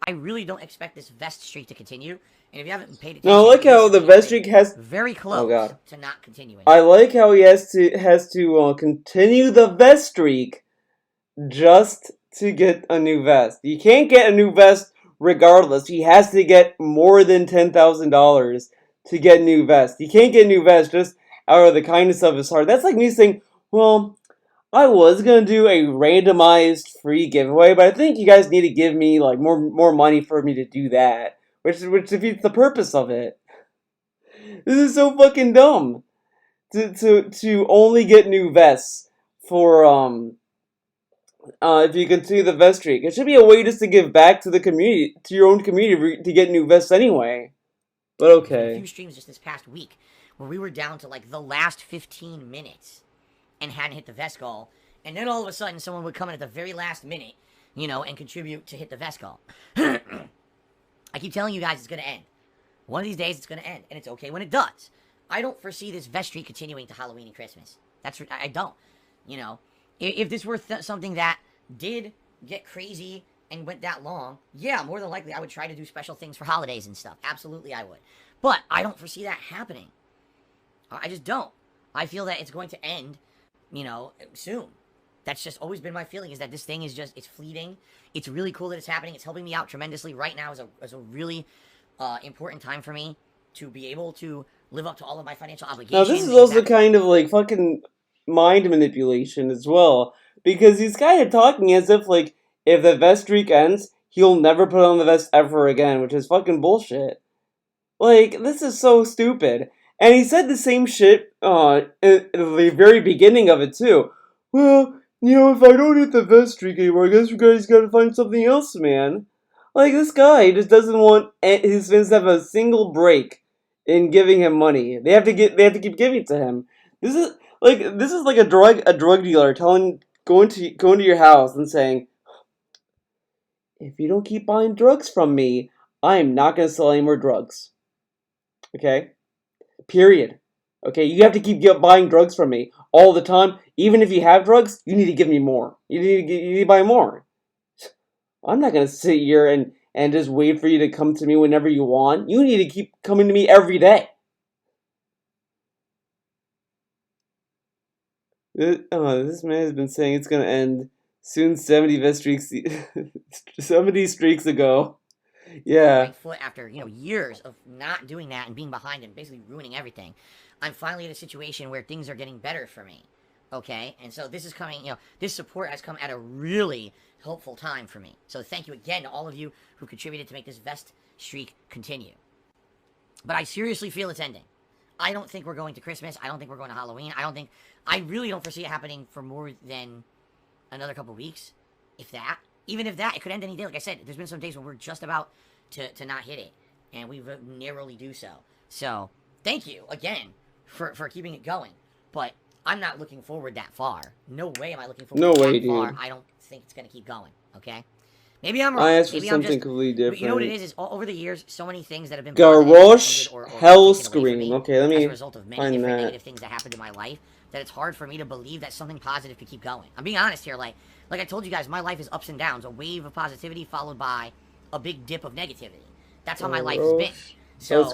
I really don't expect this vest streak to continue. And if you haven't paid attention... No, I like how the vest streak has... Very close to not continuing. I like how he has to continue the vest streak just to get a new vest. You can't get a new vest regardless. He has to get more than $10,000 to get a new vest. You can't get a new vest just out of the kindness of his heart. That's like me saying, well, I was gonna do a randomized free giveaway, but I think you guys need to give me like more money for me to do that, which defeats the purpose of it. This is so fucking dumb. To only get new vests for if you continue the vest streak. It should be a way just to give back to the community, to your own community, to get new vests anyway. But okay. A few streams just this past week where we were down to like the last 15 minutes and hadn't hit the vest goal, and then all of a sudden someone would come in at the very last minute, you know, and contribute to hit the vest goal. I keep telling you guys it's going to end. One of these days it's going to end, and it's okay when it does. I don't foresee this vest streak continuing to Halloween and Christmas. I don't. You know, if this were something that did get crazy and went that long, yeah, more than likely I would try to do special things for holidays and stuff. Absolutely I would. But I don't foresee that happening. I just don't. I feel that it's going to end, you know, soon. That's just always been my feeling, is that this thing is just, it's fleeting. It's really cool that it's happening. It's helping me out tremendously. Right now is a really important time for me to be able to live up to all of my financial obligations. Now, this is also kind of like fucking mind manipulation as well. Because he's kind of talking as if, like, if the vest streak ends, he'll never put on the vest ever again, which is fucking bullshit. Like, this is so stupid. And he said the same shit at the very beginning of it, too. Well, you know, if I don't hit the vest streak anymore, I guess you guys gotta find something else, man. Like, this guy just doesn't want his fans to have a single break in giving him money. They have to keep giving it to him. This is like a drug dealer going to your house and saying, if you don't keep buying drugs from me, I am not gonna sell any more drugs. Okay? Period. Okay, you have to keep buying drugs from me all the time. Even if you have drugs, you need to give me more. You need to buy more. I'm not gonna sit here and just wait for you to come to me whenever you want. You need to keep coming to me every day. This man has been saying it's gonna end soon. 70 vest streaks, 70 streaks ago. Yeah. Right foot after, you know, years of not doing that and being behind and basically ruining everything. I'm finally in a situation where things are getting better for me. Okay? And so this is coming, you know, this support has come at a really helpful time for me. So thank you again to all of you who contributed to make this vest streak continue. But I seriously feel it's ending. I don't think we're going to Christmas. I don't think we're going to Halloween. I really don't foresee it happening for more than another couple weeks. If that. Even if that, it could end any day. Like I said, there's been some days where we're just about to not hit it. And we've narrowly do so. So, thank you, again, for keeping it going. But I'm not looking forward that far. No way am I looking forward that far. Dude. I don't think it's going to keep going. Okay? Maybe I'm wrong. I asked for Maybe something completely different. But you know what it is over the years, so many things that have been Garrosh Hell Scream. Okay, let me as a result of many find different that. negative things that happened in my life, that it's hard for me to believe that something positive could keep going. I'm being honest here. Like I told you guys, my life is ups and downs. A wave of positivity followed by a big dip of negativity. That's how my life has been. So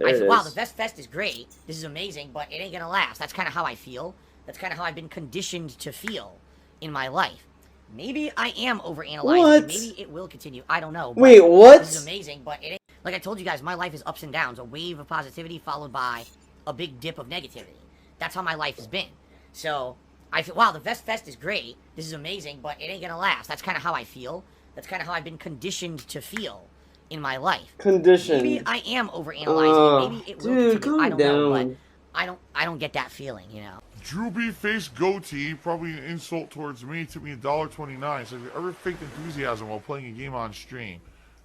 I said, wow, the Vest Fest is great. This is amazing, but it ain't gonna last. That's kind of how I feel. That's kind of how I've been conditioned to feel in my life. Maybe I am overanalyzing. What? Maybe it will continue. I don't know. Wait, what? This is amazing, but it ain't. Like I told you guys, my life is ups and downs. A wave of positivity followed by a big dip of negativity. That's how my life has been. So I feel, wow, the Vest Fest is great. This is amazing, but it ain't gonna last. That's kind of how I feel. That's kind of how I've been conditioned to feel in my life. Conditioned. Maybe I am overanalyzing it. Maybe it will dude, continue. calm I don't know, but down. I don't get that feeling, you know. Droopy face goatee, probably an insult towards me. Took me $1.29. So have you ever faked enthusiasm while playing a game on stream?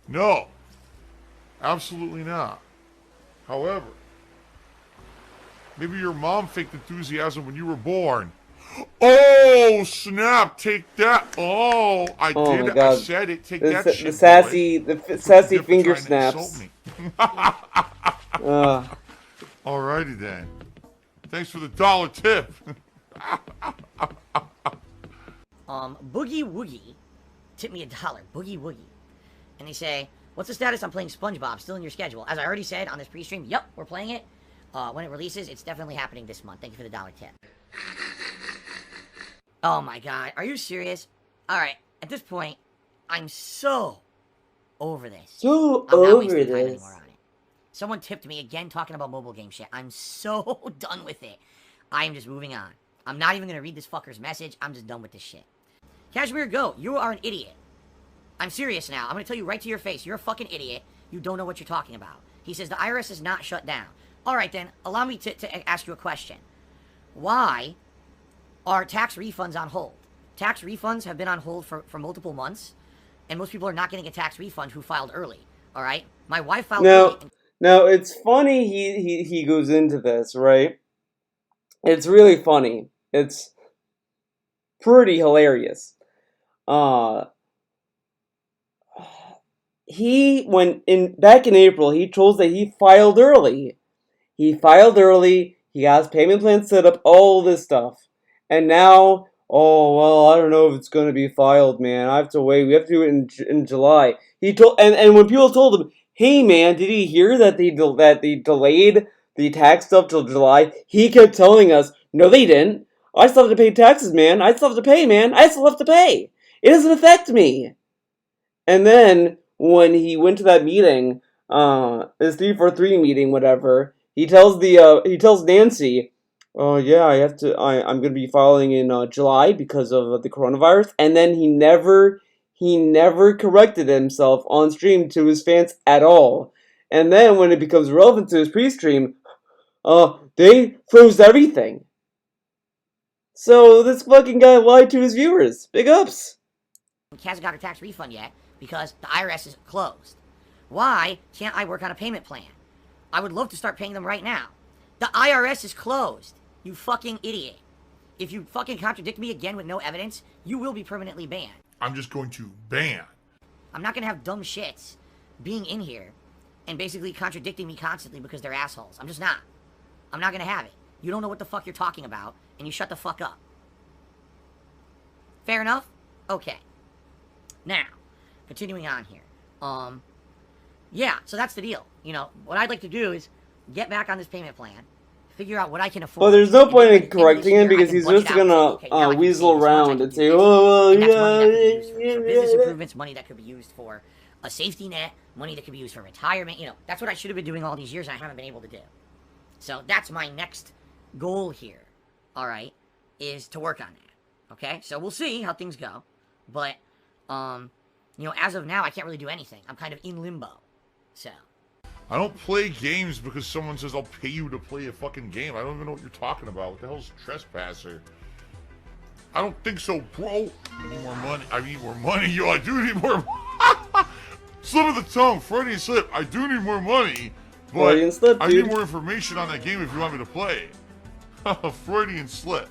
No. Absolutely not. However, maybe your mom faked enthusiasm when you were born. Oh, snap. Take that. Oh, I Oh did my it. god. I said it. Take that shit, The sassy, boy. the sassy Dip finger trying to insult snaps. me. Uh, Alrighty then. Thanks for the dollar tip. Boogie Woogie tipped me $1. Boogie Woogie. And they say, what's the status on playing SpongeBob? Still in your schedule? As I already said on this pre-stream, yep, we're playing it. When it releases, it's definitely happening this month. Thank you for the dollar tip. Oh my god, are you serious? Alright, at this point, I'm so over this. so I'm not over wasting time this. anymore on it. Someone tipped me again talking about mobile game shit. I'm so done with it. I am just moving on. I'm not even going to read this fucker's message. I'm just done with this shit. Kashmir Go, you are an idiot. I'm serious now. I'm going to tell you right to your face. You're a fucking idiot. You don't know what you're talking about. He says the IRS is not shut down. Alright then, allow me to ask you a question. Why are tax refunds on hold? Tax refunds have been on hold for multiple months, and most people are not getting a tax refund who filed early. Alright? My wife filed early. Now, it's funny he goes into this, right? It's really funny. It's pretty hilarious. Back in April, he told that he filed early. He filed early, he got his payment plan set up, all this stuff. And now, oh, well, I don't know if it's going to be filed, man. I have to wait. We have to do it in July. And when people told him, hey, man, did you hear that they delayed the tax stuff till July? He kept telling us, no, they didn't. I still have to pay taxes, man. I still have to pay, man. I still have to pay. It doesn't affect me. And then, when he went to that meeting, his 343 meeting, whatever, he tells Nancy, oh yeah, I'm gonna be filing in July because of the coronavirus, and then he never corrected himself on stream to his fans at all. And then when it becomes relevant to his pre-stream, they froze everything. So this fucking guy lied to his viewers. Big ups. He hasn't got her tax refund yet because the IRS is closed. Why can't I work on a payment plan? I would love to start paying them right now. The IRS is closed. You fucking idiot. If you fucking contradict me again with no evidence, you will be permanently banned. I'm just going to ban. I'm not gonna have dumb shits being in here and basically contradicting me constantly because they're assholes. I'm just not. I'm not gonna have it. You don't know what the fuck you're talking about, and you shut the fuck up. Fair enough? Okay. Now, continuing on here. Yeah, so that's the deal. You know, what I'd like to do is get back on this payment plan, figure out what I can afford. Well, there's no point in correcting him because he's just gonna weasel around and say, oh, well, yeah, business improvements, money that could be used for a safety net, money that could be used for retirement. You know, that's what I should have been doing all these years and I haven't been able to do. So that's my next goal here, all right, is to work on that, okay? So we'll see how things go, but, you know, as of now, I can't really do anything. I'm kind of in limbo, so. I don't play games because someone says I'll pay you to play a fucking game. I don't even know what you're talking about. What the hell's trespasser? I don't think so, bro. I need more money. I need more money. Yo, I do need more. Slip of the tongue, Freudian slip. I do need more money, but I need more information on that game if you want me to play. Freudian slip.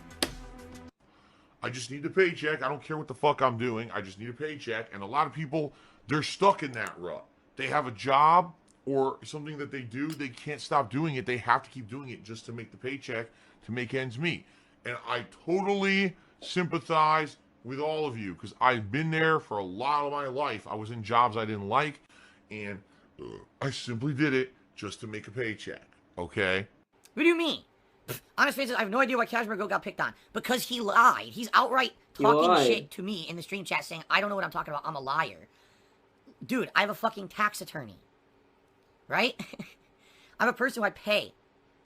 I just need a paycheck. I don't care what the fuck I'm doing. I just need a paycheck. And a lot of people, they're stuck in that rut. They have a job or something that they do. They can't stop doing it. They have to keep doing it just to make the paycheck, to make ends meet. And I totally sympathize with all of you because I've been there for a lot of my life. I was in jobs I didn't like, and I simply did it just to make a paycheck. Okay? What do you mean? Honest faces, I have no idea why Kashmir Go got picked on. Because he lied. He's outright talking shit to me in the stream chat saying, I don't know what I'm talking about, I'm a liar. Dude, I have a fucking tax attorney. Right? I'm a person who I pay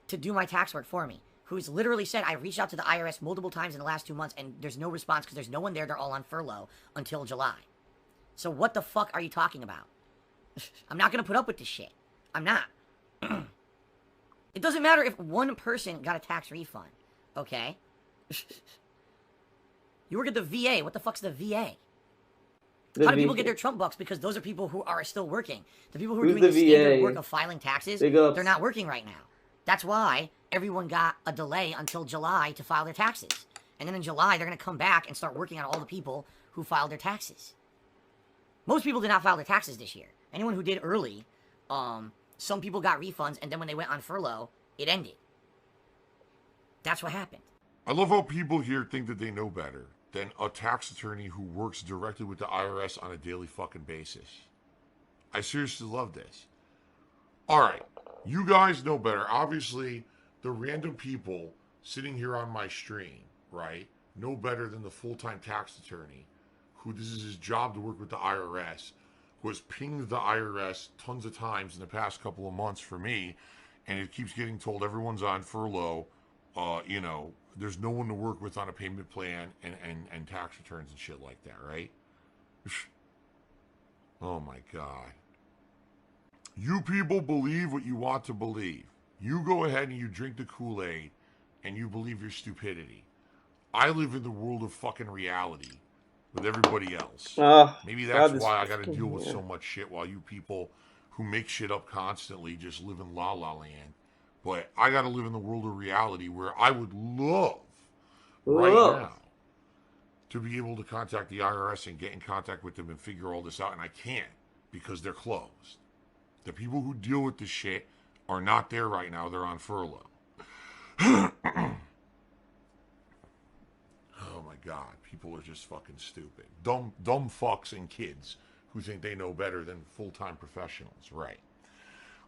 to do my tax work for me. Who's literally said, I reached out to the IRS multiple times in the last 2 months and there's no response because there's no one there, they're all on furlough until July. So what the fuck are you talking about? I'm not gonna put up with this shit. I'm not. It doesn't matter if one person got a tax refund, okay? You work at the VA. What the fuck's the VA? How do people get their Trump bucks? Because those are people who are still working. The people who are doing the standard work of filing taxes, they're not working right now. That's why everyone got a delay until July to file their taxes. And then in July, they're going to come back and start working on all the people who filed their taxes. Most people did not file their taxes this year. Anyone who did early, some people got refunds, and then when they went on furlough, it ended. That's what happened. I love how people here think that they know better than a tax attorney who works directly with the IRS on a daily fucking basis. I seriously love this. Alright, you guys know better. Obviously, the random people sitting here on my stream, right, know better than the full-time tax attorney, who this is his job to work with the IRS, who has pinged the IRS tons of times in the past couple of months for me, and it keeps getting told everyone's on furlough, there's no one to work with on a payment plan and tax returns and shit like that, right? Oh my God. You people believe what you want to believe. You go ahead and you drink the Kool-Aid and you believe your stupidity. I live in the world of fucking reality with everybody else. Maybe that's why I gotta deal with so much shit while you people who make shit up constantly just live in la la land. But I gotta live in the world of reality where I would love right now to be able to contact the IRS and get in contact with them and figure all this out, and I can't because they're closed. The people who deal with this shit are not there right now. They're on furlough. Oh my God, people are just fucking stupid. Dumb fucks and kids who think they know better than full-time professionals, right?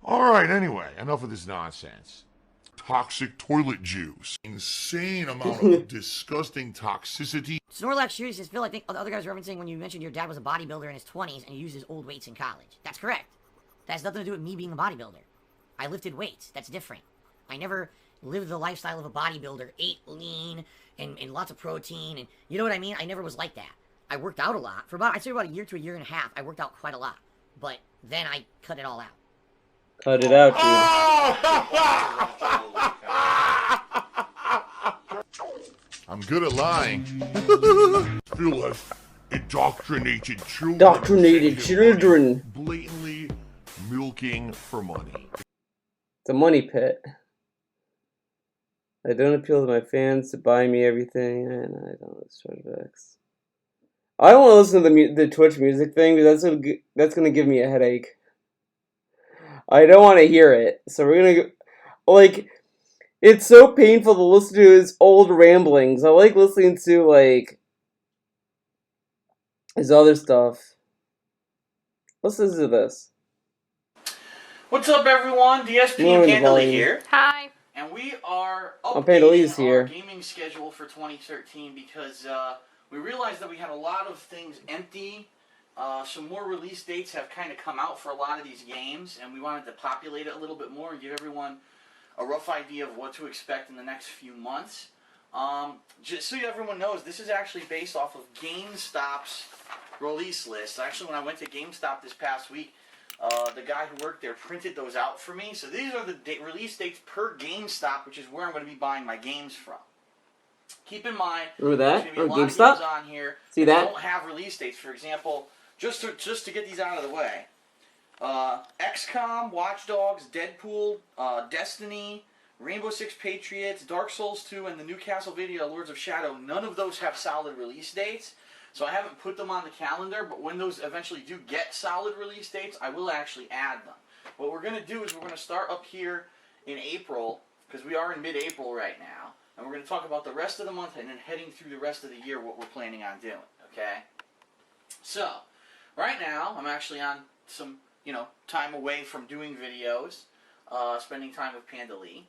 Alright, anyway, enough of this nonsense. Toxic toilet juice. Insane amount of disgusting toxicity. Snorlax Shoes is Phil, I think the other guy's referencing when you mentioned your dad was a bodybuilder in his 20s and he used his old weights in college. That's correct. That has nothing to do with me being a bodybuilder. I lifted weights. That's different. I never lived the lifestyle of a bodybuilder, ate lean and lots of protein, and you know what I mean? I never was like that. I worked out a lot. For I'd say about a year to a year and a half, I worked out quite a lot. But then I cut it all out. Cut it out, dude. I'm good at lying. Phil has indoctrinated children. Indoctrinated children. Blatantly milking for money. It's a money pit. I don't appeal to my fans to buy me everything, and I don't have chargebacks. I don't want to listen to the Twitch music thing, because that's gonna give me a headache. I don't want to hear it, so we're gonna like. It's so painful to listen to his old ramblings. I like listening to like his other stuff. Let's listen to this. What's up, everyone? DSP and Candela here. Hi. And we are updating our gaming schedule for 2013 because we realized that we had a lot of things empty. Some more release dates have kind of come out for a lot of these games, and we wanted to populate it a little bit more and give everyone a rough idea of what to expect in the next few months. Just so everyone knows, this is actually based off of GameStop's release list. Actually, when I went to GameStop this past week, the guy who worked there printed those out for me. So these are the release dates per GameStop, which is where I'm going to be buying my games from. Keep in mind, there's going to be a lot of games on here that don't have release dates. For example, just to get these out of the way, XCOM, Watch Dogs, Deadpool, Destiny, Rainbow Six Patriots, Dark Souls 2, and the new Castlevania Lords of Shadow, none of those have solid release dates. So I haven't put them on the calendar, but when those eventually do get solid release dates, I will actually add them. What we're going to do is we're going to start up here in April, because we are in mid-April right now, and we're going to talk about the rest of the month and then heading through the rest of the year what we're planning on doing, okay? So, right now, I'm actually on some, time away from doing videos, spending time with Panda Lee.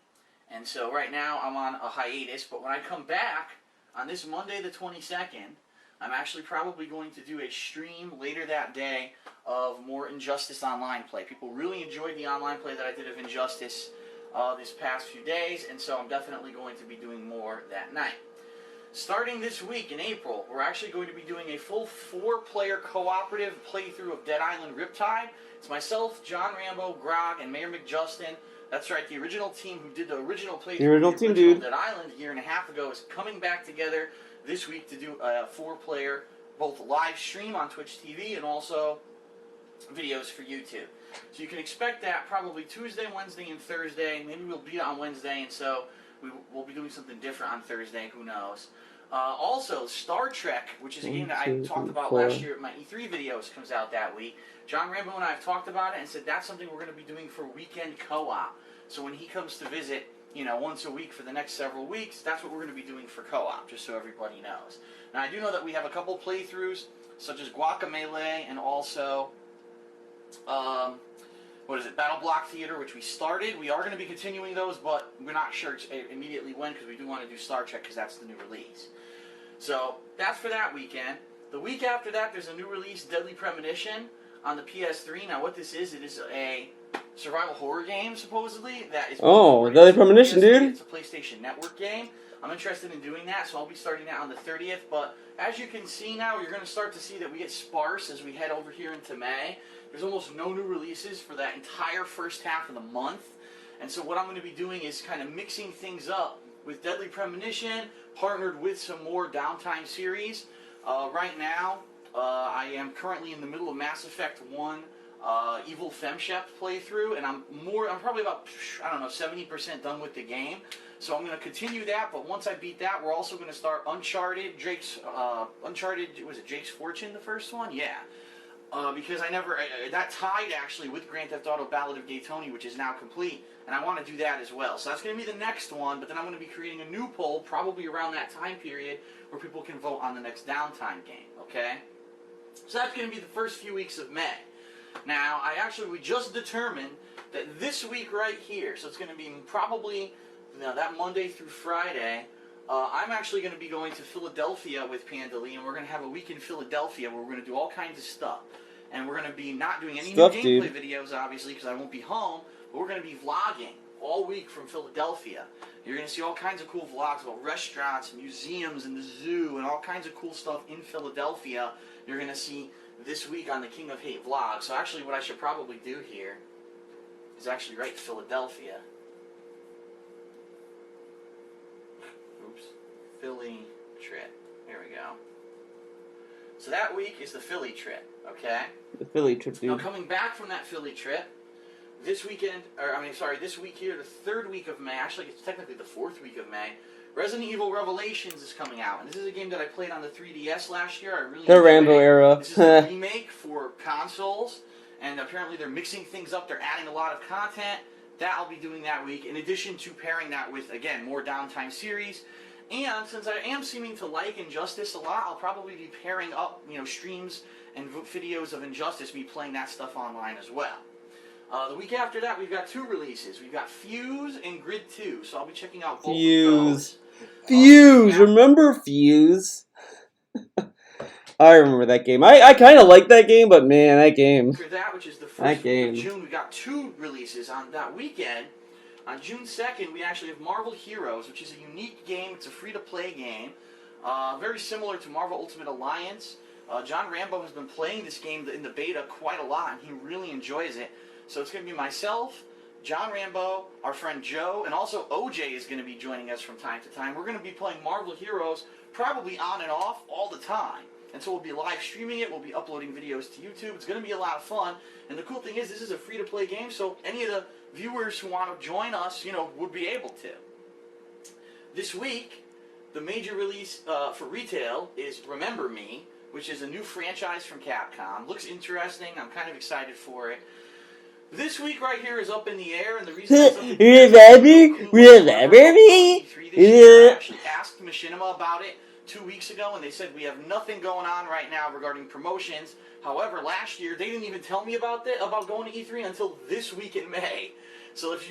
And so right now I'm on a hiatus, but when I come back on this Monday the 22nd, I'm actually probably going to do a stream later that day of more Injustice Online play. People really enjoyed the online play that I did of Injustice this past few days, and so I'm definitely going to be doing more that night. Starting this week in April, we're actually going to be doing a full 4-player cooperative playthrough of Dead Island Riptide. It's myself, John Rambo, Grog, and Mayor McJustin. That's right, the original team who did the original playthrough The original of team, dude. Dead Island a year and a half ago is coming back together this week to do a 4-player, both live stream on Twitch TV and also videos for YouTube. So you can expect that probably Tuesday, Wednesday, and Thursday. Maybe we'll beat it on Wednesday, and so we'll be doing something different on Thursday. Who knows? Also, Star Trek, which is a game that I talked about last year at my E3 videos, comes out that week. John Rambo and I have talked about it and said that's something we're going to be doing for weekend co-op. So when he comes to visit, you know, once a week for the next several weeks, that's what we're going to be doing for co-op, just so everybody knows. Now, I do know that we have a couple playthroughs, such as Guacamelee and also, Battle Block Theater, which we started. We are going to be continuing those, but we're not sure immediately when, because we do want to do Star Trek, because that's the new release. So, that's for that weekend. The week after that, there's a new release, Deadly Premonition, on the PS3. Now, what this is, it is a survival horror game, supposedly. That is Deadly Premonition, dude. It's a PlayStation Network game. I'm interested in doing that, so I'll be starting that on the 30th. But as you can see now, you're going to start to see that we get sparse as we head over here into May. There's almost no new releases for that entire first half of the month. And so what I'm going to be doing is kind of mixing things up with Deadly Premonition, partnered with some more Downtime series. Right now, I am currently in the middle of Mass Effect 1 Evil Femshep playthrough, and I'm probably about, 70% done with the game. So I'm going to continue that, but once I beat that, we're also going to start Uncharted, Drake's Fortune, the first one? Yeah. Because that tied actually with Grand Theft Auto Ballad of Gay Tony, which is now complete, and I want to do that as well. So that's going to be the next one, but then I'm going to be creating a new poll, probably around that time period, where people can vote on the next Downtime game, okay? So that's going to be the first few weeks of May. Now, we just determined that this week right here, so it's going to be probably that Monday through Friday, I'm actually going to be going to Philadelphia with Panda Lee, and we're going to have a week in Philadelphia where we're going to do all kinds of stuff. And we're going to be not doing any new gameplay videos, obviously, because I won't be home, but we're going to be vlogging all week from Philadelphia. You're going to see all kinds of cool vlogs about restaurants, museums, and the zoo, and all kinds of cool stuff in Philadelphia. You're going to see this week on the King of Hate vlog. So actually what I should probably do here is actually write Philadelphia. Oops. Philly trip. Here we go. So that week is the Philly trip, okay? The Philly trip, dude. Now coming back from that Philly trip, this week here, the third week of May, actually it's technically the fourth week of May, Resident Evil Revelations is coming out. And this is a game that I played on the 3DS last year. I really the Rambo era. This is a remake for consoles, and apparently they're mixing things up. They're adding a lot of content. That I'll be doing that week, in addition to pairing that with, again, more Downtime series. And since I am seeming to like Injustice a lot, I'll probably be pairing up, streams and videos of Injustice, me playing that stuff online as well. The week after that, we've got 2 releases. We've got Fuse and Grid 2, so I'll be checking out both of those. Fuse! Remember Fuse? I remember that game. I kind of like that game, but man, that game. After that, which is the first week of June, we've got 2 releases on that weekend. On June 2nd, we actually have Marvel Heroes, which is a unique game. It's a free-to-play game, very similar to Marvel Ultimate Alliance. John Rambo has been playing this game in the beta quite a lot, and he really enjoys it. So it's going to be myself, John Rambo, our friend Joe, and also OJ is going to be joining us from time to time. We're going to be playing Marvel Heroes probably on and off all the time. And so we'll be live streaming it, we'll be uploading videos to YouTube. It's going to be a lot of fun. And the cool thing is, this is a free-to-play game, so any of the viewers who want to join us, would be able to. This week, the major release for retail is Remember Me, which is a new franchise from Capcom. Looks interesting. I'm kind of excited for it. This week right here is up in the air, and the reason it's up in the air Remember me? I actually asked Machinima about it 2 weeks ago, and they said we have nothing going on right now regarding promotions. However, last year they didn't even tell me about going to E3 until this week in May. So if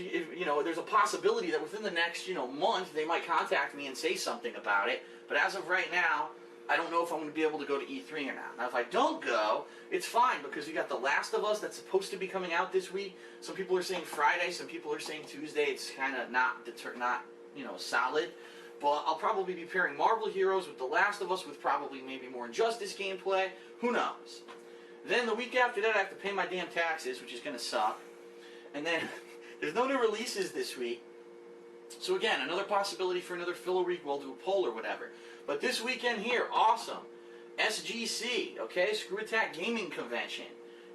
there's a possibility that within the next month they might contact me and say something about it. But as of right now, I don't know if I'm going to be able to go to E3 or not. Now, if I don't go, it's fine, because we got The Last of Us that's supposed to be coming out this week. Some people are saying Friday, some people are saying Tuesday. It's kind of not solid. but I'll probably be pairing Marvel Heroes with The Last of Us with probably maybe more Injustice gameplay. Who knows? Then the week after that, I have to pay my damn taxes, which is going to suck. And then there's no new releases this week. So again, another possibility for another filler week. We'll do a poll or whatever. But this weekend here, awesome. SGC, okay, Screw Attack Gaming Convention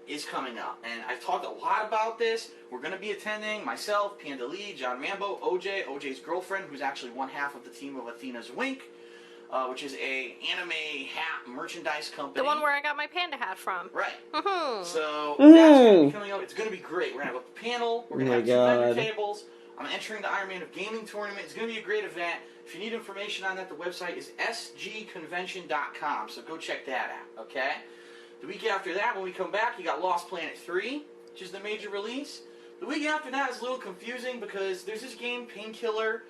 is coming up. And I've talked a lot about this. We're going to be attending, myself, Panda Lee, John Rambo, OJ, OJ's girlfriend, who's actually one half of the team of Athena's Wink, which is a anime hat merchandise company. The one where I got my panda hat from. Right. Mm-hmm. So that's going to be coming up. It's going to be great. We're going to have a panel. We're going to have 2 vendor tables. I'm entering the Iron Man of Gaming tournament. It's going to be a great event. If you need information on that, the website is sgconvention.com, so go check that out, okay? The week after that, when we come back, you got Lost Planet 3, which is the major release. The week after that is a little confusing because there's this game, Painkiller,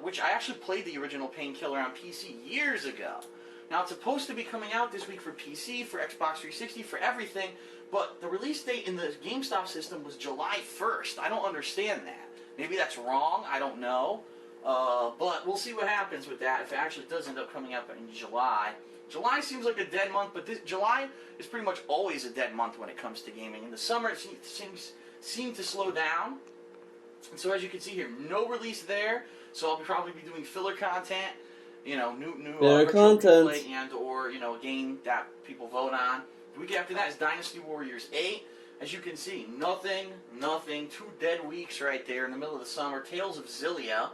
which I actually played the original Painkiller on PC years ago. Now, it's supposed to be coming out this week for PC, for Xbox 360, for everything, but the release date in the GameStop system was July 1st. I don't understand that. Maybe that's wrong, I don't know. But we'll see what happens with that if it actually does end up coming up in July. July seems like a dead month, but July is pretty much always a dead month when it comes to gaming. In the summer, it seems to slow down. And so as you can see here, no release there. So I'll probably be doing filler content, you know, new content, replay and or you know a game that people vote on. The week after that is Dynasty Warriors 8. As you can see, nothing. 2 dead weeks right there in the middle of the summer. Tales of Xillia,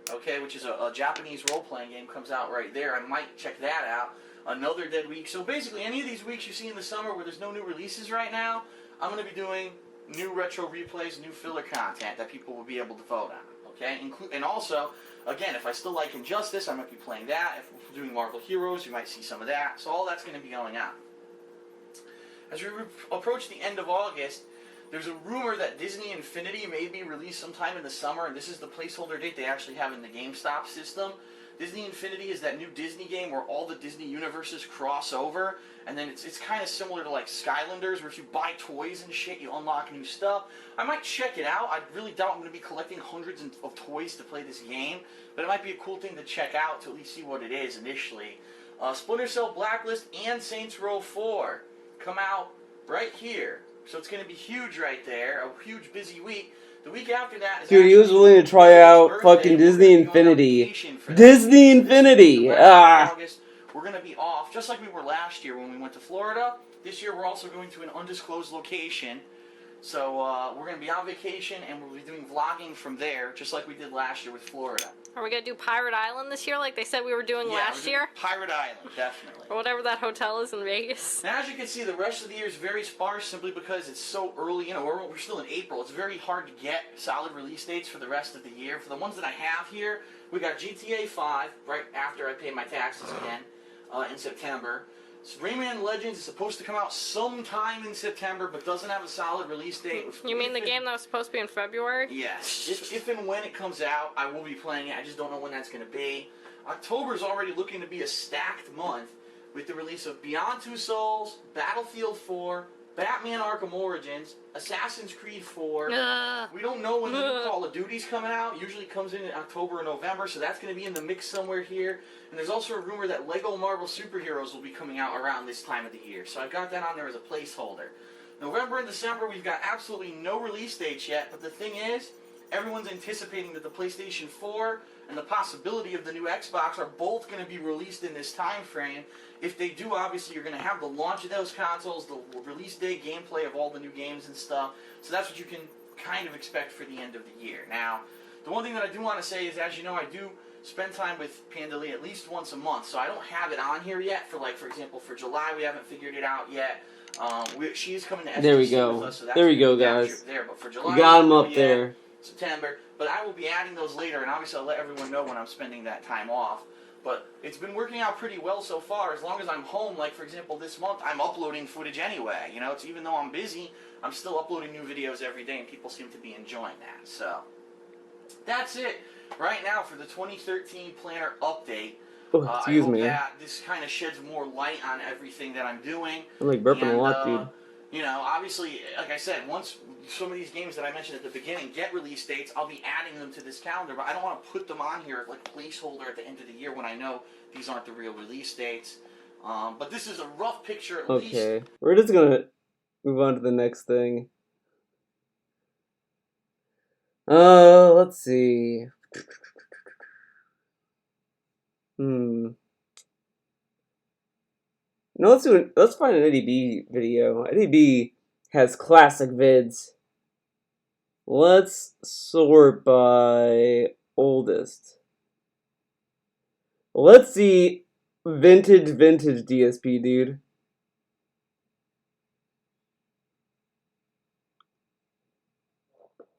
okay, which is a Japanese role-playing game, comes out right there. I might check that out. Another dead week. So basically, any of these weeks you see in the summer where there's no new releases right now, I'm going to be doing new retro replays, new filler content that people will be able to vote on, okay? And also, again, if I still like Injustice, I might be playing that. If we're doing Marvel Heroes, you might see some of that. So all that's going to be going on. As we approach the end of August, there's a rumor that Disney Infinity may be released sometime in the summer, and this is the placeholder date they actually have in the GameStop system. Disney Infinity is that new Disney game where all the Disney universes cross over, and then it's kind of similar to like Skylanders, where if you buy toys and shit, you unlock new stuff. I might check it out. I really doubt I'm going to be collecting hundreds of toys to play this game, but it might be a cool thing to check out to at least see what it is initially. Splinter Cell Blacklist and Saints Row 4 come out right here. So it's going to be huge right there, a huge busy week. The week after that is dude, he was willing to try out fucking Disney Infinity. Disney Infinity! August, we're going to be off, just like we were last year when we went to Florida. This year we're also going to an undisclosed location. So we're going to be on vacation, and we'll be doing vlogging from there, just like we did last year with Florida. Are we going to do Pirate Island this year like they said we were doing last year? Pirate Island, definitely. Or whatever that hotel is in Vegas. Now, as you can see, the rest of the year is very sparse simply because it's so early. You know, we're still in April. It's very hard to get solid release dates for the rest of the year. For the ones that I have here, we got GTA 5 right after I pay my taxes again in September. Rayman Legends is supposed to come out sometime in September, but doesn't have a solid release date. You mean the game that was supposed to be in February? Yes. If and when it comes out, I will be playing it. I just don't know when that's going to be. October is already looking to be a stacked month with the release of Beyond Two Souls, Battlefield 4, Batman Arkham Origins, Assassin's Creed 4. We don't know when the new Call of Duty's coming out. Usually comes in October or November, so that's going to be in the mix somewhere here. And there's also a rumor that Lego Marvel Superheroes will be coming out around this time of the year. So I've got that on there as a placeholder. November and December, we've got absolutely no release dates yet, but the thing is, everyone's anticipating that the PlayStation 4 and the possibility of the new Xbox are both going to be released in this time frame. If they do, obviously, you're going to have the launch of those consoles, the release day gameplay of all the new games and stuff. So that's what you can kind of expect for the end of the year. Now, the one thing that I do want to say is, as you know, I do spend time with Panda Lee at least once a month. So I don't have it on here yet. For example, for July, we haven't figured it out yet. She's coming to SGC there we go. With us, so there we go, guys. There. But for July, you got them up there. September. But I will be adding those later, and obviously I'll let everyone know when I'm spending that time off. But it's been working out pretty well so far. As long as I'm home, like for example this month, I'm uploading footage anyway. You know, it's even though I'm busy, I'm still uploading new videos every day, and people seem to be enjoying that. So that's it right now for the 2013 Planner update. Oh, excuse I hope me. that this kind of sheds more light on everything that I'm doing. I'm like burping a lot, dude. You know, obviously, like I said, once some of these games that I mentioned at the beginning get release dates, I'll be adding them to this calendar, but I don't want to put them on here like placeholder at the end of the year when I know these aren't the real release dates. But this is a rough picture at least. Okay, we're just gonna move on to the next thing. Let's see. No, let's find an Eddie B video. Eddie B has classic vids. Let's sort by oldest. Let's see vintage DSP, dude.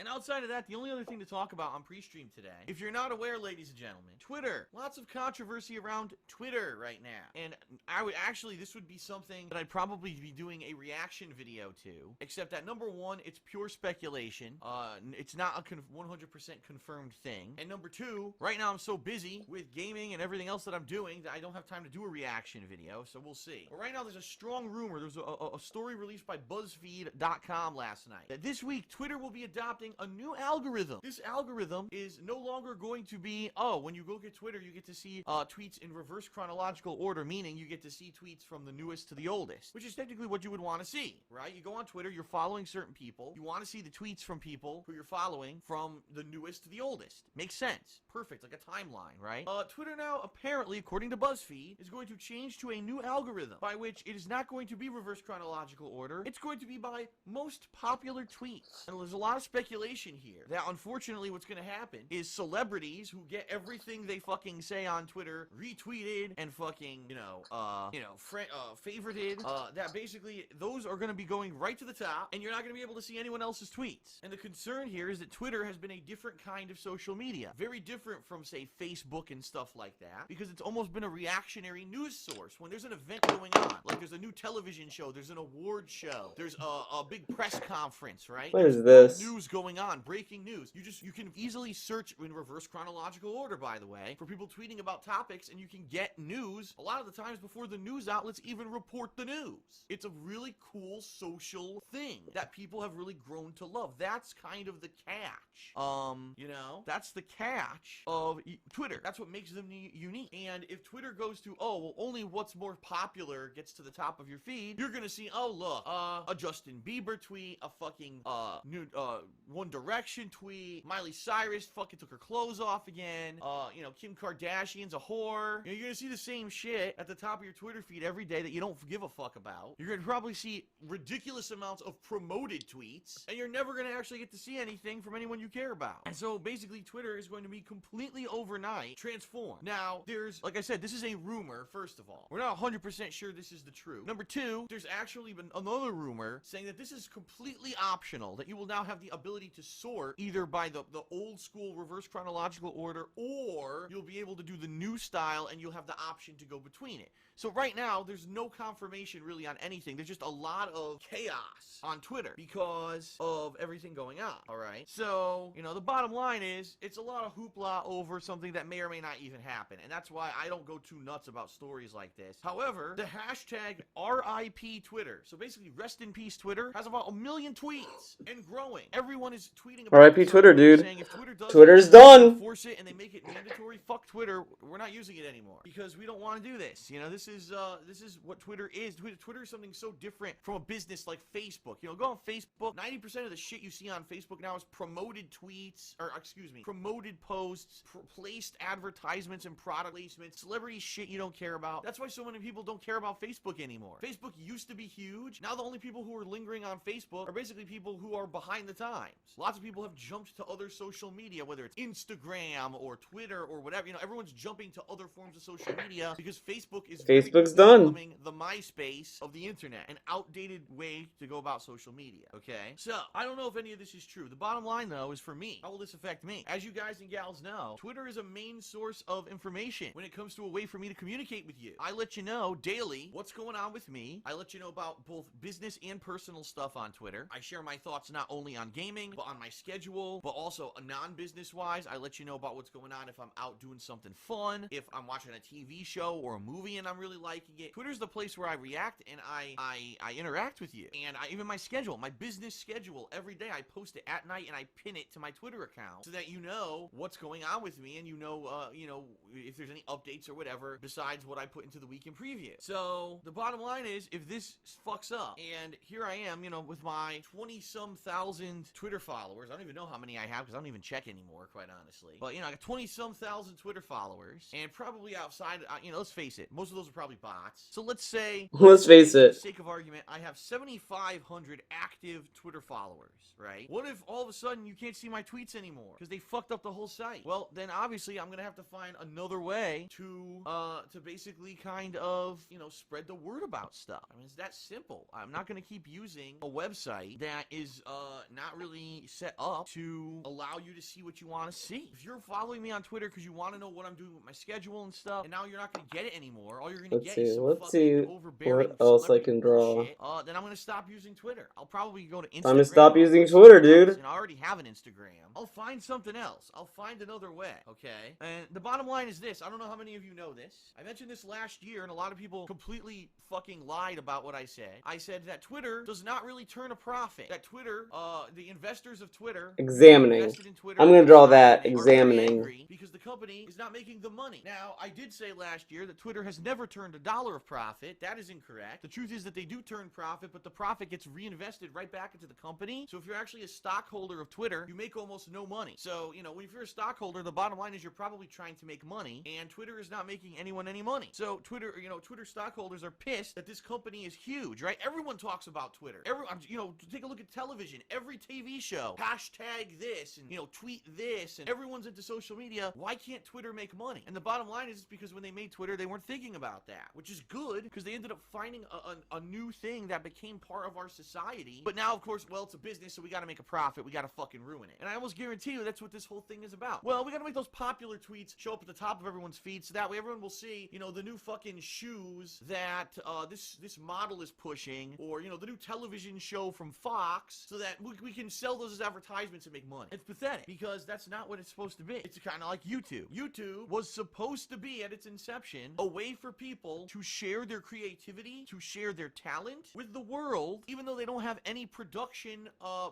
And outside of that, the only other thing to talk about on pre-stream today, if you're not aware, ladies and gentlemen, Twitter. Lots of controversy around Twitter right now. And this would be something that I'd probably be doing a reaction video to, except that number one, it's pure speculation. It's not a 100% confirmed thing. And number two, right now I'm so busy with gaming and everything else that I'm doing that I don't have time to do a reaction video, so we'll see. But right now there's a strong rumor, there's a story released by BuzzFeed.com last night, that this week Twitter will be adopting a new algorithm. This algorithm is no longer going to be, when you look at Twitter, you get to see tweets in reverse chronological order, meaning you get to see tweets from the newest to the oldest, which is technically what you would want to see, right? You go on Twitter, you're following certain people, you want to see the tweets from people who you're following from the newest to the oldest. Makes sense. Perfect, like a timeline, right? Twitter now, apparently, according to BuzzFeed, is going to change to a new algorithm, by which it is not going to be reverse chronological order, it's going to be by most popular tweets. And there's a lot of speculation here that unfortunately what's going to happen is celebrities who get everything they fucking say on Twitter retweeted and fucking, favorited, that basically those are going to be going right to the top and you're not going to be able to see anyone else's tweets. And the concern here is that Twitter has been a different kind of social media. Very different from, say, Facebook and stuff like that, because it's almost been a reactionary news source. When there's an event going on, like there's a new television show, there's an award show, there's a big press conference, right? What is this? News going on, breaking news. You can easily search in reverse chronological order, by the way, for people tweeting about topics, and you can get news a lot of the times before the news outlets even report the news. It's a really cool social thing that people have really grown to love. That's kind of the catch. That's the catch of Twitter. That's what makes them unique. And if Twitter goes to, only what's more popular gets to the top of your feed, you're gonna see, a Justin Bieber tweet, a fucking new One Direction tweet, Miley Cyrus fucking took her clothes off again, Kim Kardashian's a whore. You're gonna see the same shit at the top of your Twitter feed every day that you don't give a fuck about. You're gonna probably see ridiculous amounts of promoted tweets, and you're never gonna actually get to see anything from anyone you care about. And so basically Twitter is going to be completely overnight transformed. Now, like I said, this is a rumor, first of all. We're not 100% sure this is the truth. Number two, there's actually been another rumor saying that this is completely optional, that you will now have the ability to sort either by the old school reverse chronological order, or you'll be able to do the new style and you'll have the option to go between it. So right now, there's no confirmation really on anything. There's just a lot of chaos on Twitter because of everything going on, all right? So, the bottom line is, it's a lot of hoopla over something that may or may not even happen, and that's why I don't go too nuts about stories like this. However, the hashtag RIP Twitter, so basically rest in peace Twitter, has about 1 million tweets and growing. Everyone is tweeting about RIP Twitter, dude. saying if Twitter does Twitter's done. Force it and they make it mandatory, fuck Twitter, we're not using it anymore because we don't want to do this. This is what Twitter is. Twitter is something so different from a business like Facebook. Go on Facebook, 90% of the shit you see on Facebook now is promoted tweets, promoted posts, placed advertisements and product placements, celebrity shit you don't care about. That's why so many people don't care about Facebook anymore. Facebook used to be huge. Now the only people who are lingering on Facebook are basically people who are behind the times. Lots of people have jumped to other social media, whether it's Instagram or Twitter or whatever. Everyone's jumping to other forms of social media because Facebook is Facebook's done. becoming the MySpace of the internet, an outdated way to go about social media, okay? So, I don't know if any of this is true. The bottom line, though, is for me. How will this affect me? As you guys and gals know, Twitter is a main source of information when it comes to a way for me to communicate with you. I let you know daily what's going on with me. I let you know about both business and personal stuff on Twitter. I share my thoughts not only on gaming, but on my schedule, but also non-business wise. I let you know about what's going on if I'm out doing something fun, if I'm watching a TV show or a movie and I'm really liking it. Twitter's the place where I react and I interact with you. And even my schedule, my business schedule, every day I post it at night and I pin it to my Twitter account so that you know what's going on with me and you know if there's any updates or whatever besides what I put into the weekend preview. So the bottom line is, if this fucks up, and here I am, with my 20-some thousand Twitter followers. I don't even know how many I have because I don't even check anymore, quite honestly. But, I got 20-some thousand Twitter followers, and probably outside, let's face it, most of those are probably bots. So let's say, Let's face it. for the sake of argument, I have 7,500 active Twitter followers, right? What if all of a sudden you can't see my tweets anymore because they fucked up the whole site? Well, then obviously I'm gonna have to find another way to basically kind of, spread the word about stuff. I mean, it's that simple. I'm not gonna keep using a website that is not really set up to allow you to see what you want to see. If you're following me on Twitter because you want to know what I'm doing with my schedule and stuff, and now you're not gonna get it anymore, all you're gonna get is some fucking overbearing what else I can draw. bullshit, then I'm gonna stop using Twitter. I'll probably go to Instagram. I'm gonna stop using Twitter, dude. And I already have an Instagram. I'll find something else. I'll find another way, okay? And the bottom line is this. I don't know how many of you know this. I mentioned this last year, and a lot of people completely fucking lied about what I said. I said that Twitter does not really turn a profit. That Twitter, the investors of Twitter, examining. I'm gonna draw that. Examining. Because the company is not making the money. Now, I did say last year that Twitter has never turned $1 of profit. That is incorrect. The truth is that they do turn profit, but the profit gets reinvested right back into the company. So if you're actually a stockholder of Twitter, you make almost no money. So, if you're a stockholder, the bottom line is you're probably trying to make money, and Twitter is not making anyone any money. So Twitter, Twitter stockholders are pissed that this company is huge, right? Everyone talks about Twitter. Everyone, take a look at television. Every TV show, hashtag this, and, tweet this, and everyone's into social media. Why can't Twitter make money? And the bottom line is it's because when they made Twitter, they weren't thinking about that, which is good because they ended up finding a new thing that became part of our society. But now, of course, well, it's a business, so we got to make a profit. We got to fucking ruin it. And I almost guarantee you that's what this whole thing is about. Well, we got to make those popular tweets show up at the top of everyone's feed so that way everyone will see, the new fucking shoes that this model is pushing, or, the new television show from Fox, so that we can sell those as advertisements and make money. It's pathetic because that's not what it's supposed to be. It's kind of like YouTube. YouTube was supposed to be, at its inception, a way for people to share their creativity, to share their talent with the world, even though they don't have any production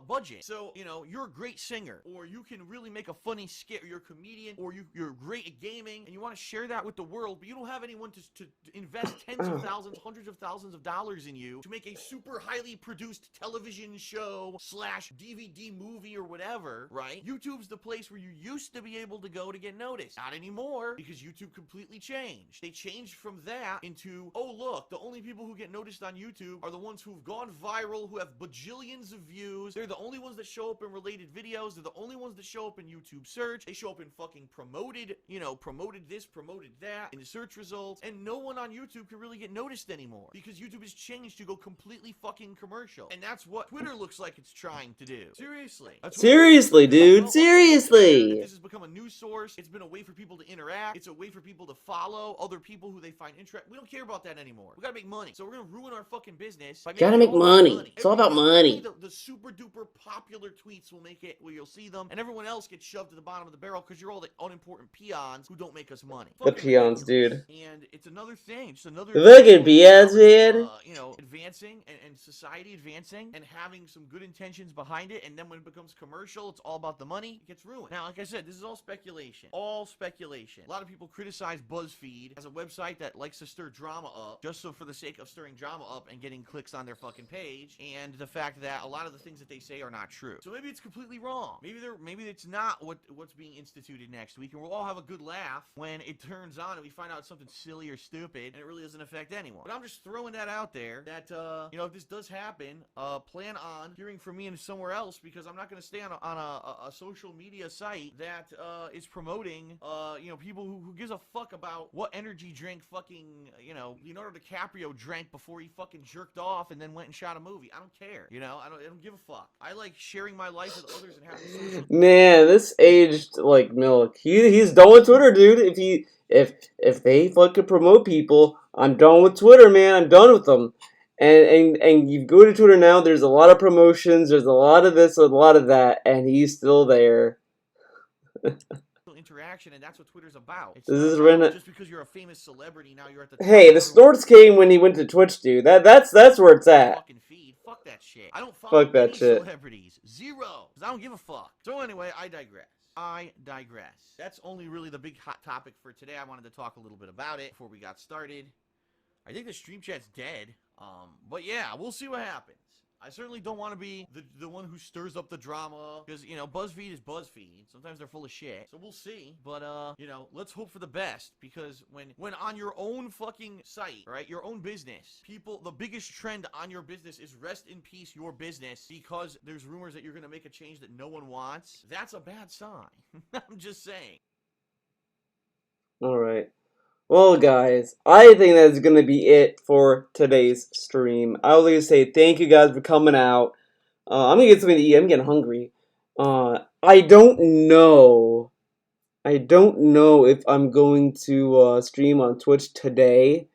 budget. So, you're a great singer, or you can really make a funny skit, or you're a comedian, or you're great at gaming, and you want to share that with the world, but you don't have anyone to invest tens of thousands, hundreds of thousands of dollars in you to make a super highly produced television show / DVD movie or whatever, right? YouTube's the place where you used to be able to go to get noticed. Not anymore, because YouTube completely changed. They changed from that into, oh look, the only people who get noticed on YouTube are the ones who've gone viral, who have bajillions of views. They're the only ones that show up in related videos. They're the only ones that show up in YouTube search. They show up in fucking promoted this, promoted that, in the search results, and no one on YouTube can really get noticed anymore because YouTube has changed to go completely fucking commercial. And that's what Twitter looks like it's trying to do. Seriously. Seriously, dude. Seriously. This has become a news source. It's been a way for people to interact. It's a way for people to follow other people who they find interesting. We don't care about that anymore. We gotta make money. So we're gonna ruin our fucking business by gotta make money. It's all about money. The super duper popular tweets will make it where you'll see them, and everyone else gets shoved to the bottom of the barrel because you're all the unimportant peons who don't make us money. The peons, dude. And it's another thing. Just another fucking peons, man. Advancing and society advancing and having some good intentions behind it, and then when it becomes commercial, it's all about the money. It gets ruined. Now, like I said, this is all speculation. All speculation. A lot of people criticize BuzzFeed as a website that likes to stir drama up, just so for the sake of stirring drama up and getting clicks on their fucking page, and the fact that a lot of the things that they say are not true. So maybe it's completely wrong. Maybe it's not what's being instituted next week, and we'll all have a good laugh when it turns on and we find out something silly or stupid, and it really doesn't affect anyone. But I'm just throwing that out there that, if this does happen, plan on hearing from me and somewhere else, because I'm not going to stay on a social media site that is promoting, people who gives a fuck about what energy drink fucking, Leonardo DiCaprio drank before he fucking jerked off and then went and shot a movie. I don't care. I don't give a fuck. I like sharing my life with others and having social. Man, this aged like milk. He's done with Twitter, dude. If they fucking promote people, I'm done with Twitter, man. I'm done with them. And you go to Twitter now, there's a lot of promotions, there's a lot of this, a lot of that, and he's still there. Interaction, and that's what Twitter's about. It's This not is about Ren. just because you're a famous celebrity now you're at the top. Hey, the snorts came when he went to Twitch, dude. That's where it's at. Fucking feed. Fuck that shit. I don't follow Fuck that any shit. celebrities. Zero. Because I don't give a fuck. So anyway, I digress. That's only really the big hot topic for today. I wanted to talk a little bit about it before we got started. I think the stream chat's dead. But yeah, we'll see what happens. I certainly don't want to be the one who stirs up the drama, because, you know, BuzzFeed is BuzzFeed. Sometimes they're full of shit. So we'll see. But, you know, let's hope for the best, because when on your own fucking site, right, your own business, the biggest trend on your business is rest in peace your business, because there's rumors that you're going to make a change that no one wants, that's a bad sign. I'm just saying. Alright. Well, guys, I think that's going to be it for today's stream. I would like to say thank you guys for coming out. I'm going to get something to eat. I'm getting hungry. I don't know if I'm going to stream on Twitch today.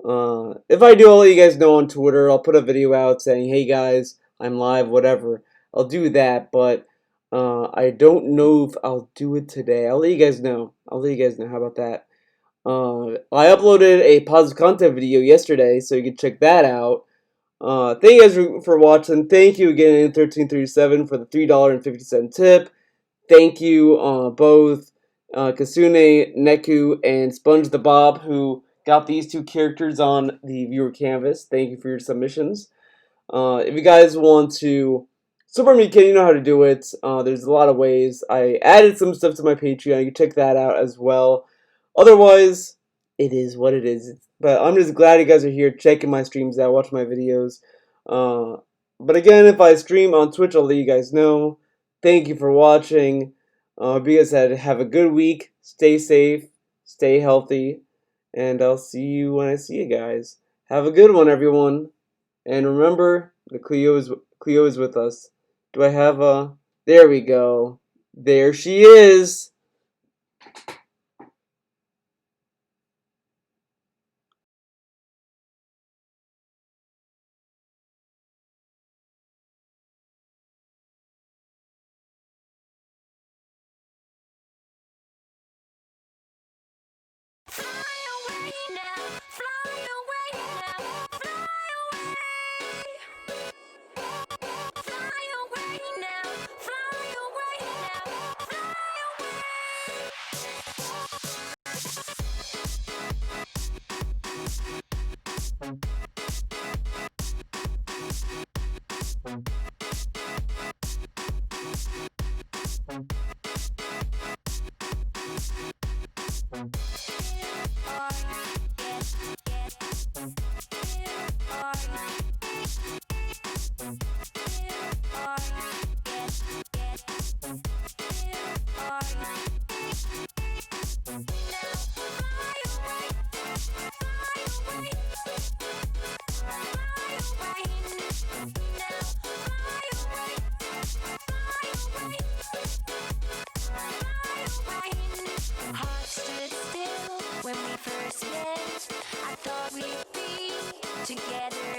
If I do, I'll let you guys know on Twitter. I'll put a video out saying, hey guys, I'm live, whatever. I'll do that, but I don't know if I'll do it today. I'll let you guys know. How about that? I uploaded a positive content video yesterday, so you can check that out. Thank you guys for watching. Thank you again, 1337, for the $3.50 tip. Thank you, both Kasune, Neku, and Sponge the Bob, who got these two characters on the viewer canvas. Thank you for your submissions. If you guys want to support me, you know how to do it. There's a lot of ways. I added some stuff to my Patreon. You can check that out as well. Otherwise, it is what it is. But I'm just glad you guys are here checking my streams out, watching my videos. But again, if I stream on Twitch, I'll let you guys know. Thank you for watching. You guys have a good week. Stay safe. Stay healthy. And I'll see you when I see you guys. Have a good one, everyone. And remember, the Cleo is with us. Do I have a... There we go. There she is. Hearts stood still when we first met. I thought we'd be together